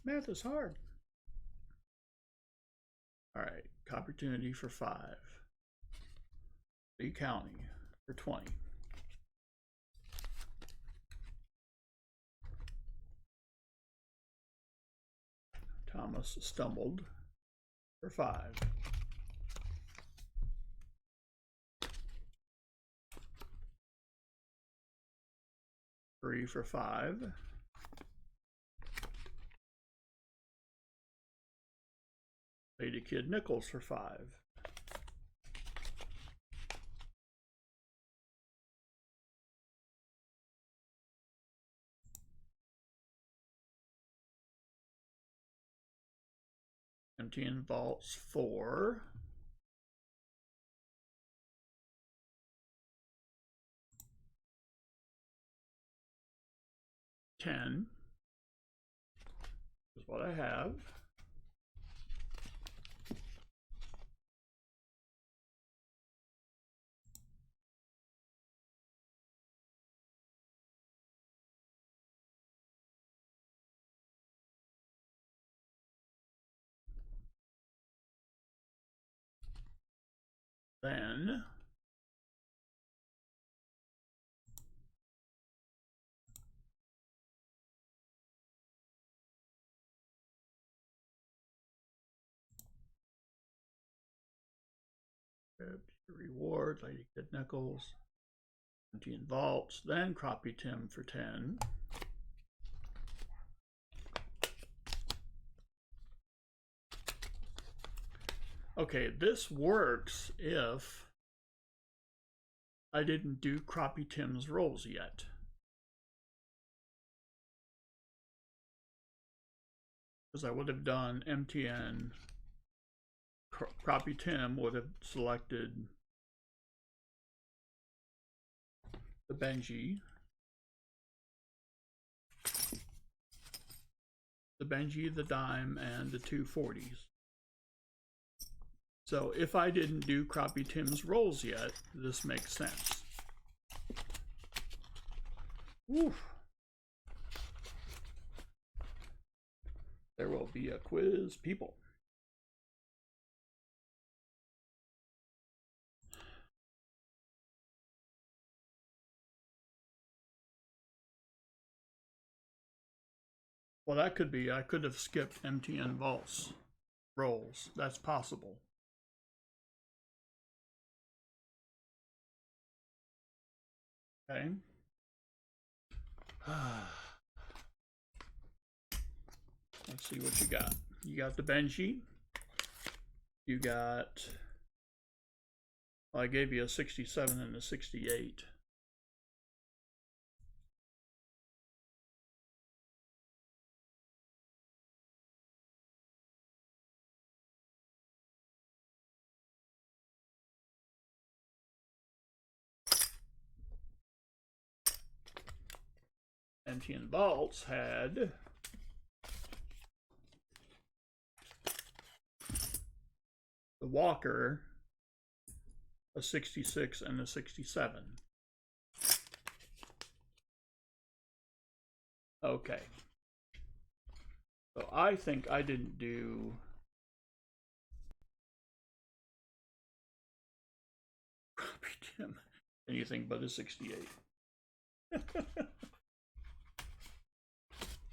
Math is hard. All right. Opportunity for 5. Lee County for 20. Thomas stumbled for 5. Free for 5. Paid a kid nickels for 5. MTN vaults for 10 is what I have. Then reward, Lady Kid Nickels, MTN vaults, then Crappie Tim for 10. Okay, this works if I didn't do Crappie Tim's rolls yet. because I would have done MTN. Crappie Tim would have selected the Benji, the dime, and the 240s. So if I didn't do Crappie Tim's rolls yet, this makes sense. Oof. There will be a quiz, people. Well, that could be, I could have skipped MTN Vaults rolls. That's possible. Okay. Let's see what you got. You got the Benji. You got, well, I gave you a 67 and a 68. MTN Vaults had the Walker, a 66 and a 67. Okay. So I think I didn't do anything but a 68.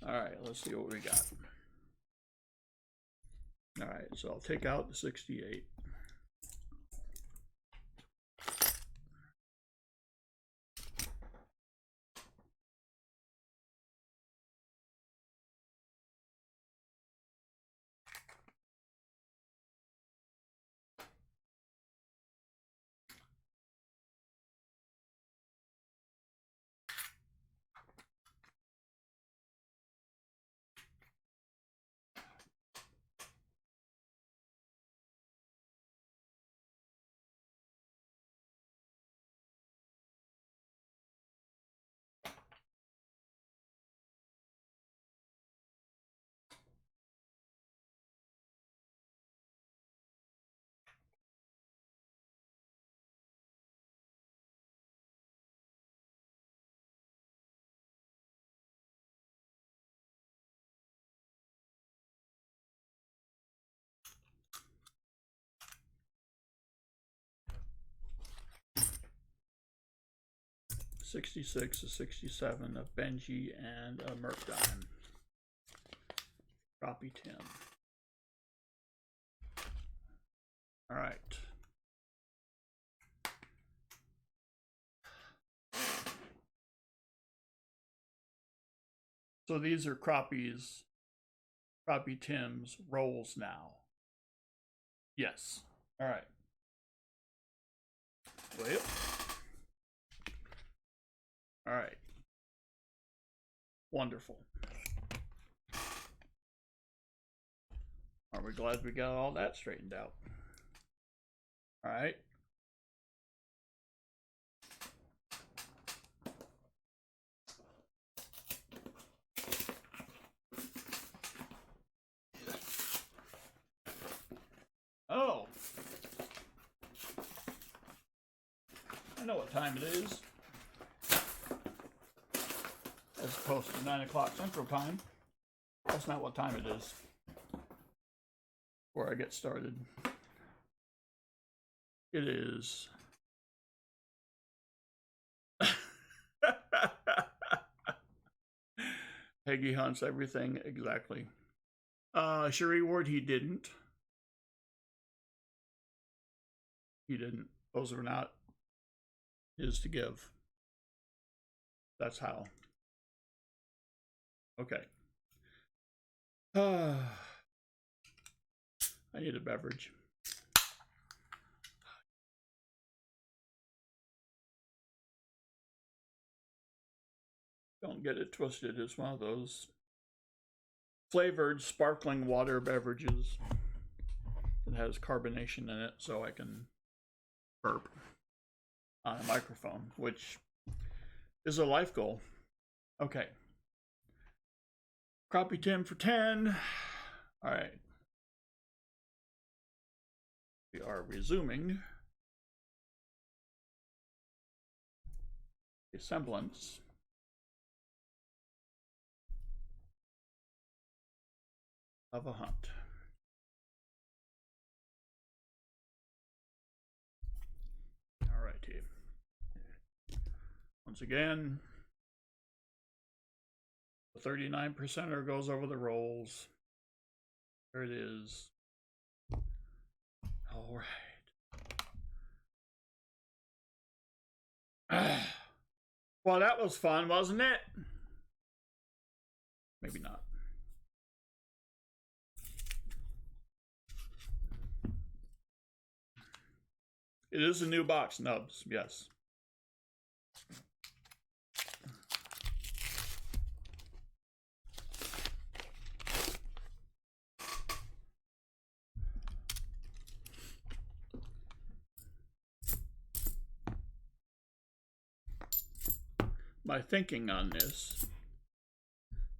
All right, let's see what we got. All right, so I'll take out the 68. $66, a 67, a Benji, and a Merc Dime. Crappie Tim. All right. So these are Crappie Tim's rolls now. Yes. All right. Well. All right. Wonderful. Are we glad we got all that straightened out? All right. Oh. I know what time it is. As opposed to 9 o'clock Central Time. That's not what time it is. Before I get started. It is. Peggy hunts everything exactly. Sherry Ward, he didn't. He didn't. Those are not his to give. That's how. Okay. I need a beverage. Don't get it twisted. It's one of those flavored sparkling water beverages. It has carbonation in it, so I can burp on a microphone, which is a life goal. Okay. Crappie Tim for 10. All right. We are resuming a semblance of a hunt. All righty. Once again, the 39%er goes over the rolls. There it is. All right. Well, that was fun, wasn't it? Maybe not. It is a new box, Nubs, yes. My thinking on this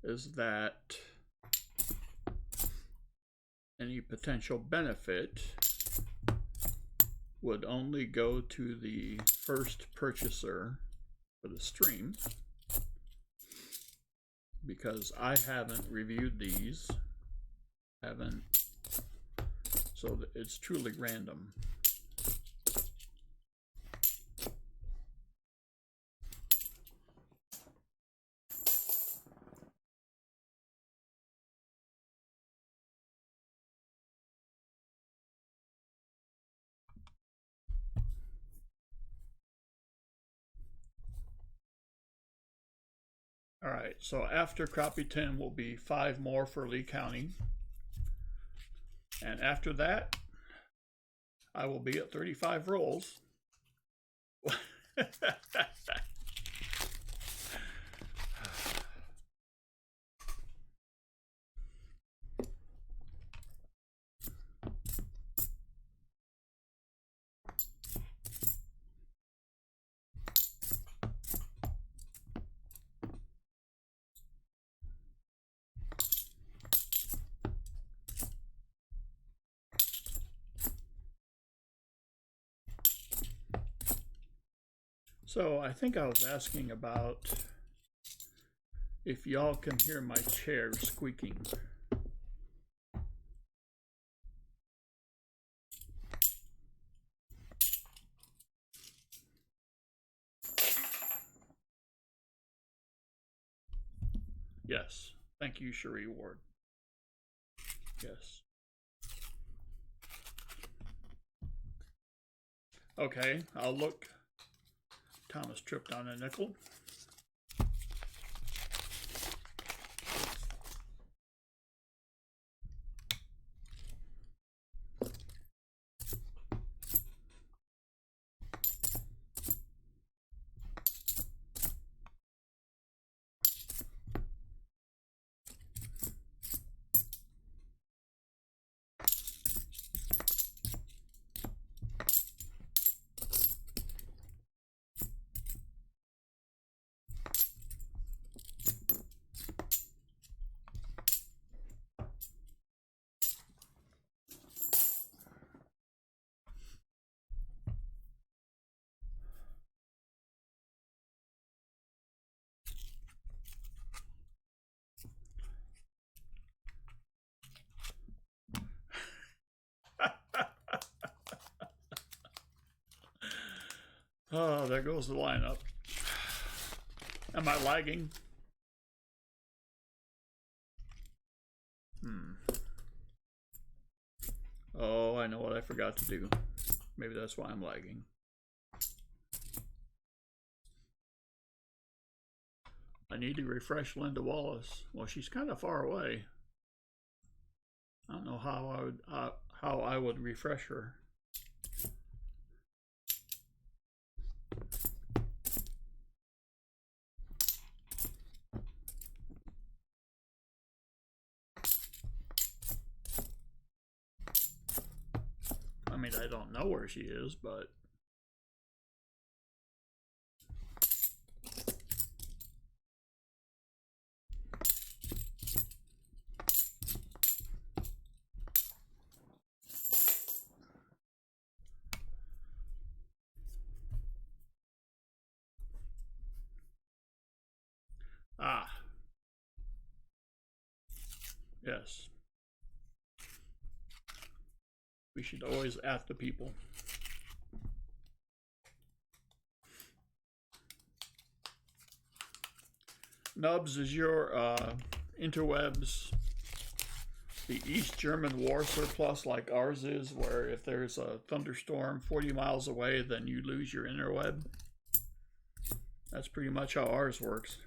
is that any potential benefit would only go to the first purchaser for the stream, because I haven't reviewed these, so that it's truly random. All right, so after Crappie 10 will be 5 more for Lee County. And after that, I will be at 35 rolls. So I think I was asking about if y'all can hear my chair squeaking. Yes. Thank you, Cherie Ward. Yes. Okay, I'll look. Thomas tripped on a nickel. Oh, there goes the lineup. Am I lagging? Oh, I know what I forgot to do. Maybe that's why I'm lagging. I need to refresh Linda Wallace. Well, she's kind of far away. I don't know how I would refresh her. mean, I don't know where she is, but... Ah. Yes. We should always at the people. Nubs is your interwebs, the East German war surplus like ours is, where if there's a thunderstorm 40 miles away, then you lose your interweb. That's pretty much how ours works.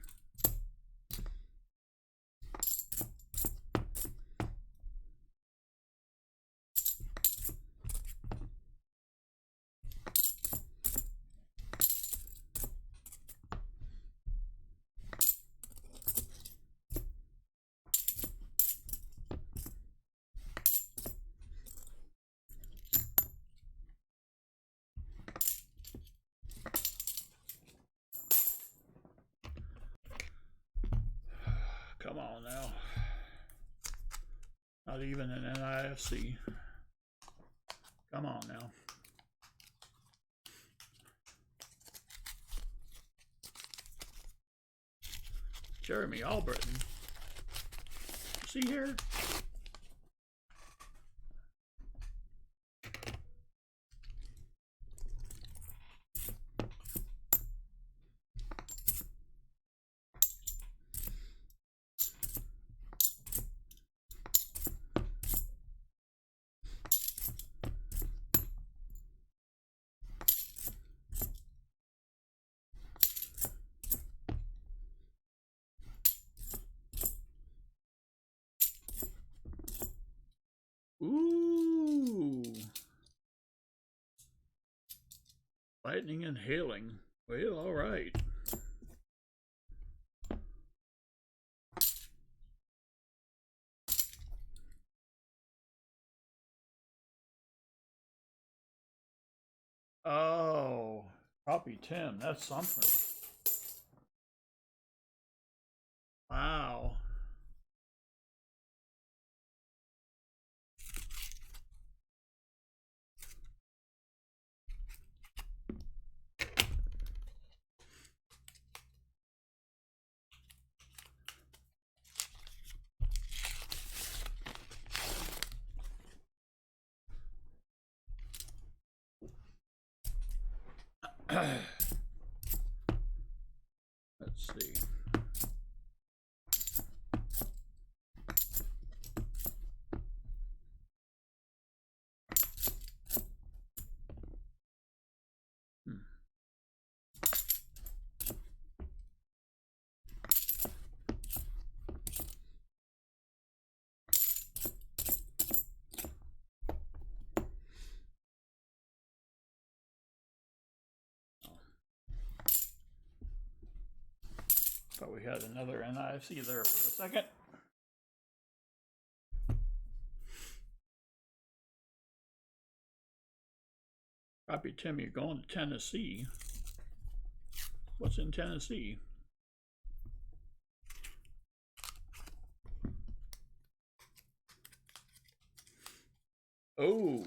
Come on now. Not even an NIFC. Come on now. Jeremy Albritton. See here? Ooh. Lightning and hailing. Well, all right. Oh, copy Tim. That's something. Wow. Let's see. Thought we had another NIFC there for a second. Copy Tim, you're going to Tennessee. What's in Tennessee? Oh.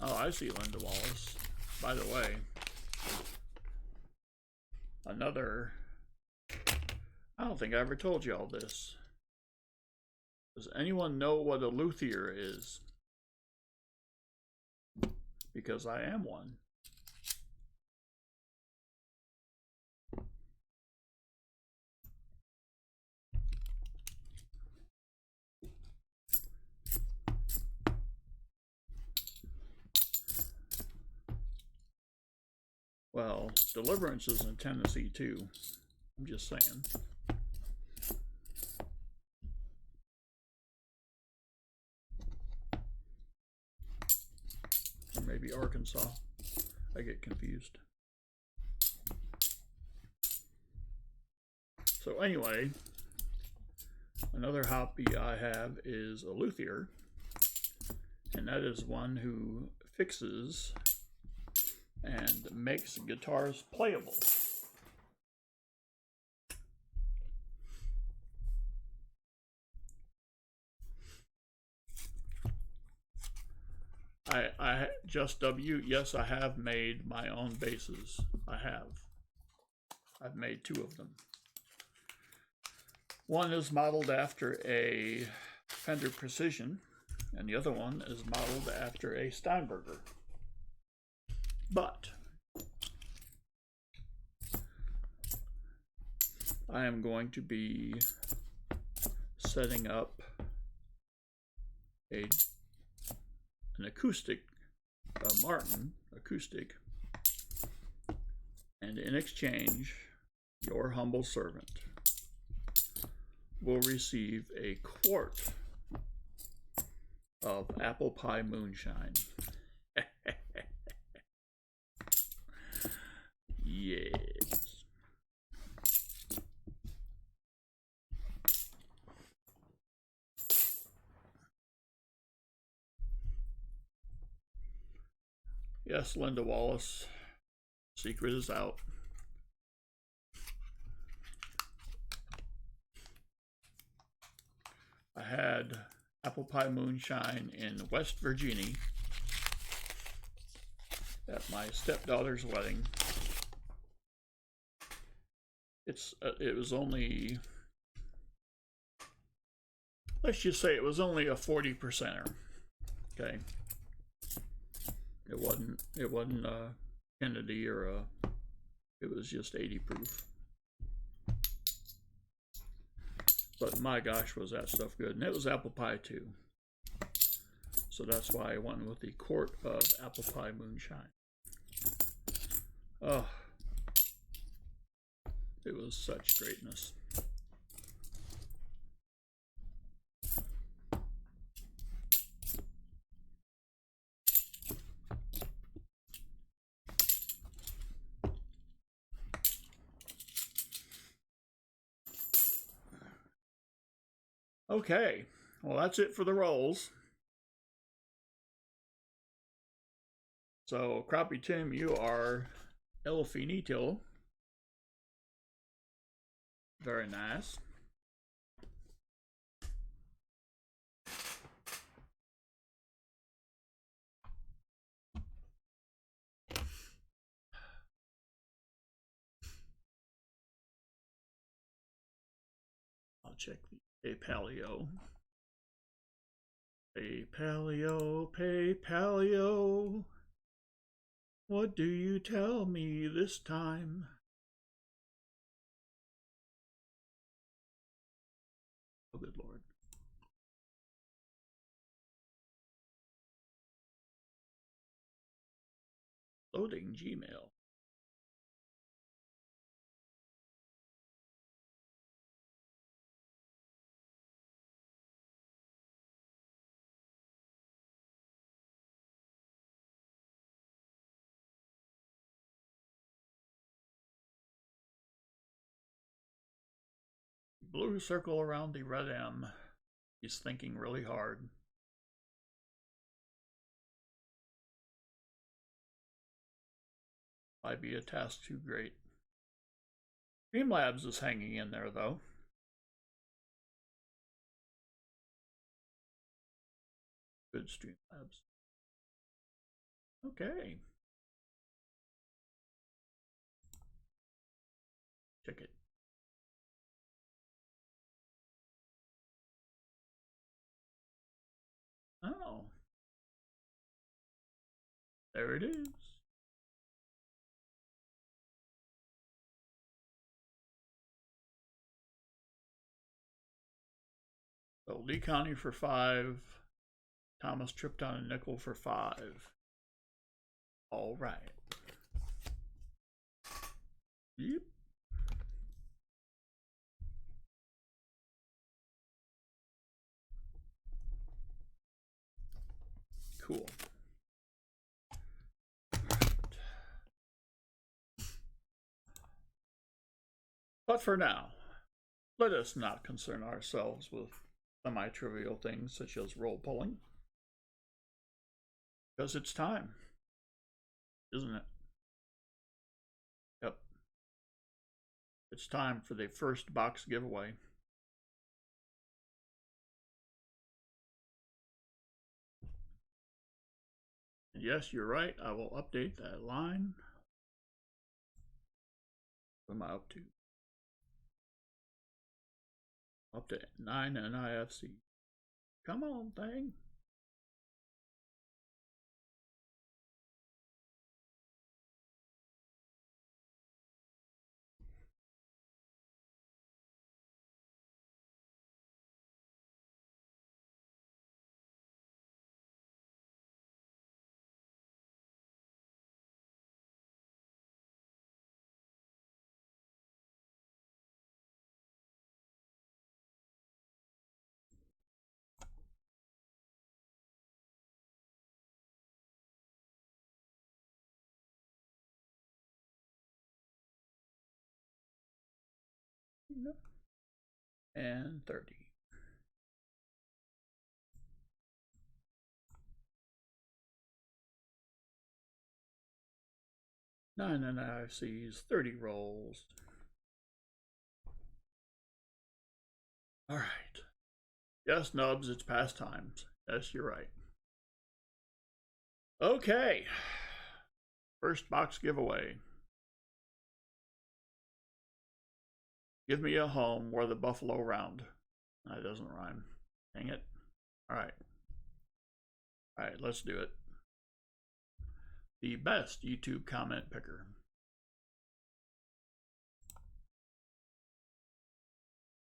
Oh, I see Linda Wallace. By the way, another, I don't think I ever told you all this. Does anyone know what a luthier is? Because I am one. Well, Deliverance is in Tennessee too. I'm just saying. Or maybe Arkansas. I get confused. So anyway, another hobby I have is a luthier. and that is one who fixes and makes guitars playable. I just W, yes, I have made my own basses. I have. I've made 2 of them. One is modeled after a Fender Precision, and the other one is modeled after a Steinberger. But I am going to be setting up an acoustic, a Martin acoustic, and in exchange, your humble servant will receive a quart of apple pie moonshine. Yes. Yes, Linda Wallace, secret is out. I had apple pie moonshine in West Virginia at my stepdaughter's wedding. It was only, let's just say it was only a 40%er. Okay. It wasn't Kennedy or it was just 80 proof. But my gosh, was that stuff good. And it was apple pie too. So that's why I went with the quart of apple pie moonshine. Oh, it was such greatness. Okay, well, that's it for the rolls. So, Crappie Tim, you are El Finito. Very nice. I'll check the paleo. Pay paleo. What do you tell me this time? Oh, good Lord. Loading Gmail. Blue circle around the red M. He's thinking really hard. Might be a task too great. Streamlabs is hanging in there, though. Good Streamlabs. Okay. Check it. Oh. There it is. So Lee County for 5. Thomas tripped on a nickel for 5. All right. Yep. Cool. But for now, let us not concern ourselves with semi-trivial things such as roll pulling. Because it's time, isn't it? Yep. It's time for the first box giveaway. And yes, you're right. I will update that line. What am I up to? Up to 9 NIFC. Come on, thing. And 30. Nine NIFCs, 30 rolls. All right. Yes, Nubs, it's past times. Yes, you're right. Okay. First box giveaway. Give me a home where the buffalo round. That doesn't rhyme. Dang it. All right. All right, let's do it. The best YouTube comment picker.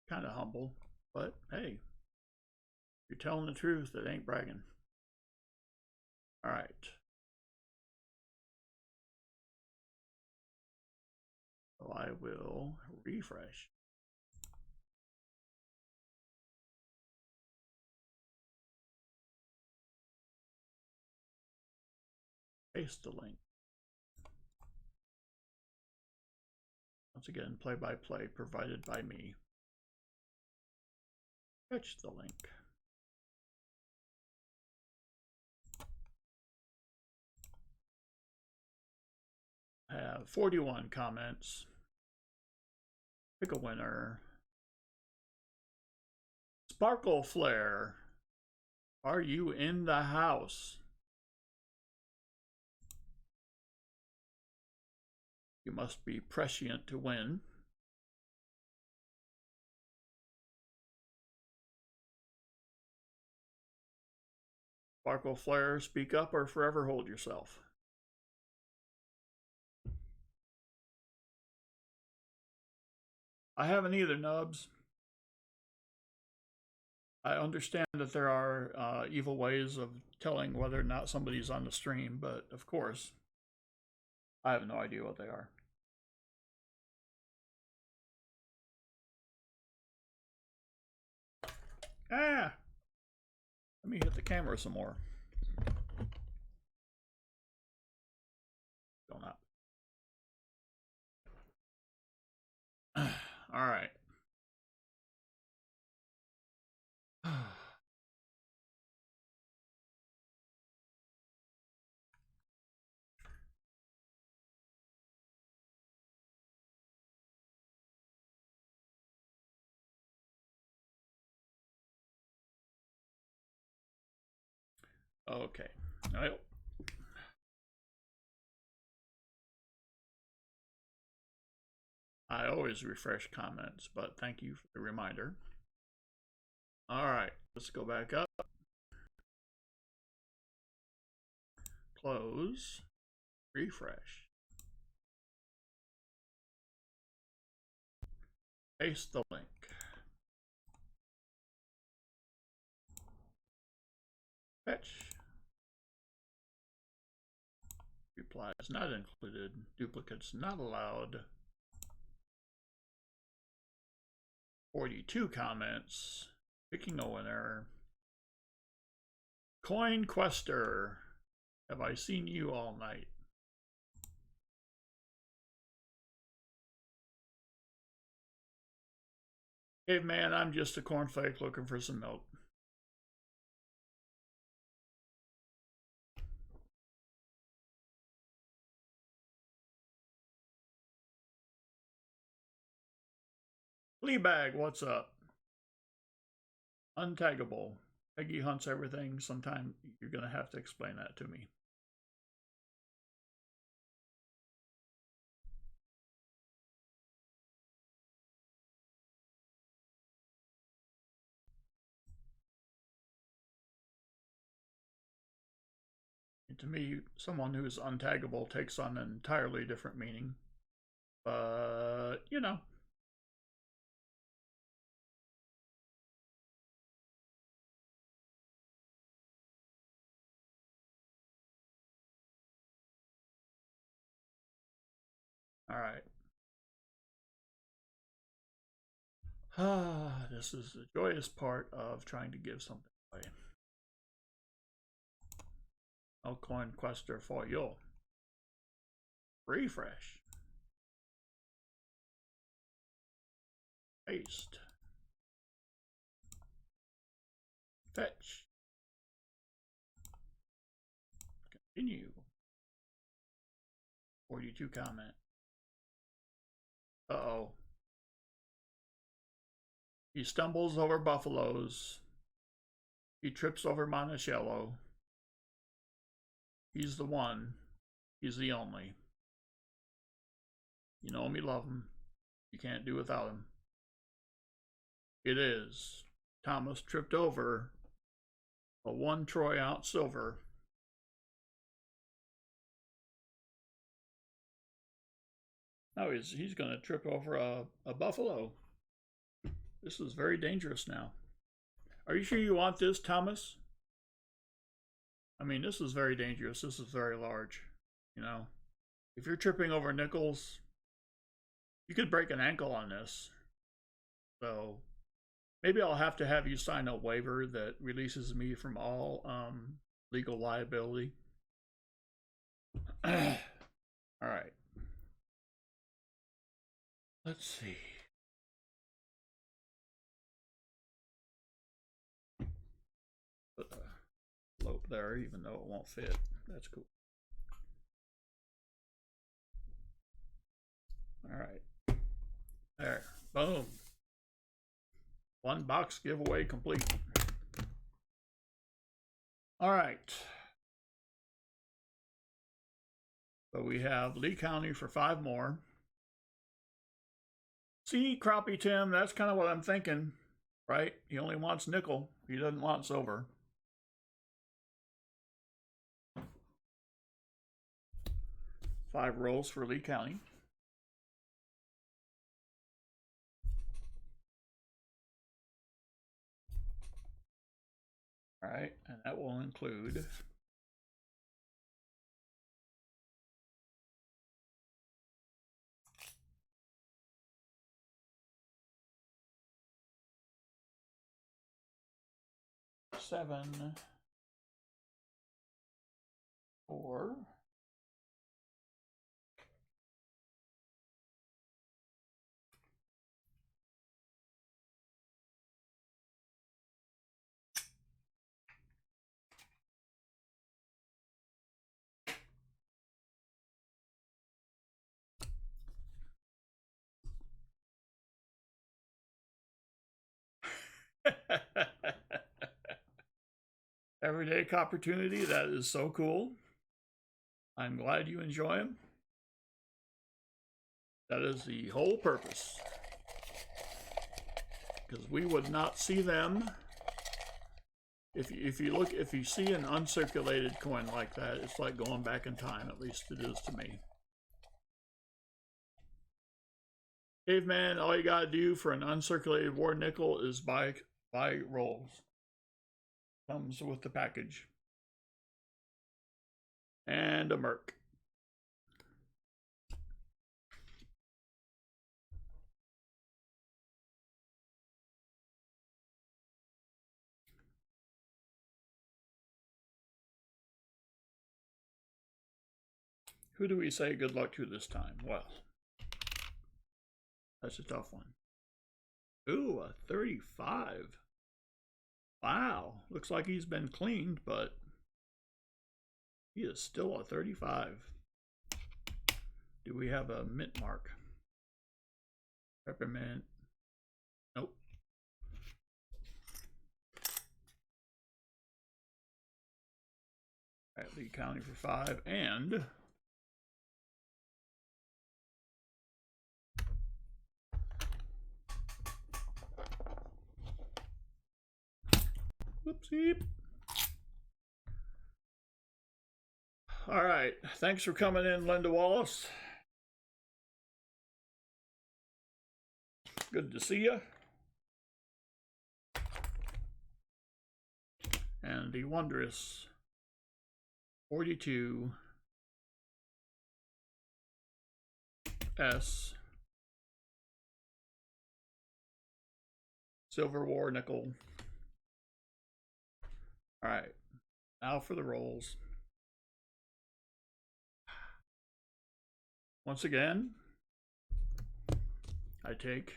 Kind of humble, but hey, you're telling the truth. It ain't bragging. All right. So I will refresh. Paste the link. Once again, play-by-play provided by me. Fetch the link. I have 41 comments. Pick a winner. Sparkle Flare. Are you in the house? You must be prescient to win. Sparkle Flare, speak up or forever hold yourself. I haven't either, Nubs. I understand that there are evil ways of telling whether or not somebody's on the stream, but of course, I have no idea what they are. Ah! Let me hit the camera some more. Don't up. All right. Okay. Well, I always refresh comments, but thank you for the reminder. All right, let's go back up. Close. Refresh. Paste the link. Fetch. Replies not included. Duplicates not allowed. 42 comments. Picking a winner. Coin Quester. Have I seen you all night? Caveman, I'm just a cornflake looking for some milk. Fleabag, what's up? Untaggable. Peggy hunts everything. Sometime you're going to have to explain that to me. And to me, someone who's untaggable takes on an entirely different meaning. But, you know. All right. This is the joyous part of trying to give something away. Coin Quester for you. Refresh. Paste. Fetch. Continue. 42 comment. Uh-oh. He stumbles over buffaloes. He trips over Monticello. He's the one. He's the only. You know him, you love him. You can't do without him. It is. Thomas tripped over a 1 troy ounce silver. Now he's going to trip over a buffalo. This is very dangerous now. Are you sure you want this, Thomas? I mean, this is very dangerous. This is very large. You know, if you're tripping over nickels, you could break an ankle on this. So maybe I'll have to have you sign a waiver that releases me from all legal liability. All right. Let's see. Put a lope there, even though it won't fit. That's cool. All right. There. Boom. 1 box giveaway complete. All right. So we have Lee County for 5 more. See, Crappie Tim, that's kind of what I'm thinking, right? He only wants nickel. He doesn't want silver. 5 rolls for Lee County. All right, and that will include seven, 4, Everyday Opportunity. That is so cool. I'm glad you enjoy them. That is the whole purpose. Because we would not see them. If you see an uncirculated coin like that, it's like going back in time. At least it is to me. Caveman, all you gotta do for an uncirculated war nickel is buy rolls. Comes with the package. And a Merc. Who do we say good luck to this time? Well, that's a tough one. Ooh, a 35. Wow, looks like he's been cleaned, but he is still a 35. Do we have a mint mark? Peppermint. All right, Lee County for 5 and whoopsie. All right, thanks for coming in, Linda Wallace. Good to see you. And the wondrous 42 S Silver War nickel. All right, now for the rolls. Once again, I take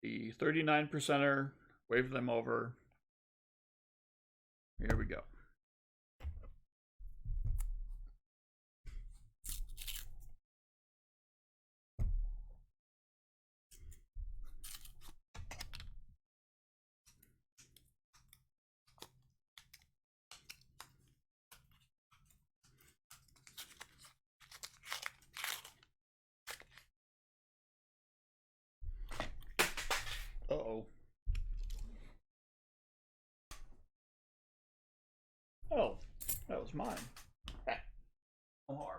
the 39%er, wave them over. Here we go. Uh-oh. Oh, that was mine. No harm.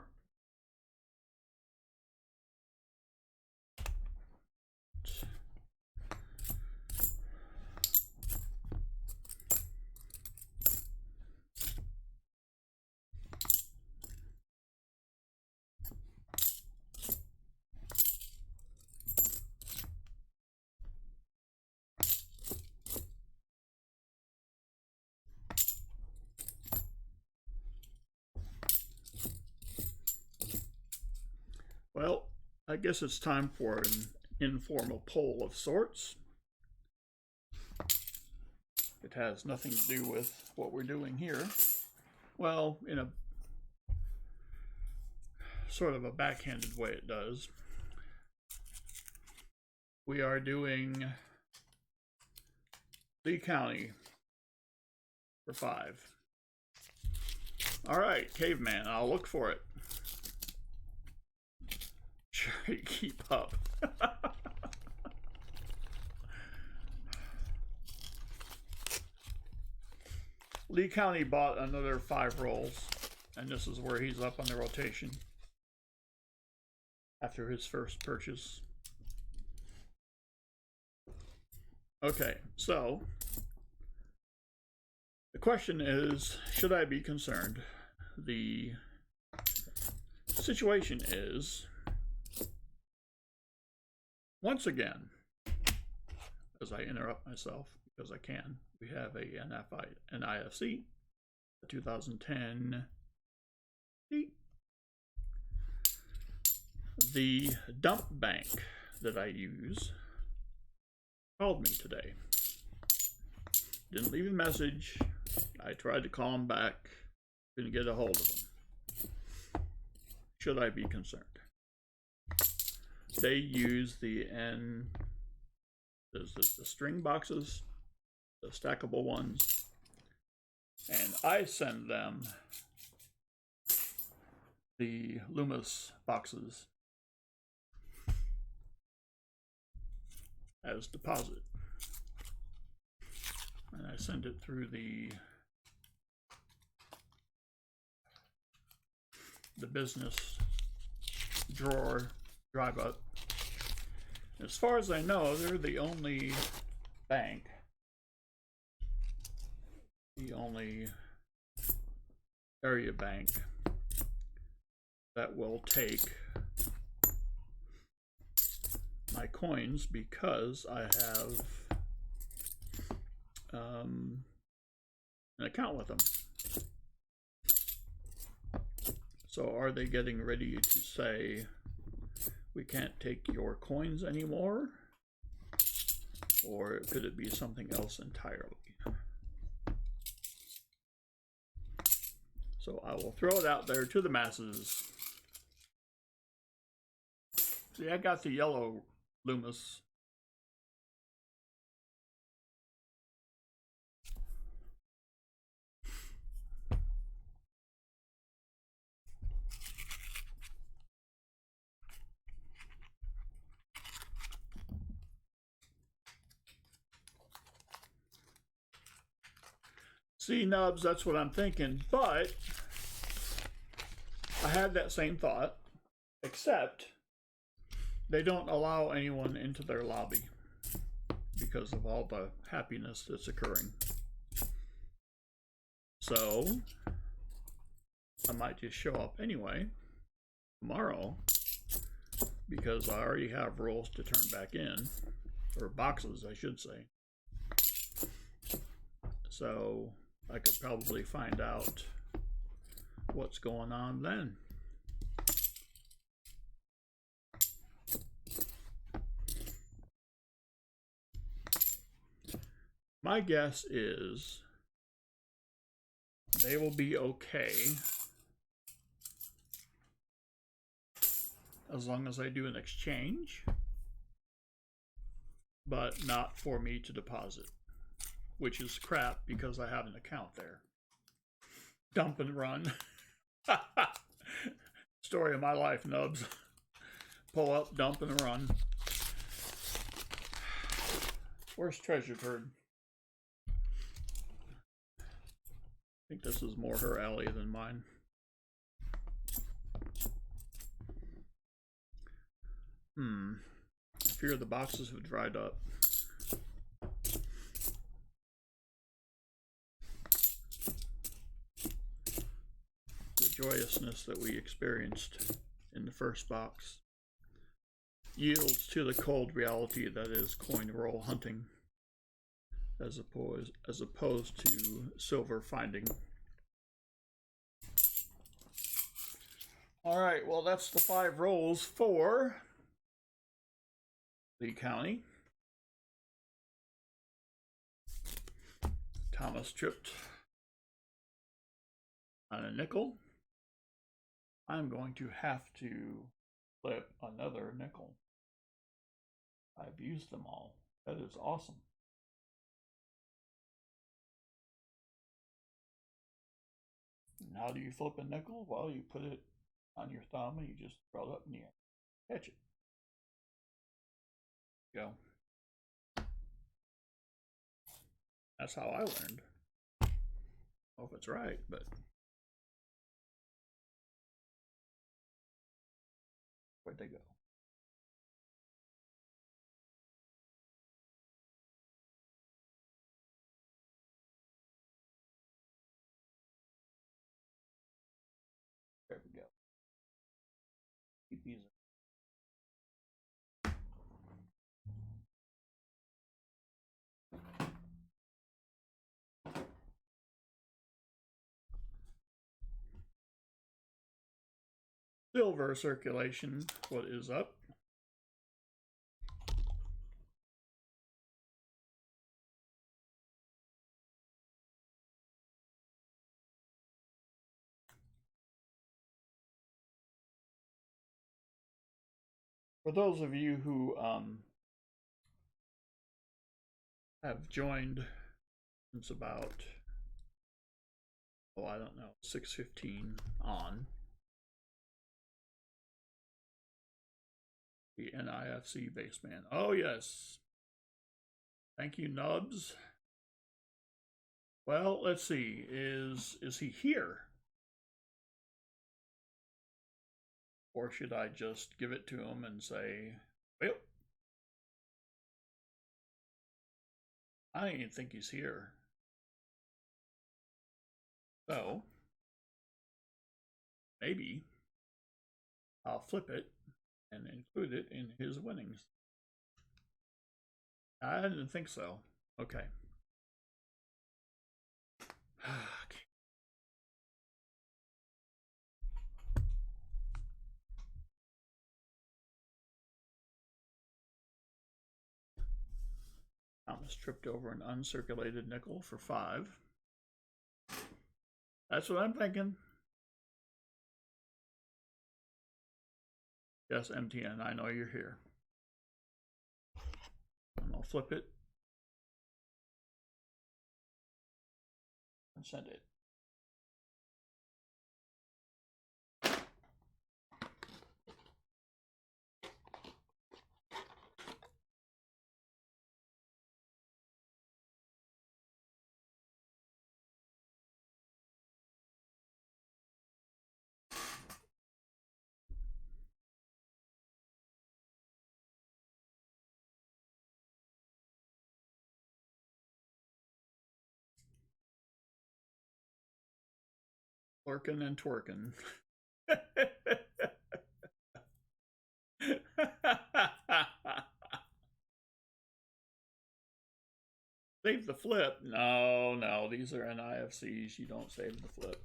Well, I guess it's time for an informal poll of sorts. It has nothing to do with what we're doing here. Well, in a sort of a backhanded way it does. We are doing Lee County for 5. All right, Caveman, I'll look for it. Sure, you keep up. Lee County bought another 5 rolls, and this is where he's up on the rotation after his first purchase. Okay, so the question is, should I be concerned? The situation is, once again, as I interrupt myself because I can, we have a NIFC, a 2010. The dump bank that I use called me today. Didn't leave a message. I tried to call him back. Couldn't get a hold of him. Should I be concerned? They use the string boxes, the stackable ones, and I send them the Loomis boxes as deposit. And I send it through the business drawer drive up. As far as I know, they're the only bank, the only area bank that will take my coins because I have an account with them. So are they getting ready to say we can't take your coins anymore? Or could it be something else entirely? So I will throw it out there to the masses. See, I got the yellow Loomis. See, Nubs, that's what I'm thinking. But I had that same thought, except they don't allow anyone into their lobby because of all the happiness that's occurring. So I might just show up anyway tomorrow because I already have rolls to turn back in, or boxes, I should say. So I could probably find out what's going on then. My guess is they will be okay as long as I do an exchange, but not for me to deposit, which is crap because I have an account there. Dump and run. Story of my life, Nubs. Pull up, dump, and run. Where's Treasure Bird? I think this is more her alley than mine. I fear the boxes have dried up. The joyousness that we experienced in the first box yields to the cold reality that is coin roll hunting, as opposed to silver finding. All right, well, that's the 5 rolls for Lee County. Thomas tripped on a nickel. I'm going to have to flip another nickel. I've used them all. That is awesome. And how do you flip a nickel? Well, you put it on your thumb and you just throw it up in the air. Catch it. Go. That's how I learned. I don't know if it's right, but where'd they go? There we go. Keep using. Silver circulation, what is up? For those of you who have joined since about, oh, I don't know, 6:15 on, the NIFC baseman. Oh, yes. Thank you, Nubs. Well, let's see. Is he here? Or should I just give it to him and say, well, I don't even think he's here. So, maybe I'll flip it and include it in his winnings. I didn't think so. Okay. Okay. Thomas tripped over an uncirculated nickel for 5. That's what I'm thinking. Yes, MTN, I know you're here. And I'll flip it and send it. Lurking and twerking. Save the flip. No, no, these are NIFCs. You don't save the flip.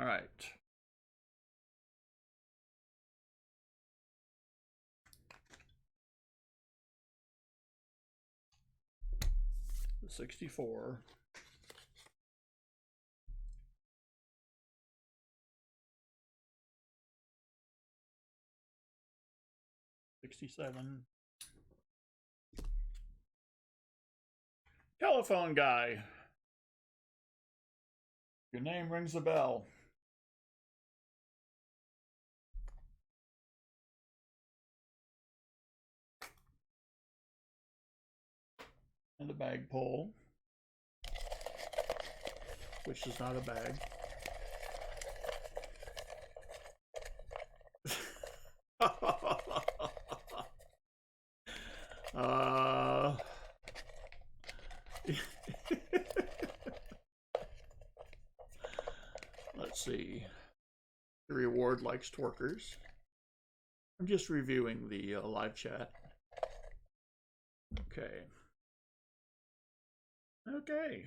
All right. The 64. $67. Telephone guy. Your name rings a bell. And a bag pull, which is not a bag. Let's see. The reward likes twerkers. I'm just reviewing the live chat. Okay. Okay.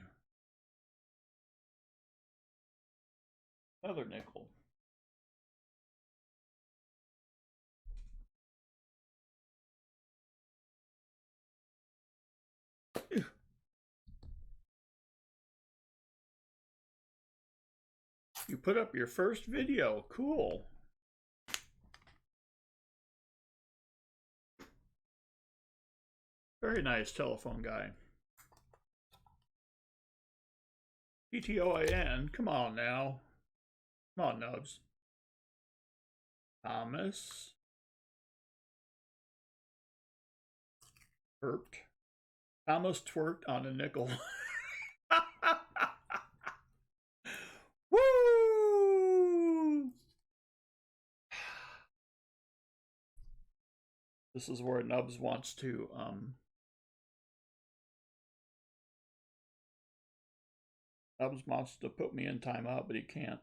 Another nickel. You put up your first video. Cool. Very nice, telephone guy. PTOIN. Come on now. Come on, Nubs. Thomas. Burped. Thomas twerked on a nickel. Woo! This is where Nubs wants to Nubs wants to put me in timeout, but he can't.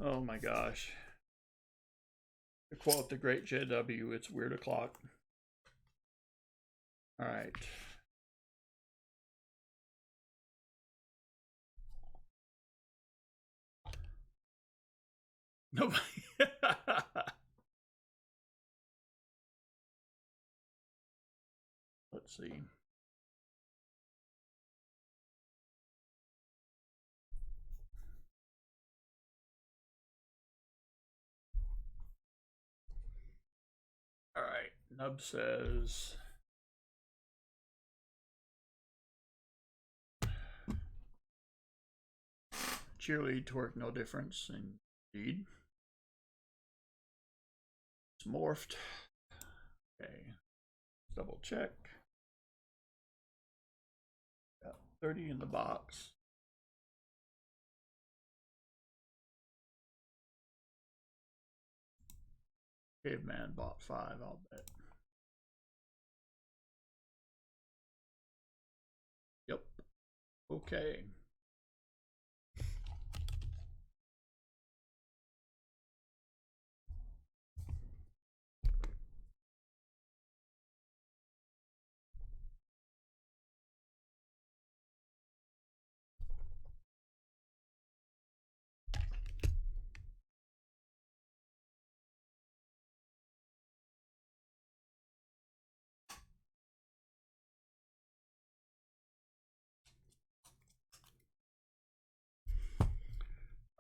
Oh my gosh. To quote the great JW, it's weird o'clock. All right. Nobody. Let's see. All right. Nub says cheerlead twerk, no difference. Indeed. It's morphed. Okay. Double check. Got 30 in the box. Caveman bought 5, I'll bet. Yep. Okay.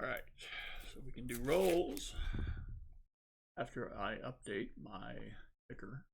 All right, so we can do rolls after I update my picker.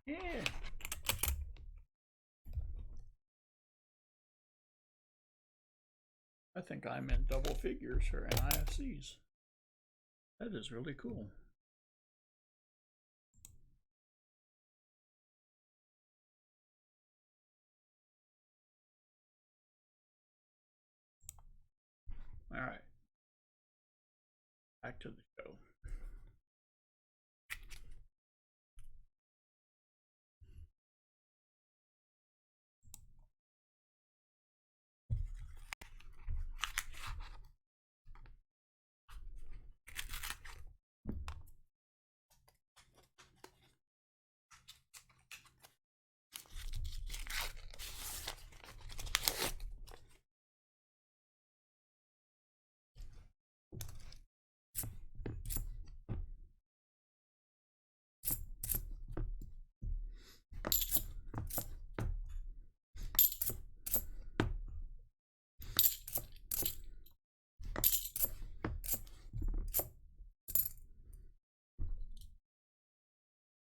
Yeah. I think I'm in double figures for NIFCs. That is really cool. All right. Back to the show.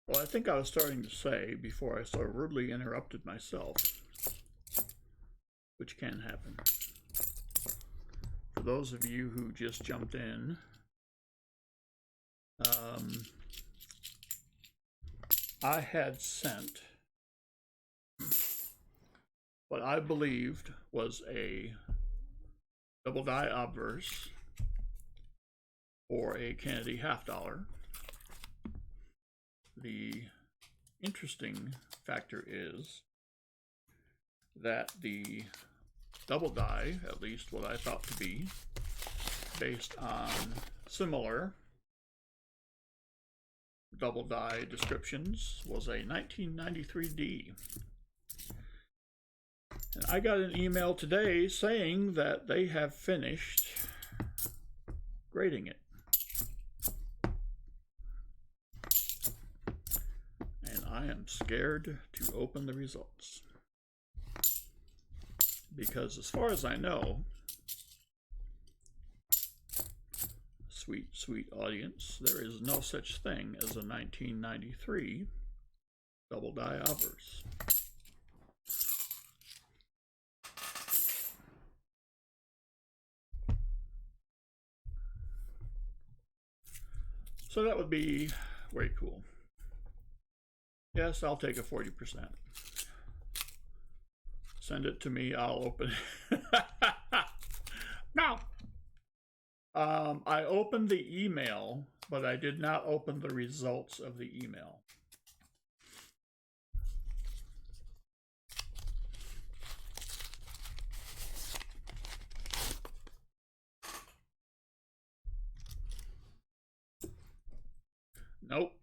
Well, I think I was starting to say before I so rudely interrupted myself, which can happen. For those of you who just jumped in, I had sent what I believed was a double die obverse for a Kennedy $50. The interesting factor is that the double die, at least what I thought to be, based on similar double die descriptions, was a 1993D. And I got an email today saying that they have finished grading it. And I am scared to open the results. Because as far as I know, sweet, sweet audience, there is no such thing as a 1993 double die obverse. So that would be very cool. Yes, I'll take a 40%. Send it to me, I'll open it. No! I opened the email, but I did not open the results of the email. Nope.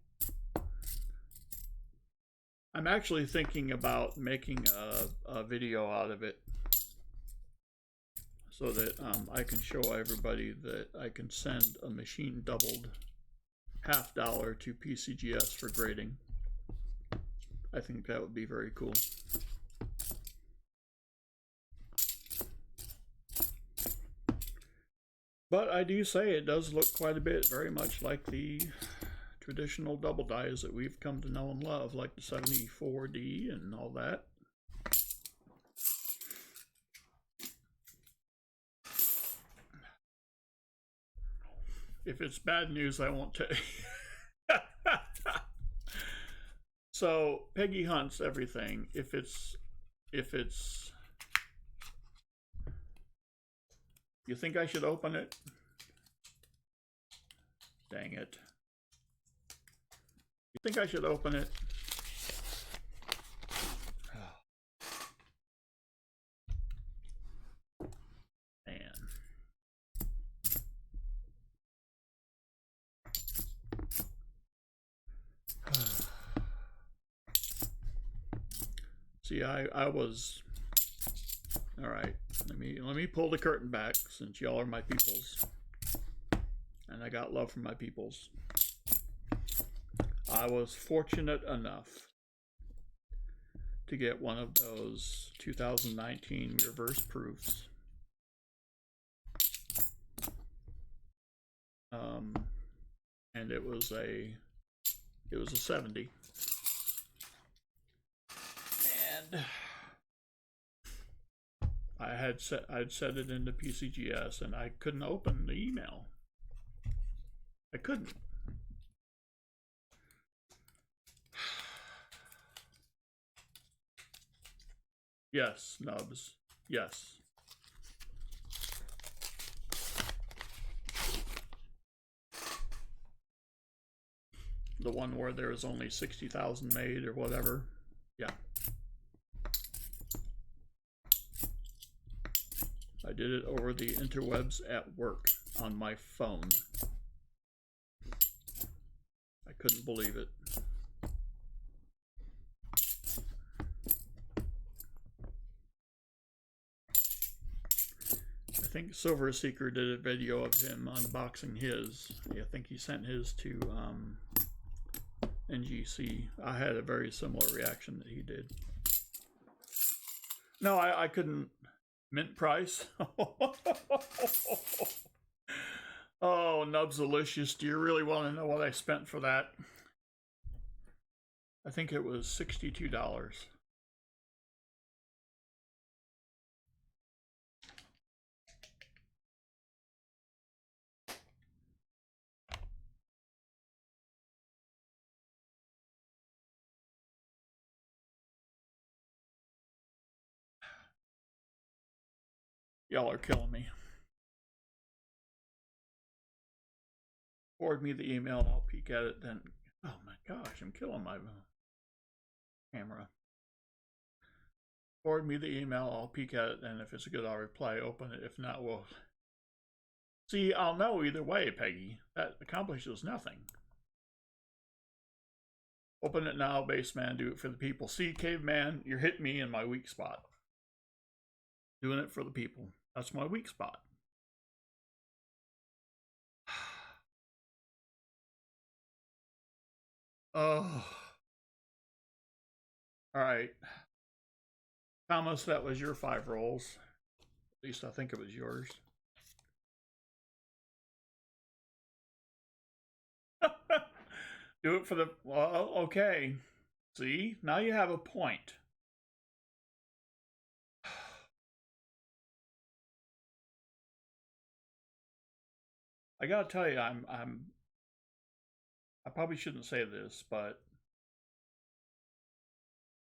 I'm actually thinking about making a video out of it so that I can show everybody that I can send a machine doubled $50 to PCGS for grading. I think that would be very cool. But I do say it does look quite a bit very much like the traditional double dies that we've come to know and love, like the 74D and all that. If it's bad news, I won't tell you. So Peggy hunts everything. If it's you think I should open it? Dang it. You think I should open it? Man. See, I was all right. Let me pull the curtain back since y'all are my peoples, and I got love from my peoples. I was fortunate enough to get one of those 2019 reverse proofs. And it was a 70. I'd set it into PCGS and I couldn't open the email. I couldn't. Yes, nubs. Yes. The one where there was only 60,000 made or whatever. Yeah. I did it over the interwebs at work on my phone. I couldn't believe it. I think Silver Seeker did a video of him unboxing his. I think he sent his to NGC. I had a very similar reaction that he did. No, I couldn't. Mint price. Oh, Nubsalicious. Do you really want to know what I spent for that? I think it was $62. Y'all are killing me. Forward me the email. I'll peek at it then. Oh my gosh, I'm killing my camera. Forward me the email. I'll peek at it, and if it's good, I'll reply. Open it. If not, we'll see. I'll know either way, Peggy. That accomplishes nothing. Open it now, Baseman. Do it for the people. See, Caveman, you're hitting me in my weak spot. Doing it for the people. That's my weak spot. Oh. All right. Thomas, that was your 5 rolls. At least I think it was yours. Do it for the... Well, okay. See? Now you have a point. I gotta tell you, I probably shouldn't say this, but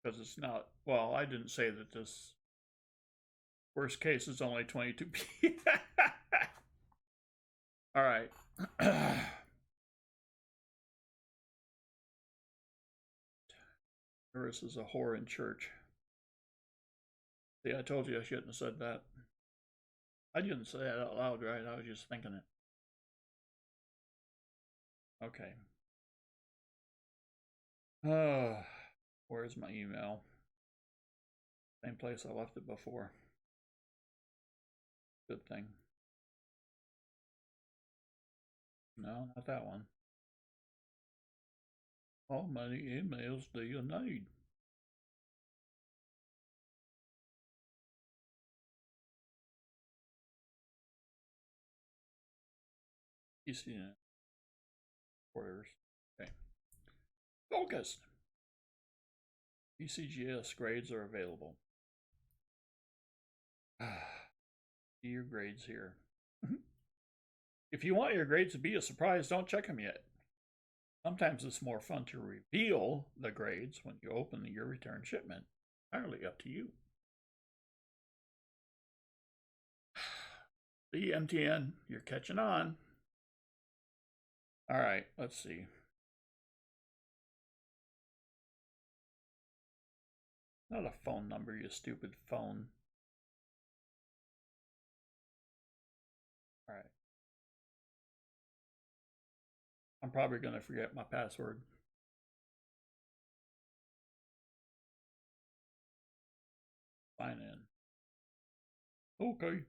because it's not, well, I didn't say that this worst case is only 22p. All right. This is a whore in church. See, I told you I shouldn't have said that. I didn't say that out loud, right? I was just thinking it. Okay. Where's my email? Same place I left it before. Good thing. No, not that one. How many emails do you need? You see it. Orders. Okay. Focused. PCGS grades are available. See your grades here. If you want your grades to be a surprise, don't check them yet. Sometimes it's more fun to reveal the grades when you open your return shipment. Entirely up to you. See, MTN, you're catching on. All right, let's see. Not a phone number, you stupid phone. All right. I'm probably going to forget my password. Sign in. Okay.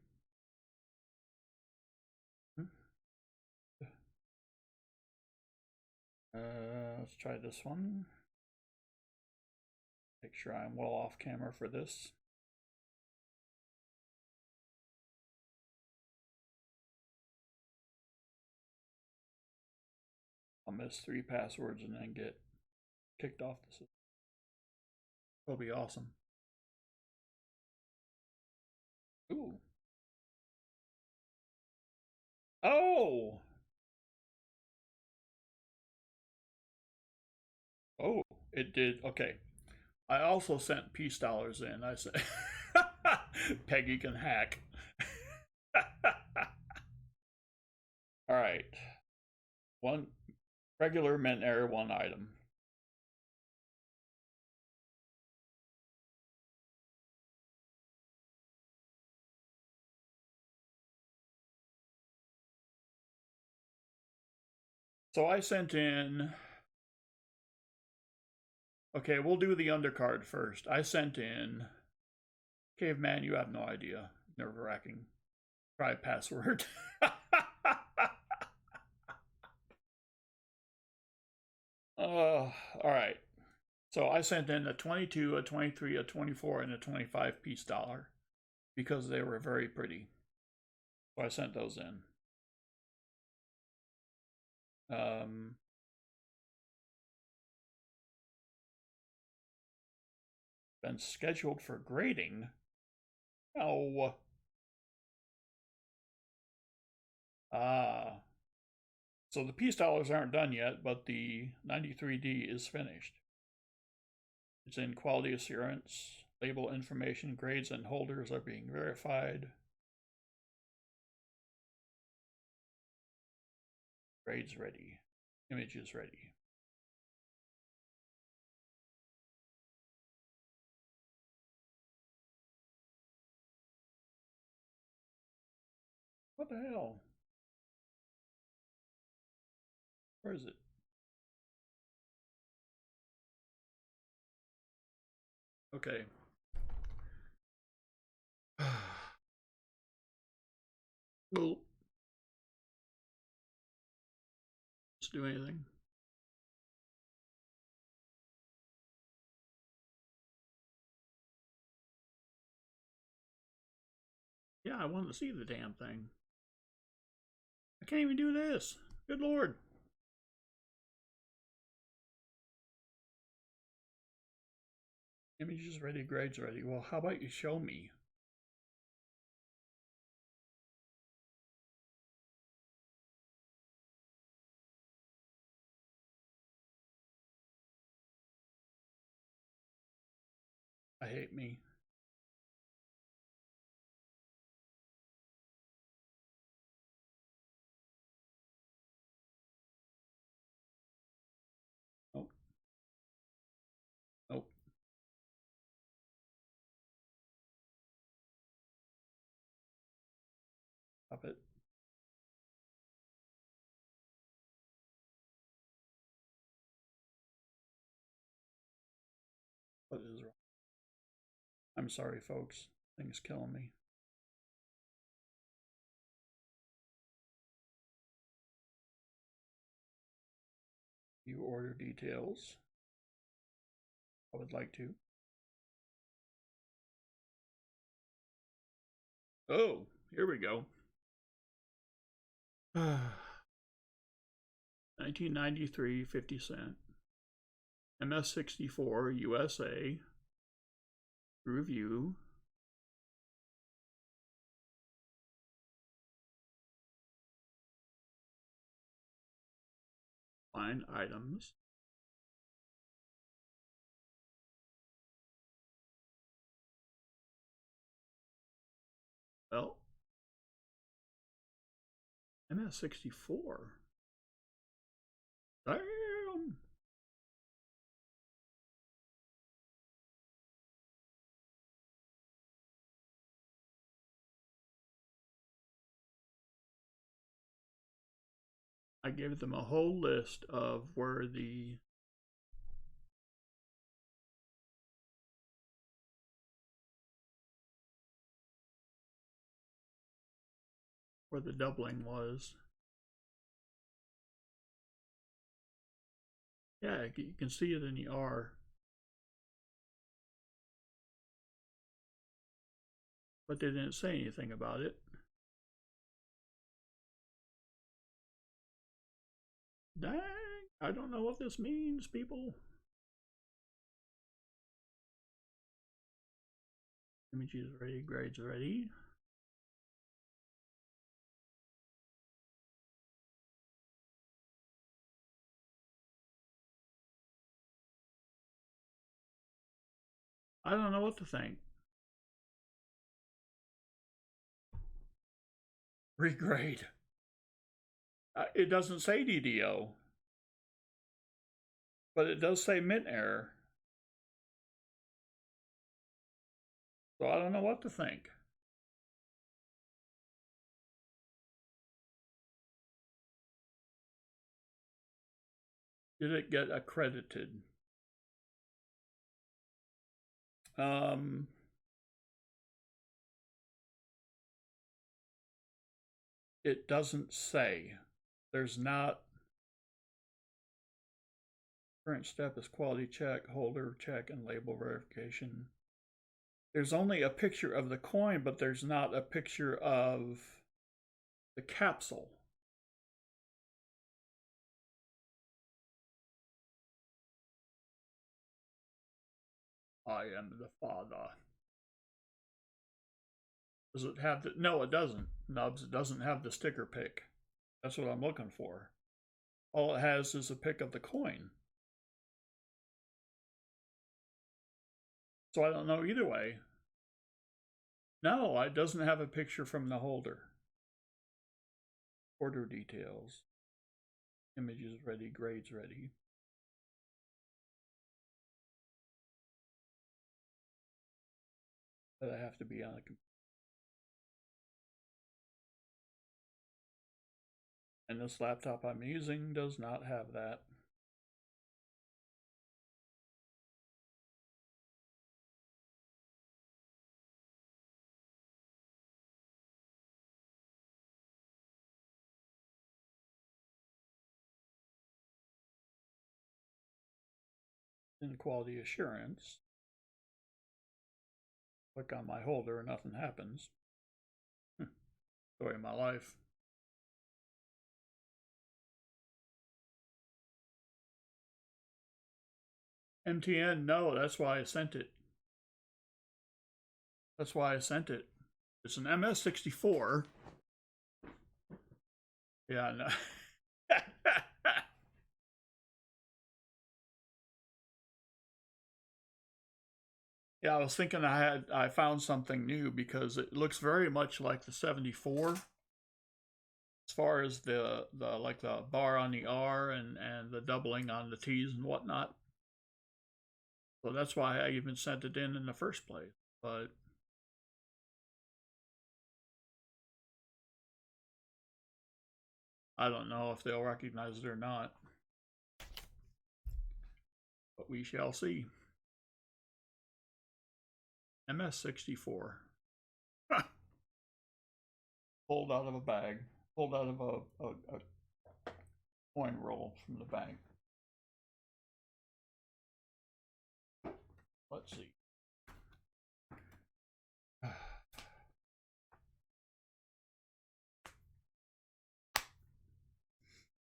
Let's try this one. Make sure I'm well off camera for this. I'll miss 3 passwords and then get kicked off the system. It'll be awesome. Ooh. Oh. Oh, it did. Okay. I also sent peace dollars in. I said, Peggy can hack. All right. One regular mint error, one item. So I sent in. Okay, we'll do the undercard first. I sent in. Caveman, you have no idea. Nerve wracking. Try password. All right. So I sent in a 22, a 23, a 24, and a 25 piece dollar because they were very pretty. So I sent those in. Um, been scheduled for grading. Oh. Ah. So the piece dollars aren't done yet, but the 93D is finished. It's in quality assurance. Label information, grades, and holders are being verified. Grades ready. Images ready. What the hell? Where is it? Okay. Well, let's do anything. Yeah, I wanted to see the damn thing. I can't even do this. Good lord. Images ready, grades ready. Well, how about you show me? I hate me. Nope. Nope. Stop it. What is wrong? I'm sorry, folks. Thing's killing me. View order details. I would like to. Oh, here we go. 1993, 50 cent. MS64 USA. Review. Find items. Well, MS64. Damn. I gave them a whole list of where the doubling was. Yeah, you can see it in the R. But they didn't say anything about it. Dang, I don't know what this means, people. Images ready, grades ready. I don't know what to think. Regrade. It doesn't say DDO, but it does say mint error. So I don't know what to think. Did it get accredited? It doesn't say. There's not. Current step is quality check, holder check, and label verification. There's only a picture of the coin, but there's not a picture of the capsule. I am the father. Does it have the... No, it doesn't. Nubs, it doesn't have the sticker pic. That's what I'm looking for. All it has is a pic of the coin. So I don't know either way. No, it doesn't have a picture from the holder. Order details. Images ready, grades ready. But I have to be on a computer. And this laptop I'm using does not have that. In quality assurance, click on my holder and nothing happens. Story of my life. MTN, no, that's why I sent it. That's why I sent it. It's an MS64. Yeah, no. Yeah, I was thinking I found something new because it looks very much like the 74 as far as the like the bar on the R and the doubling on the T's and whatnot. So that's why I even sent it in the first place. But I don't know if they'll recognize it or not. But we shall see. MS64. Pulled out of a bag. Pulled out of a coin roll from the bank. Let's see.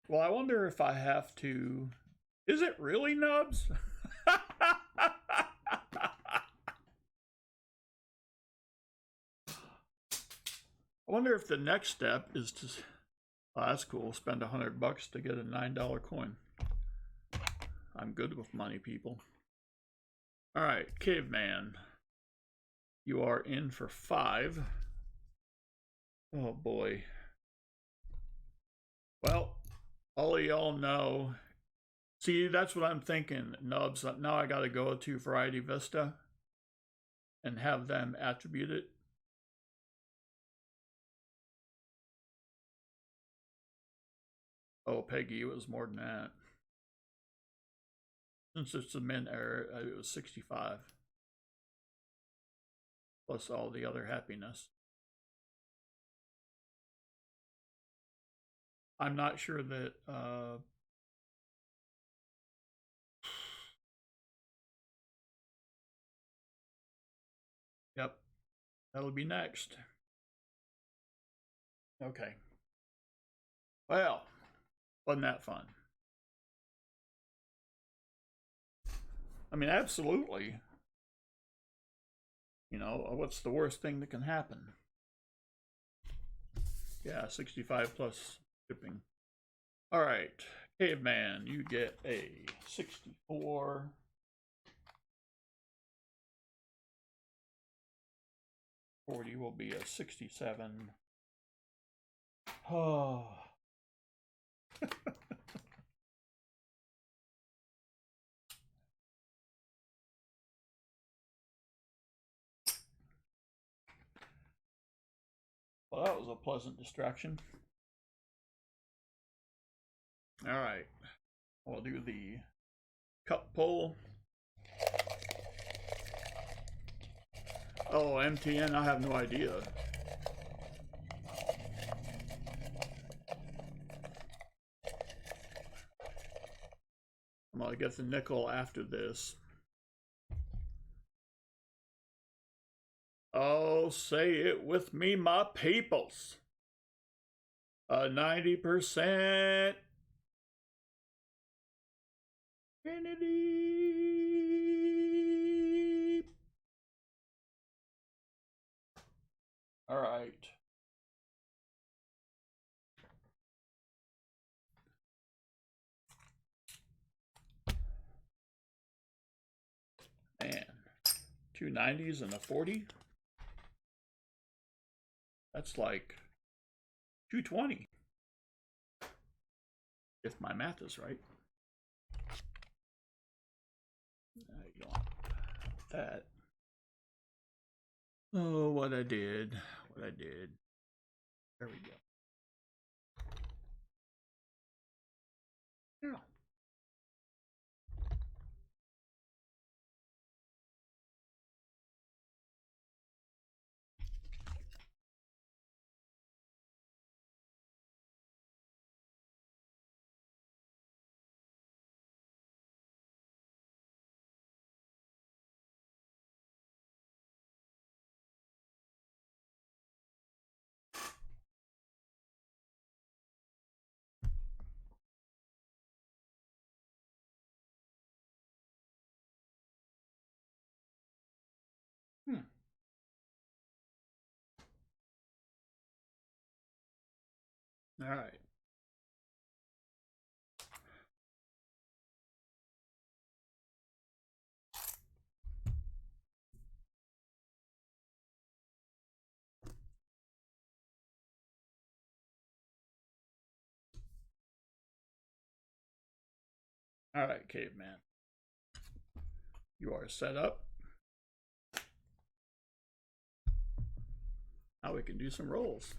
Well, I wonder if I have to... Is it really Nubs? I wonder if the next step is to... Oh, that's cool. Spend $100 to get a $9 coin. I'm good with money, people. All right, Caveman. You are in for 5. Oh, boy. Well, all of y'all know. See, that's what I'm thinking, Nubs. Now I got to go to Variety Vista and have them attribute it. Oh, Peggy, it was more than that. Since it's a mint error, it was 65. Plus all the other happiness. I'm not sure that... Yep, that'll be next. Okay. Well, wasn't that fun? I mean, absolutely. You know, what's the worst thing that can happen? Yeah, 65 plus shipping. All right, Caveman, you get a 64. 40 will be a 67. Oh. Well, that was a pleasant distraction. All right, we'll do the cup pull. Oh, MTN, I have no idea. I'm gonna get the nickel after this. Oh, say it with me, my peoples. 90%. Infinity. All right. Man, 290s and a 40. That's like 220. If my math is right. You want that. Oh, what I did. There we go. Yeah. All right. All right, caveman. You are set up. Now we can do some rolls.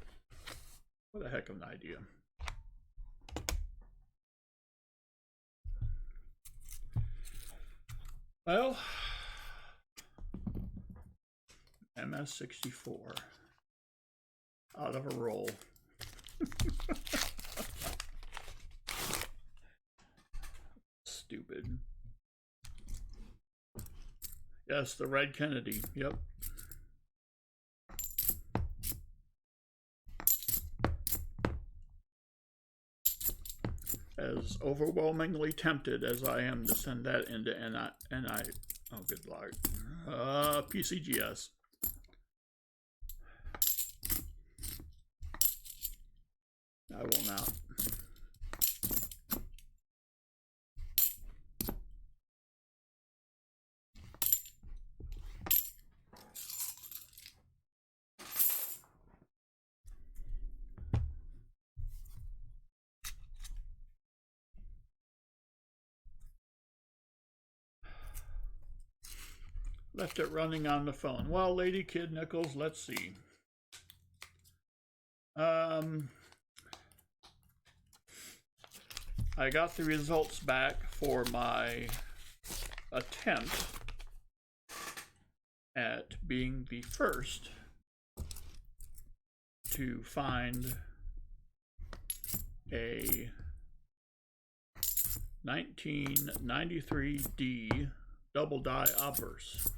What a heck of an idea. Well, MS64 out of a roll. Stupid. Yes, the red Kennedy. Yep. As overwhelmingly tempted as I am to send that into NI. Oh, good lord. PCGS. I will not. Left it running on the phone. Well, Lady Kid Nichols, let's see. I got the results back for my attempt at being the first to find a 1993D double die obverse.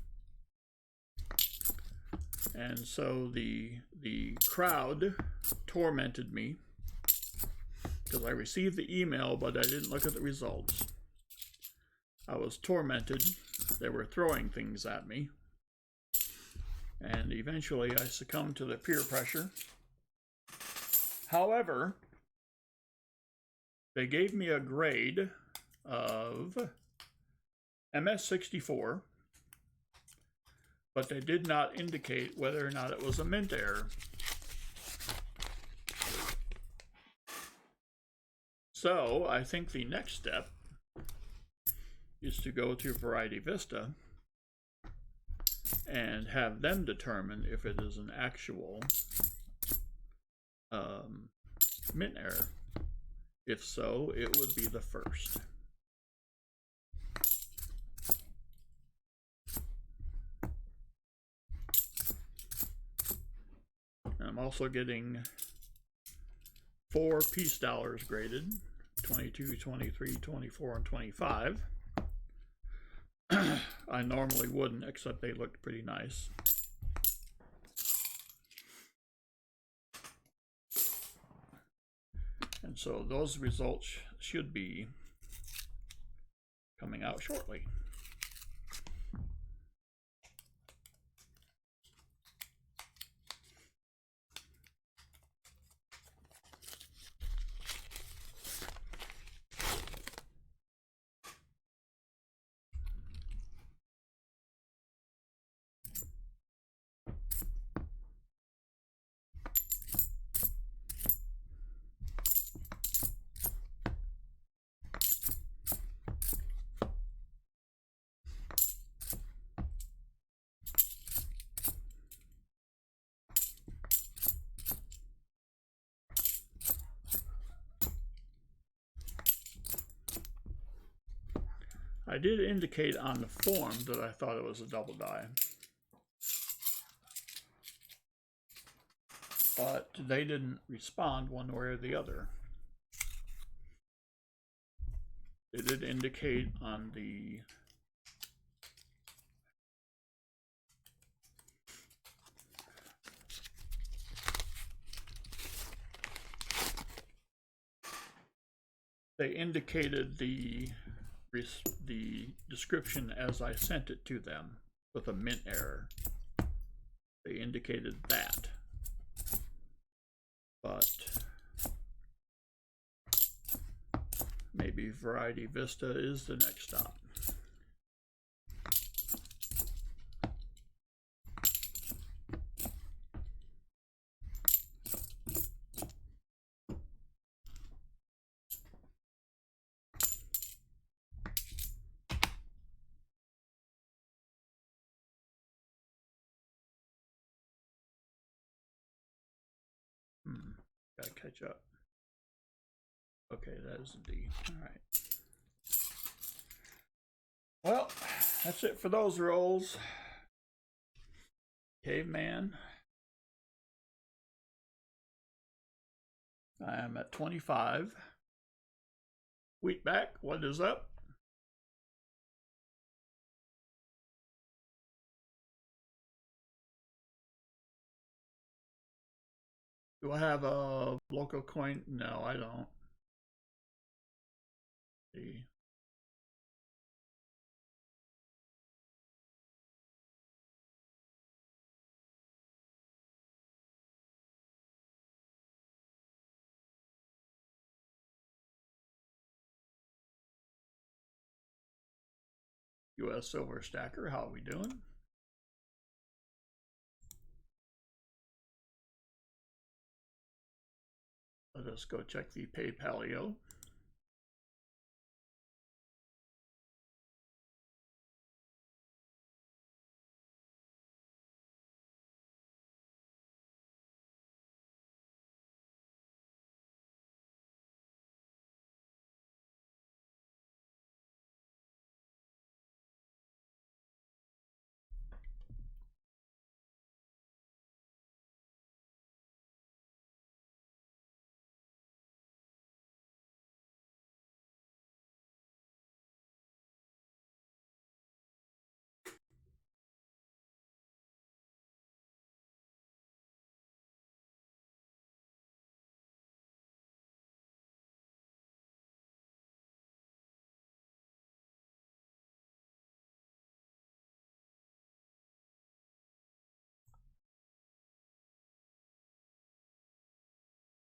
And so the crowd tormented me because I received the email, but I didn't look at the results. I was tormented. They were throwing things at me. And eventually I succumbed to the peer pressure. However, they gave me a grade of MS64, but they did not indicate whether or not it was a mint error. So I think the next step is to go to Variety Vista and have them determine if it is an actual mint error. If so, it would be the first. And I'm also getting 4 peace dollars graded, 22, 23, 24, and 25. I normally wouldn't, except they looked pretty nice. And so those results should be coming out shortly. I did indicate on the form that I thought it was a double die, but they didn't respond one way or the other. They did indicate on the they indicated the description as I sent it to them with a mint error. They indicated that, but maybe Variety Vista is the next stop. Gotta catch up. Okay, that is a D. All right. Well, that's it for those rolls. Caveman. I am at 25. Wheatback, what is up? Do I have a local coin? No, I don't. See. US Silver Stacker, how are we doing? Let us go check the PayPalio.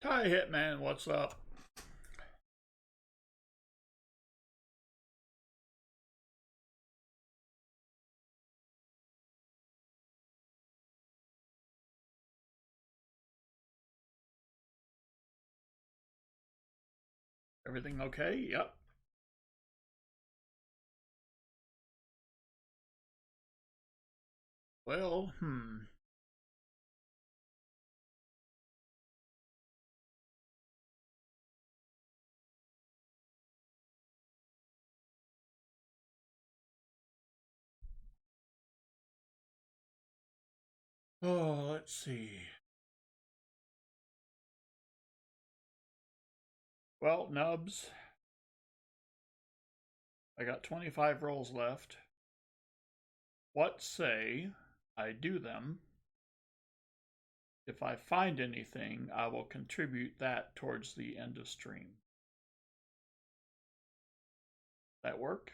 Hi Hitman, what's up? Everything okay? Yep. Well, Oh, let's see. Well, nubs, I got 25 rolls left. What say I do them? If I find anything, I will contribute that towards the end of stream. That work?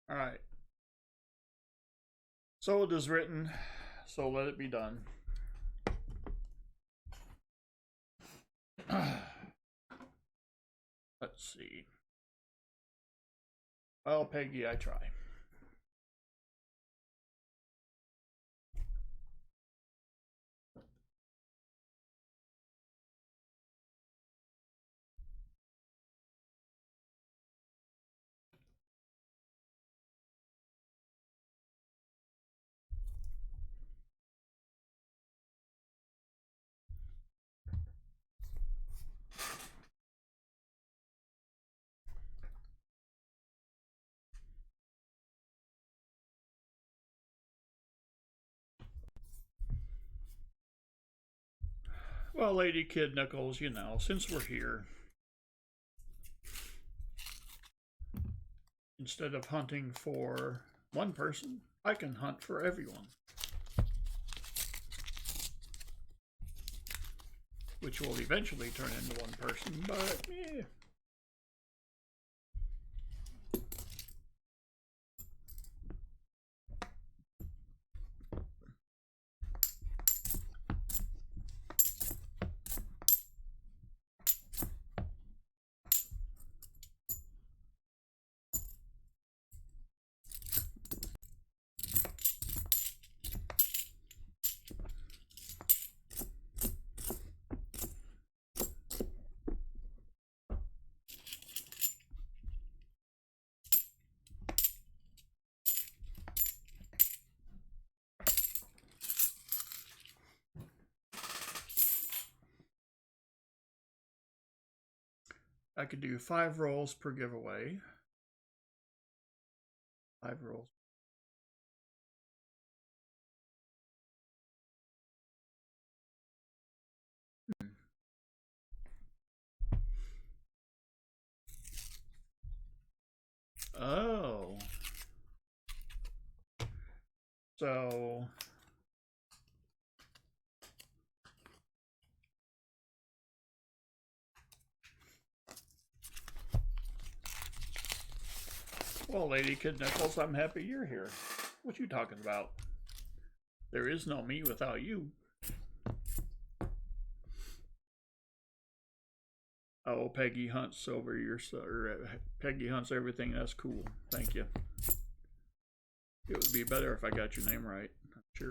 All right. So it is written, so let it be done. Let's see. Well, Peggy, I try. Well, Lady Kid Nichols, you know, since we're here, instead of hunting for one person, I can hunt for everyone. Which will eventually turn into one person, but eh. I could do 5 rolls per giveaway. 5 rolls. Oh. So well, Lady Kid Nichols, I'm happy you're here. What you talking about? There is no me without you. Oh, Peggy hunts over your Peggy hunts everything. That's cool. Thank you. It would be better if I got your name right. I'm sure.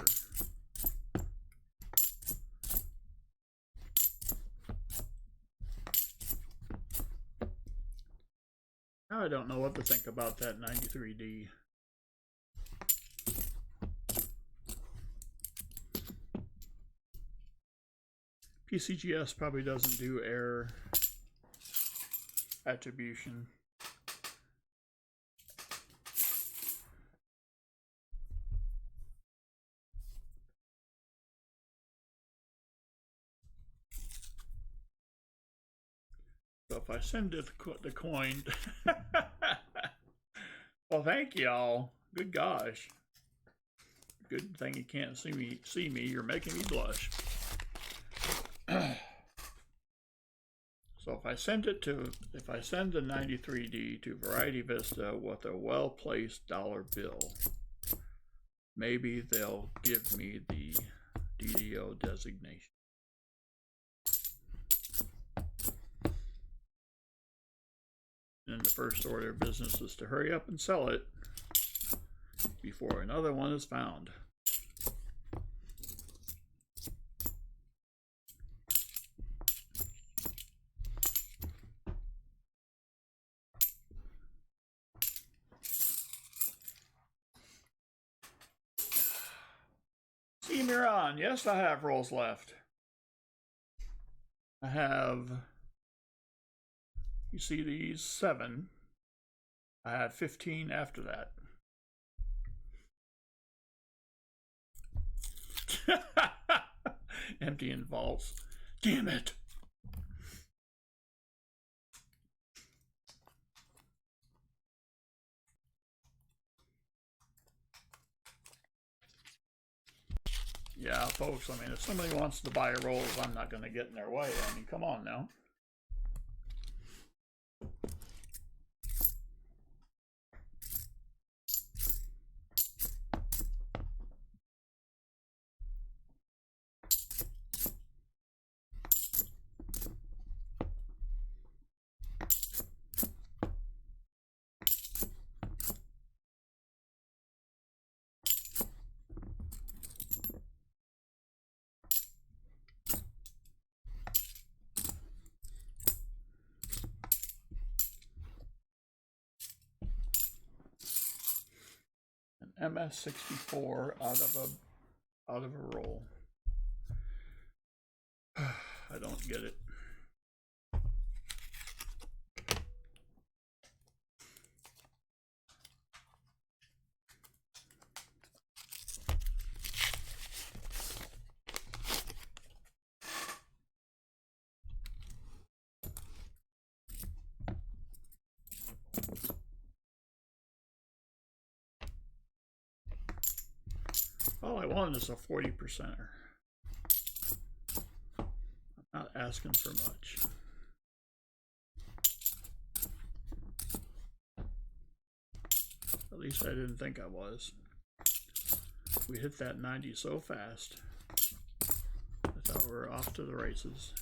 Now I don't know what to think about that 93D. PCGS probably doesn't do error attribution. So if I send it the coin, well, thank y'all. Good gosh. Good thing you can't see me. You're making me blush. So if I send the 93D to Variety Vista with a well-placed dollar bill, maybe they'll give me the DDO designation. and the first order of business is to hurry up and sell it before another one is found. Team, you're on. Yes, I have rolls left. I have, you see these 7. I have 15 after that. Emptying vaults. Damn it. Yeah, folks, I mean, if somebody wants to buy rolls, I'm not going to get in their way. I mean, come on now. MS-64 out of a roll. I don't get it. All I want is a 40%er. I'm not asking for much. At least I didn't think I was. We hit that 90 so fast. I thought we were off to the races.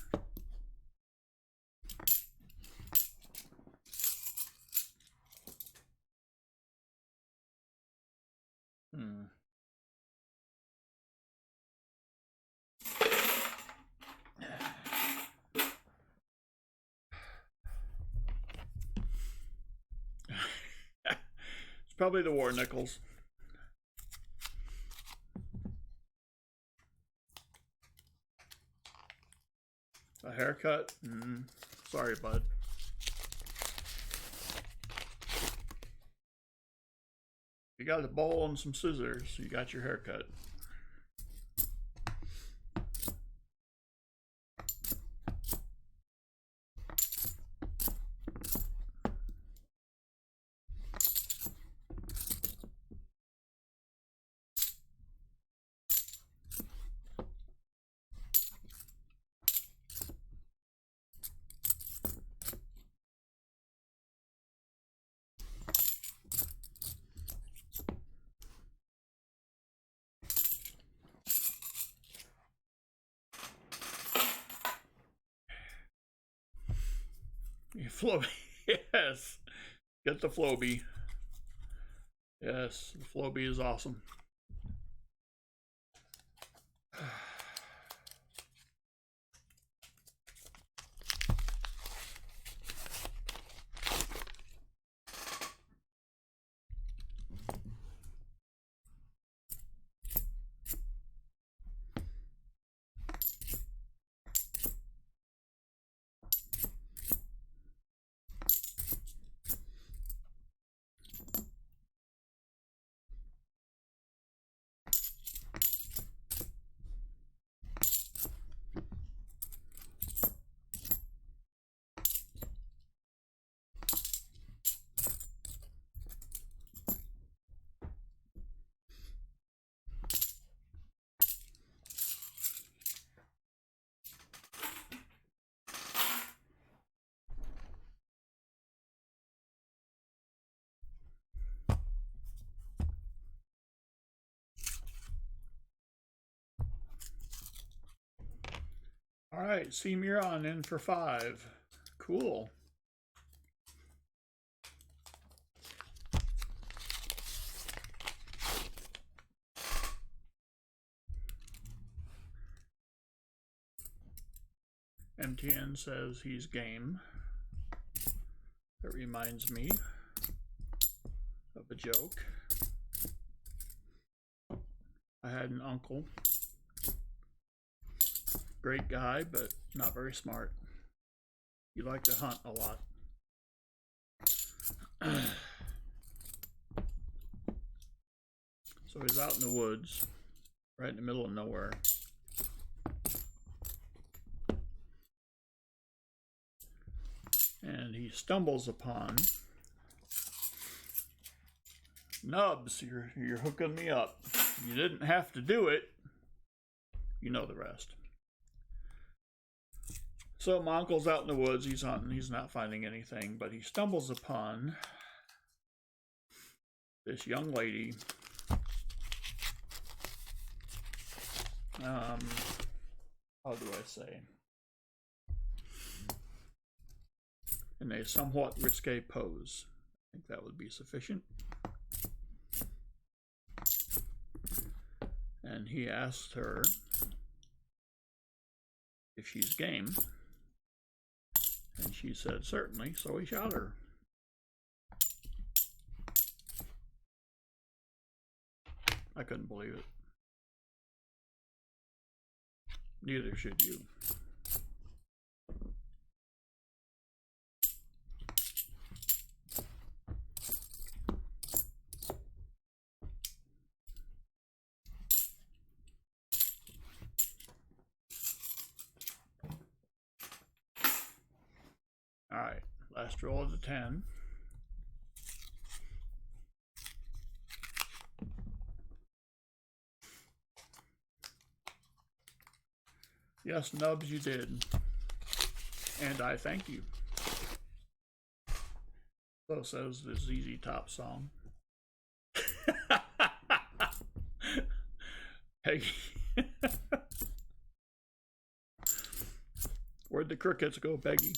It's probably the war nickels. A haircut? Sorry, bud. You got a bowl and some scissors, you got your haircut. Floby, yes. Get the Floby. Yes, the Floby is awesome. All right, see Miron in for 5. Cool. MTN says he's game. That reminds me of a joke. I had an uncle, great guy, but not very smart. He liked to hunt a lot. So he's out in the woods, right in the middle of nowhere. And he stumbles upon Nubs. You're hooking me up. You didn't have to do it. You know the rest. So my uncle's out in the woods. He's hunting. He's not finding anything, but he stumbles upon this young lady. How do I say? In a somewhat risque pose. I think that would be sufficient. And he asked her if she's game. And she said, certainly, so he shot her. I couldn't believe it. Neither should you. All right, last roll of the 10. Yes, Nubs, you did. And I thank you. So says the ZZ Top song. Peggy. Where'd the crickets go, Peggy?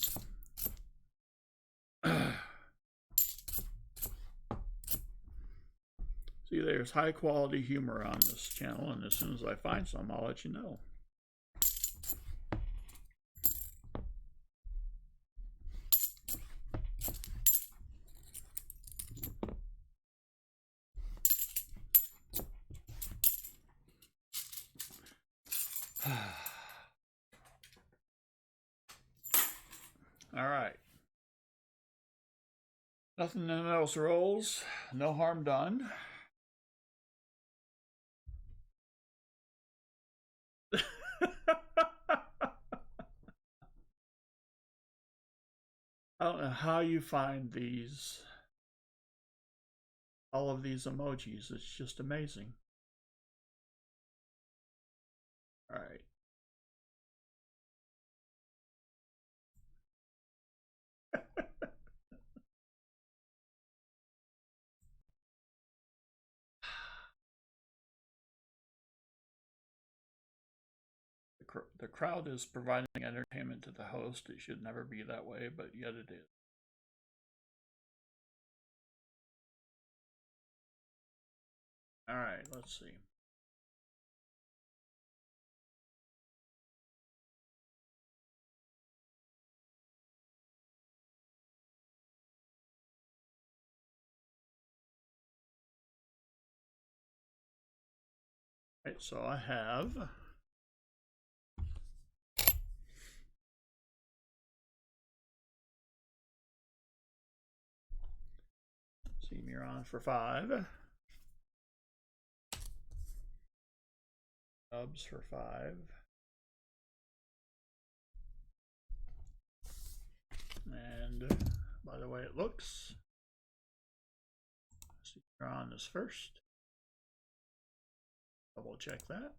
See, there's high quality humor on this channel, and as soon as I find some, I'll let you know. All right. Nothing else rolls. No harm done. I don't know how you find these, all of these emojis. It's just amazing. All right. The crowd is providing entertainment to the host. It should never be that way, but yet it is. All right, let's see. All right, so I have Cimarron for 5. Nubs for 5. And by the way it looks, Cimarron is first. Double check that.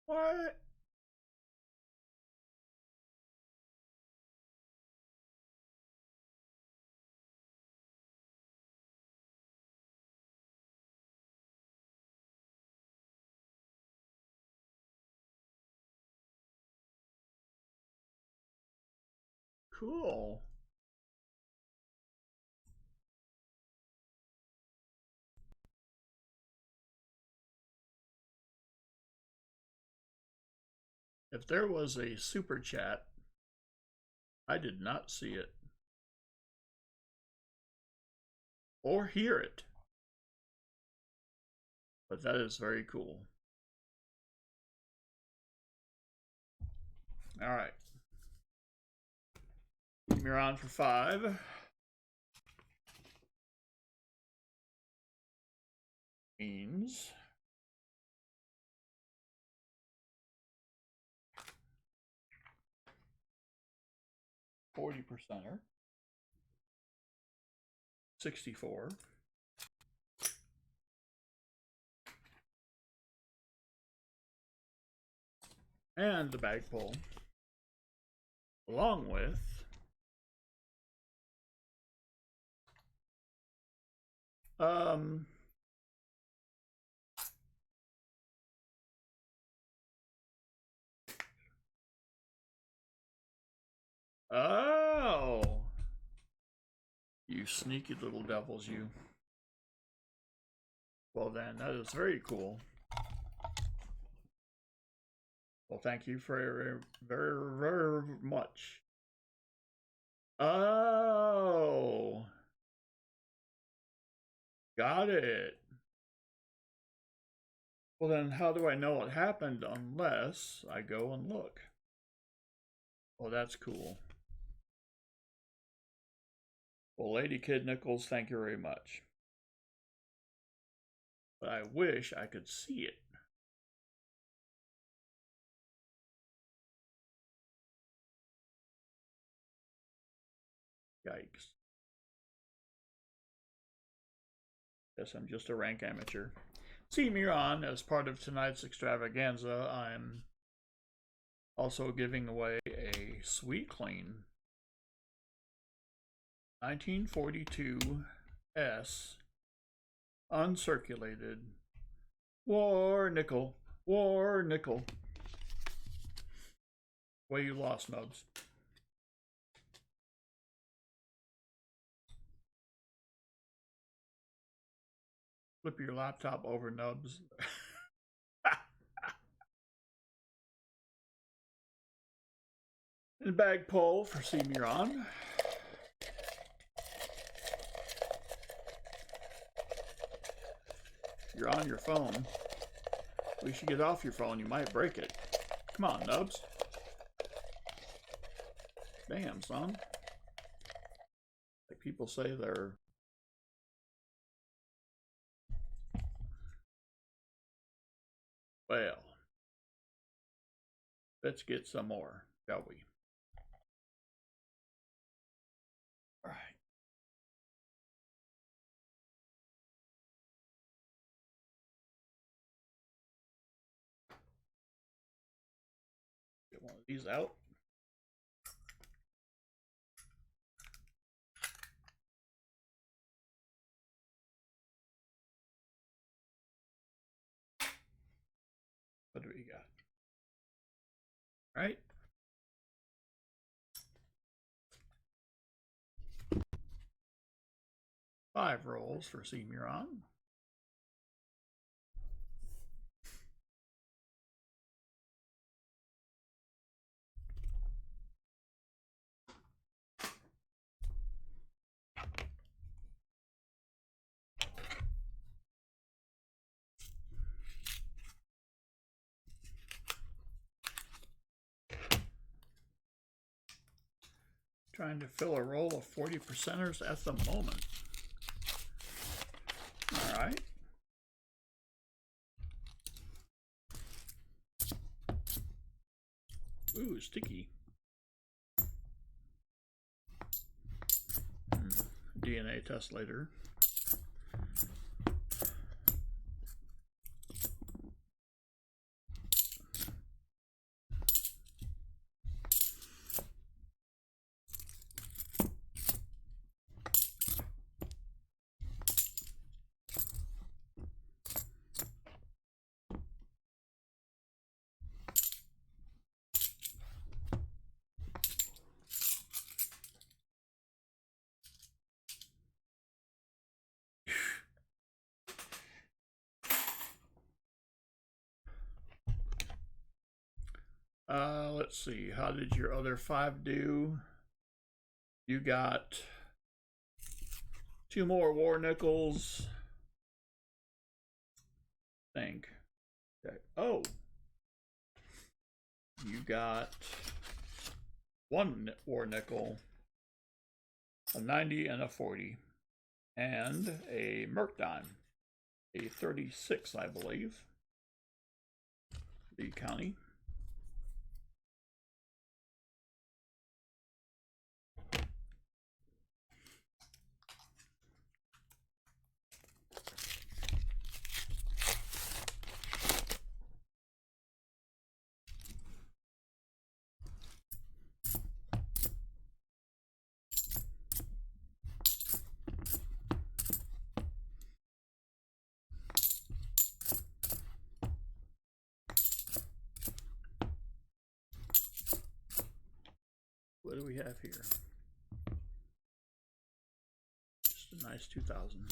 What? cool. If there was a super chat, I did not see it or hear it, but that is very cool. All right. You're on for 5. Means 40%er, 64, and the bag pull, along with oh, you sneaky little devils, you. Well then, that is very cool. Well, thank you very, very, very much. Oh, got it. Well then, how do I know what happened unless I go and look? Well, that's cool. Well, Lady Kid Nichols, thank you very much. But I wish I could see it. Yikes. Guess I'm just a rank amateur. See me on as part of tonight's extravaganza. I'm also giving away a Sweet Clean 1942 S uncirculated war nickel. Way you lost, Nubs. Flip your laptop over, Nubs. And bag pull for Semiron. You're on your phone. We should get off your phone. You might break it. Come on, Nubs. Damn, son. Like people say they're... Well, let's get some more, shall we? All right. Get one of these out. What do we got? All right. Five rolls for Semiron. Trying to fill a roll of 40%ers at the moment. All right. Ooh, sticky. DNA test later. Let's see. How did your other 5 do? You got 2 more war nickels. Think. Okay. Oh. You got 1 war nickel, a 90 and a 40, and a merc dime, a 36, I believe. The county. What do we have here? Just a nice 2000.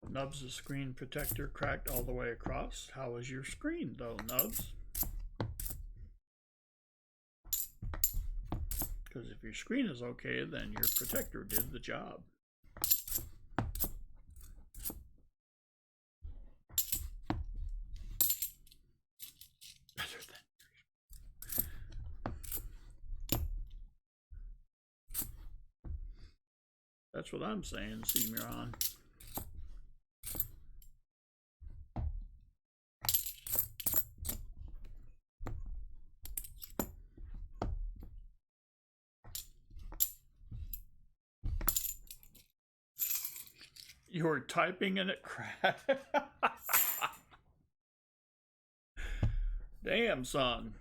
Nubs' screen protector cracked all the way across. How is your screen though, Nubs? Because if your screen is okay, then your protector did the job. Better than That's what I'm saying, Semiron. You were typing and it crashed. Damn, son.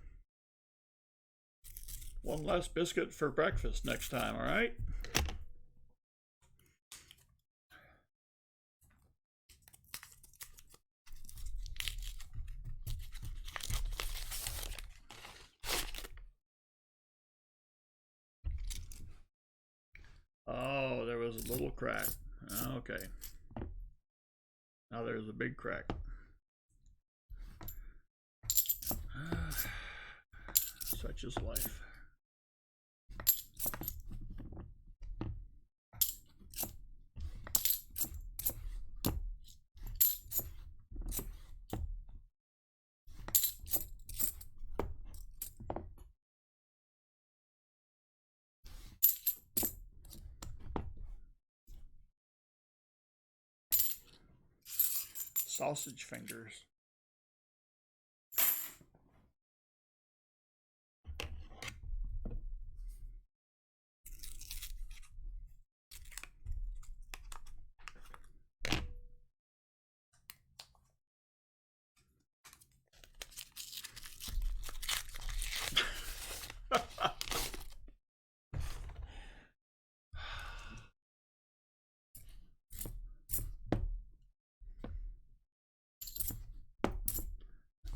1 less biscuit for breakfast next time, all right? Oh, there was a little crack. Okay. Now there's a big crack. Such is life. Sausage fingers.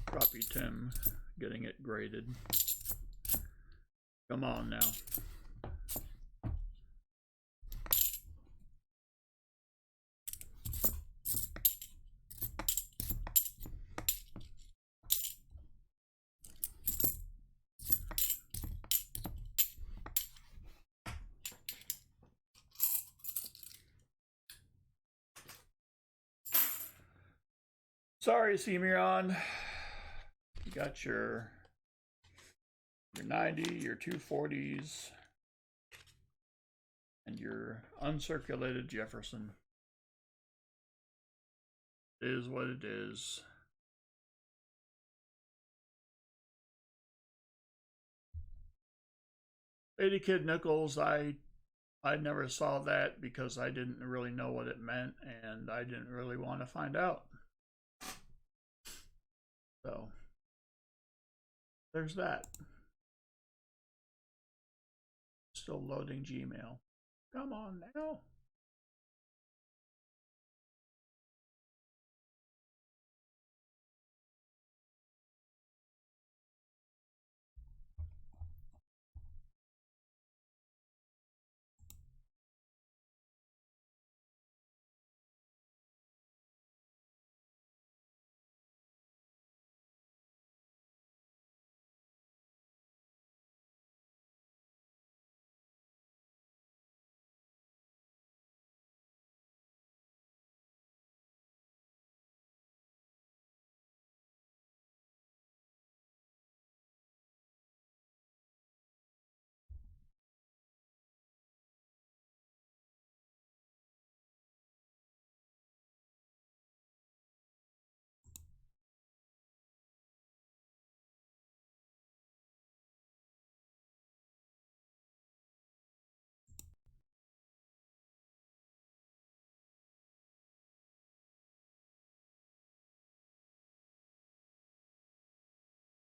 Copy Tim getting it graded. Come on now. Sorry, Semiron. You got your 90, your 240s, and your uncirculated Jefferson. It is what it is. Lady Kid Nichols, I I never saw that because I didn't really know what it meant and I didn't really want to find out. So there's that. Still loading Gmail. Come on now.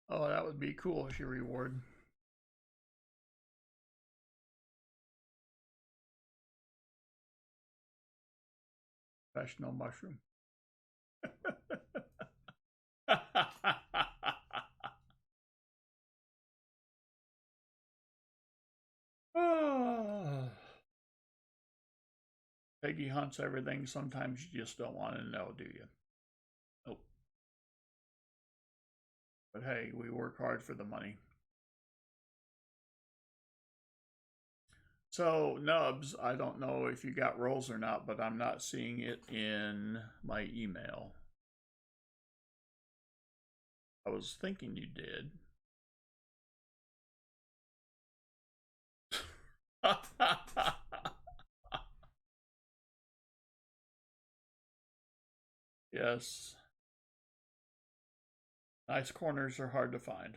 Oh, that would be cool if you reward. Professional mushroom. Peggy hunts everything. Sometimes you just don't want to know, do you? Nope. But hey, we work hard for the money. So, Nubs, I don't know if you got rolls or not, but I'm not seeing it in my email. I was thinking you did. Yes. Nice corners are hard to find.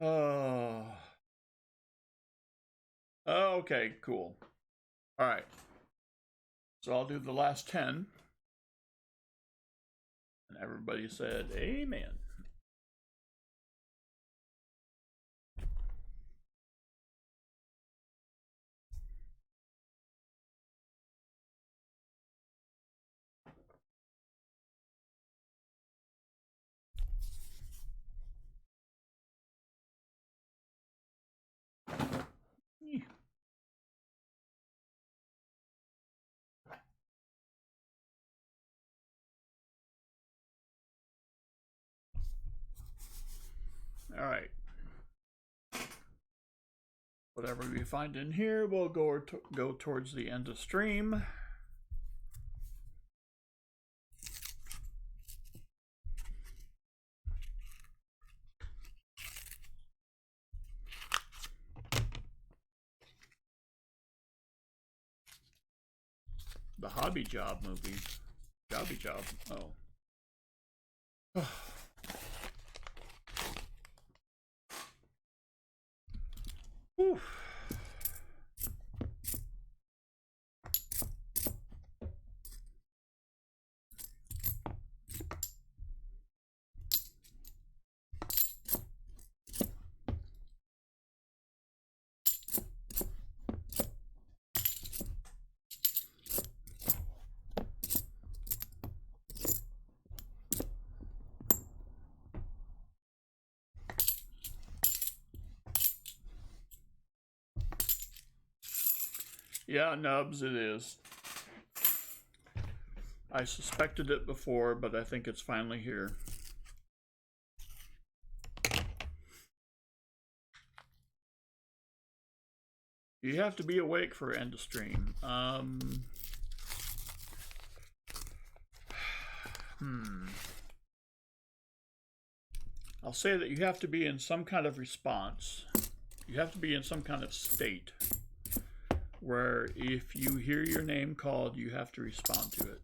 Oh. Okay, cool. All right. So I'll do the last 10. And everybody said, amen. All right. Whatever we find in here, we'll go towards the end of stream. The Hobby Job movie. Jobby Job. Oh. Whew. Yeah, Nubs, it is. I suspected it before, but I think it's finally here. You have to be awake for end of stream. I'll say that you have to be in some kind of response. You have to be in some kind of state where if you hear your name called, you have to respond to it.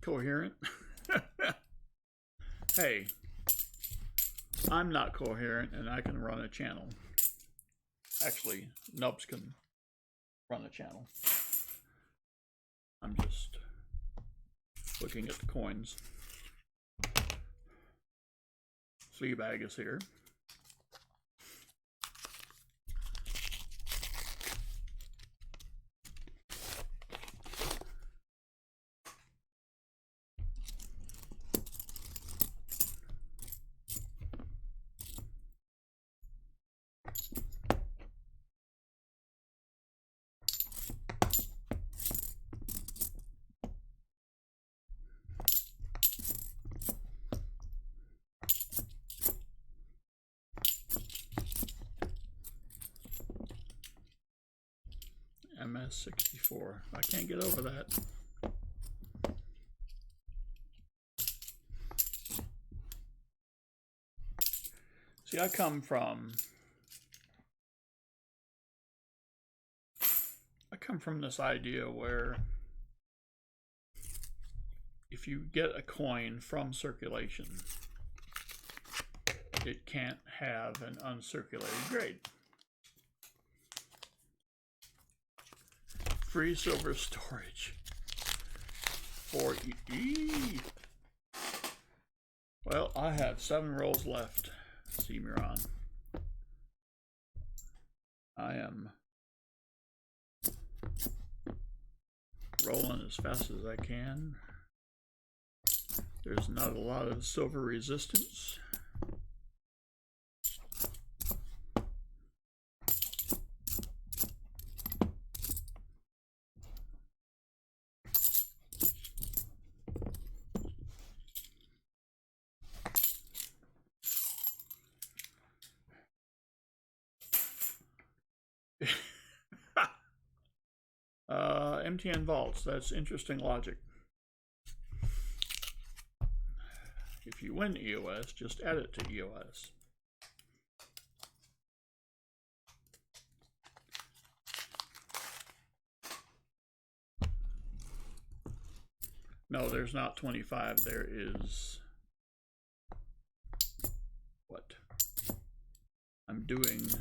coherent. Hey, I'm not coherent and I can run a channel. Actually, Nubs can run a channel. I'm just looking at the coins. Fleabag is here. MS64. I can't get over that. See, I come from this idea where if you get a coin from circulation, it can't have an uncirculated grade. Free silver storage for EE. Well, I have 7 rolls left, Cimarron. I am rolling as fast as I can. There's not a lot of silver resistance. MTN vaults, that's interesting logic. If you win EOS, just add it to EOS. No, there's not 25, there is what? I'm doing,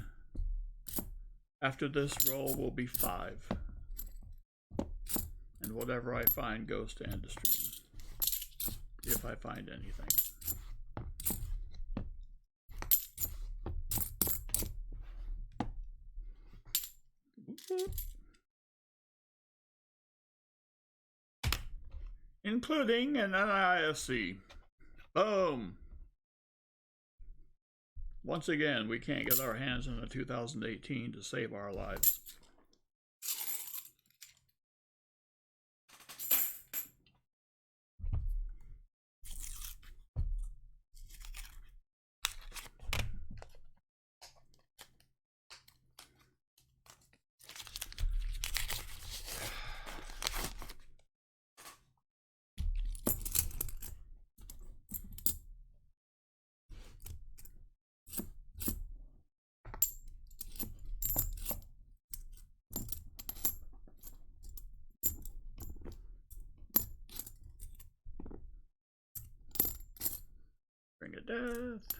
after this roll will be 5. And whatever I find goes to end of stream, if I find anything. Including an NISC. Boom! Once again, we can't get our hands on a 2018 to save our lives. Ring of Death.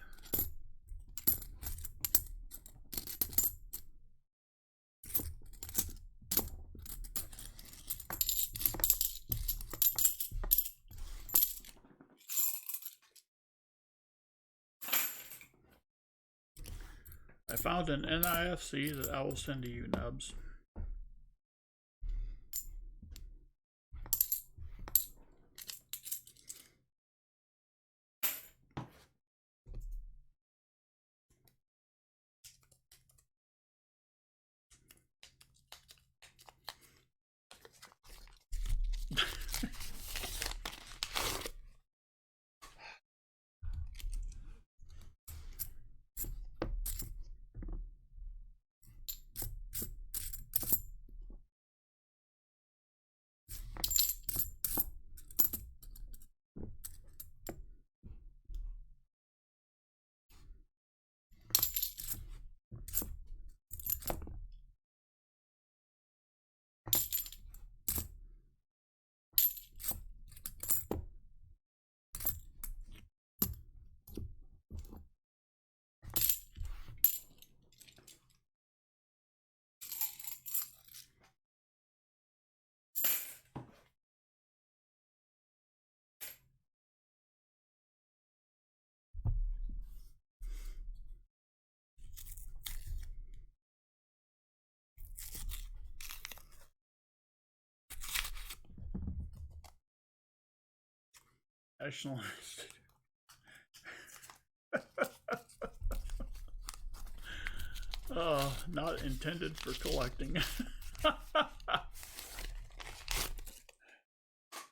I found an NIFC that I will send to you, Nubs. National Institute. Not intended for collecting.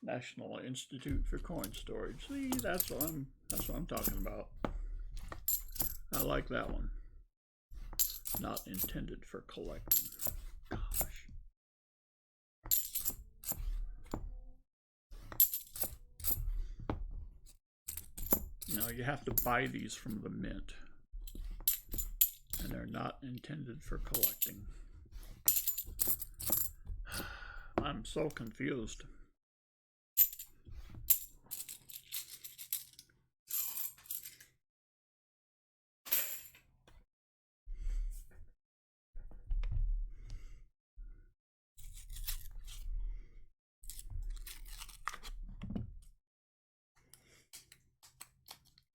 National Institute for Coin Storage. See, that's what I'm talking about. I like that one. Not intended for collecting. Gosh. No, you have to buy these from the mint. And they're not intended for collecting. I'm so confused.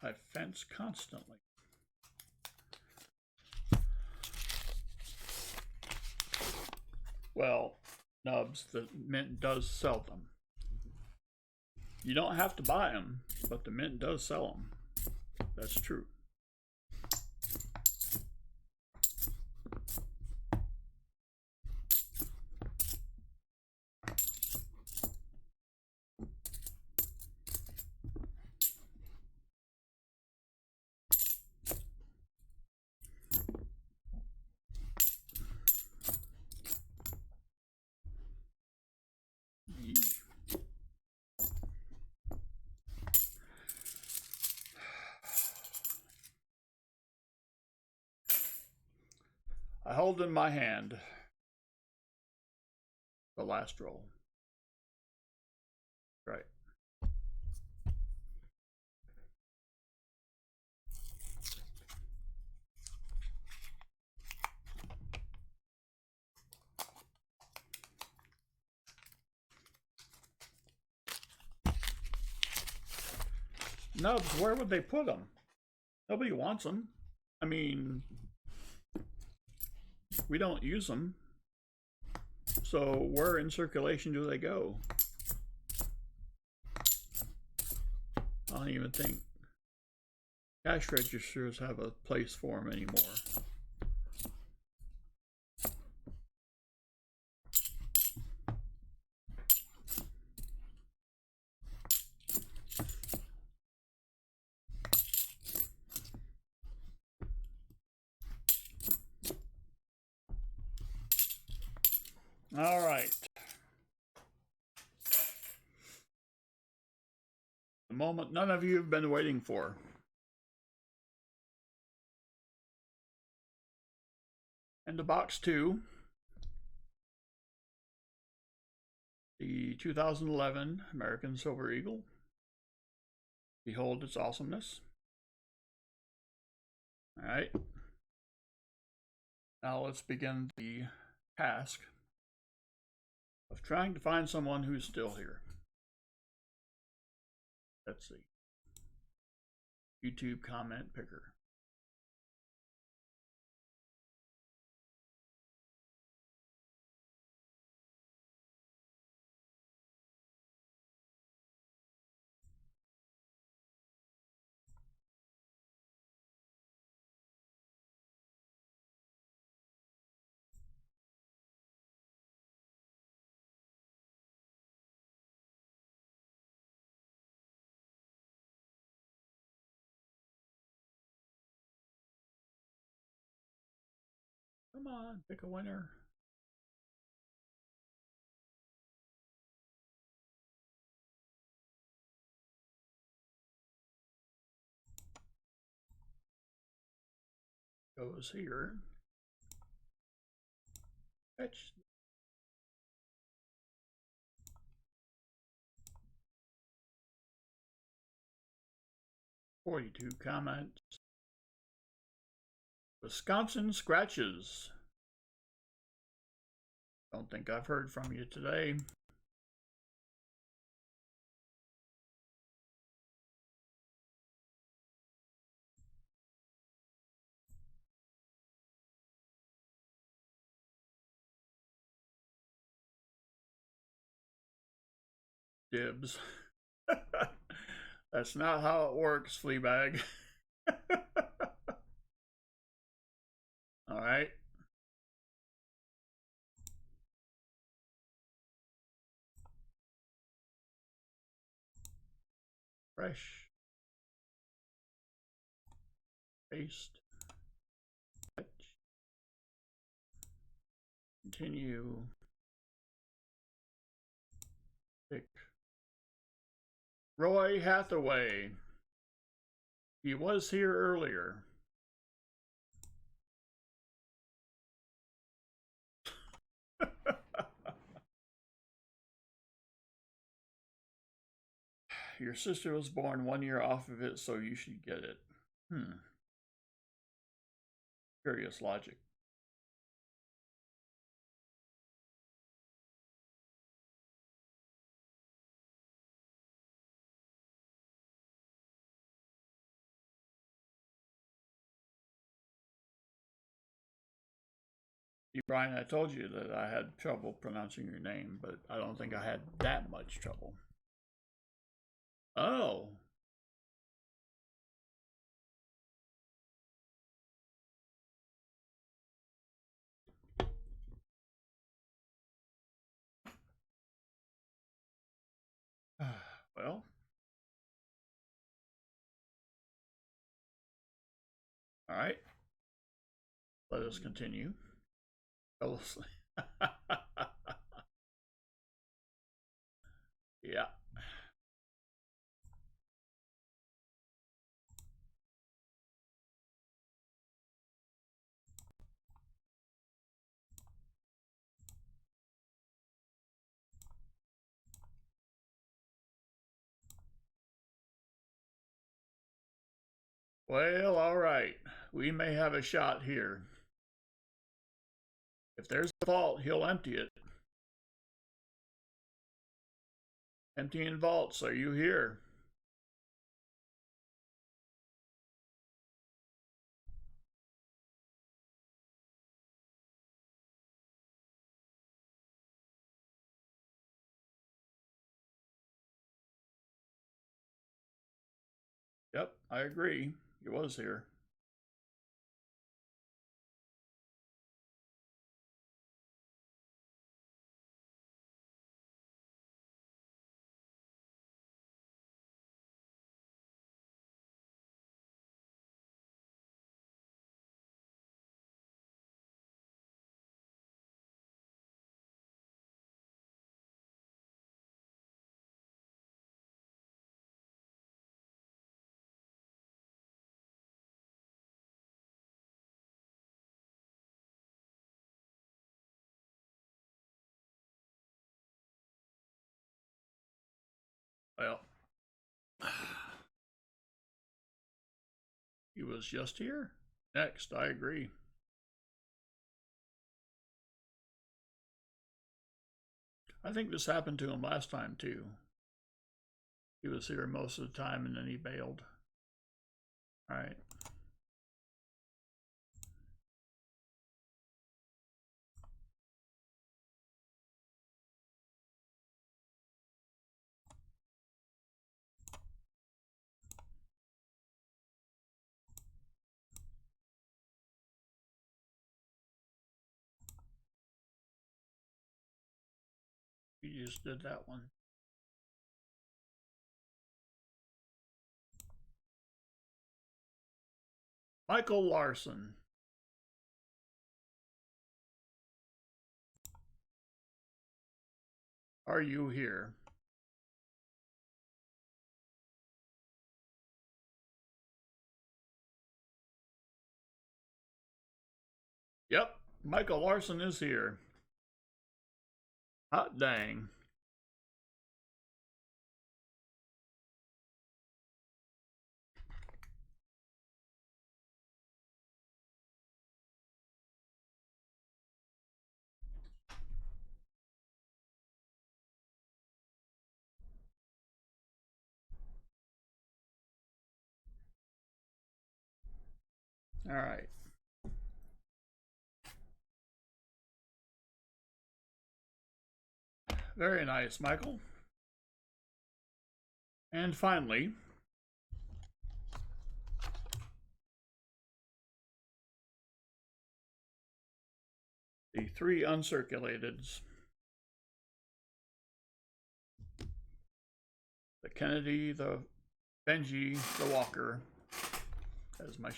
I fence constantly. Well, nubs, the mint does sell them. You don't have to buy them, but the mint does sell them. That's true. I hold in my hand the last roll. Right. Nubs, where would they put them? Nobody wants them. I mean, we don't use them. So where in circulation do they go? I don't even think cash registers have a place for them anymore. All right. The moment none of you have been waiting for. And the box 2, the 2011 American Silver Eagle. Behold its awesomeness. All right. Now let's begin the task of trying to find someone who's still here. Let's see. YouTube comment picker. Come on, pick a winner. Goes here. Fetch. "42 comments. Wisconsin Scratches. Don't think I've heard from you today. Dibs. That's not how it works, Fleabag. All right. Fresh. Paste. Continue. Pick. Roy Hathaway. He was here earlier. Your sister was born 1 year off of it, so you should get it. Curious logic. Brian, I told you that I had trouble pronouncing your name, but I don't think I had that much trouble. Oh. Well. All right. Let us continue. Yeah. Well, all right. We may have a shot here. If there's a vault, he'll empty it. Emptying vaults, are you here? Yep, I agree. He was here. Well, he was just here. Next, I agree. I think this happened to him last time, too. He was here most of the time and then he bailed. All right. You just did that one. Michael Larson. Are you here? Yep, Michael Larson is here. Hot dang. All right. Very nice, Michael. And finally, The 3 uncirculateds. The Kennedy, the Benji, the Walker, as my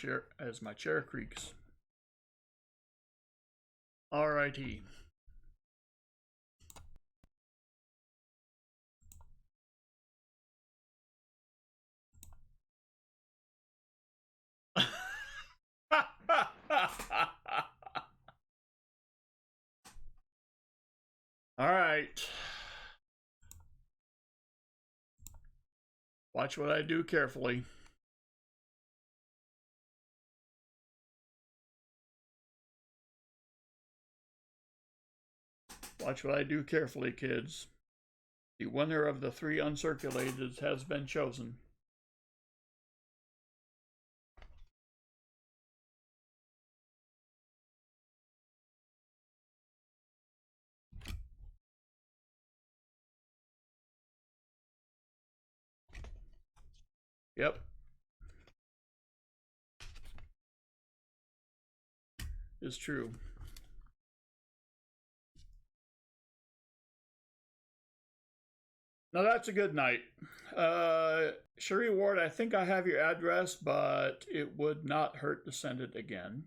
chair creaks. Alrighty. All right. Watch what I do carefully. Watch what I do carefully, kids. The winner of the 3 uncirculated has been chosen. Yep. It's true. Now that's a good night. Sherry Ward, I think I have your address, but it would not hurt to send it again.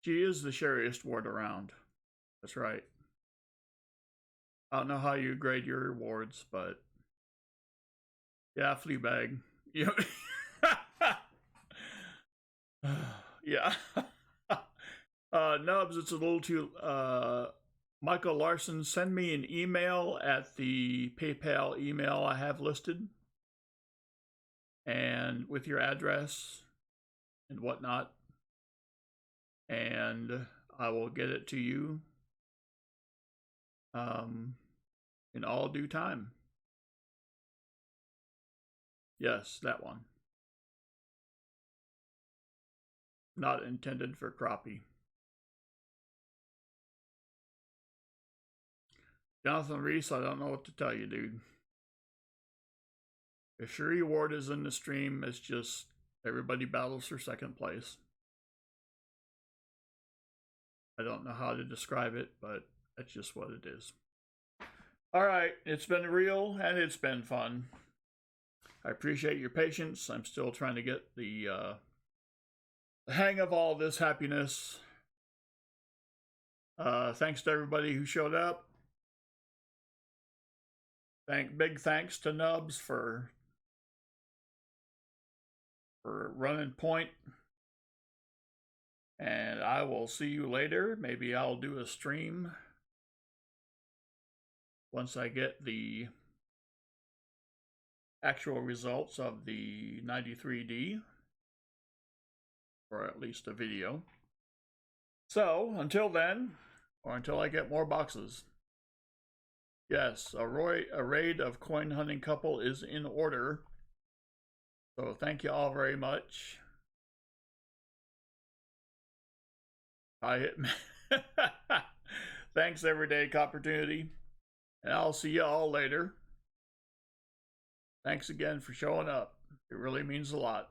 She is the sherriest ward around. That's right. I don't know how you grade your rewards, but yeah, Fleabag. Yeah. Yeah. Nubs, it's a little too. Michael Larson, send me an email at the PayPal email I have listed, and with your address and whatnot, and I will get it to you in all due time. Yes, that one. Not intended for crappie. Jonathan Reese, I don't know what to tell you, dude. If Shuri Ward is in the stream, it's just everybody battles for second place. I don't know how to describe it, but that's just what it is. All right, it's been real and it's been fun. I appreciate your patience. I'm still trying to get the hang of all this happiness. Thanks to everybody who showed up. Big thanks to Nubs for running point. And I will see you later. Maybe I'll do a stream once I get the actual results of the 93D, or at least a video. So until then, or until I get more boxes, yes, a raid of coin hunting couple is in order. So thank you all very much. Thanks, Everyday Opportunity, and I'll see you all later. Thanks again for showing up. It really means a lot.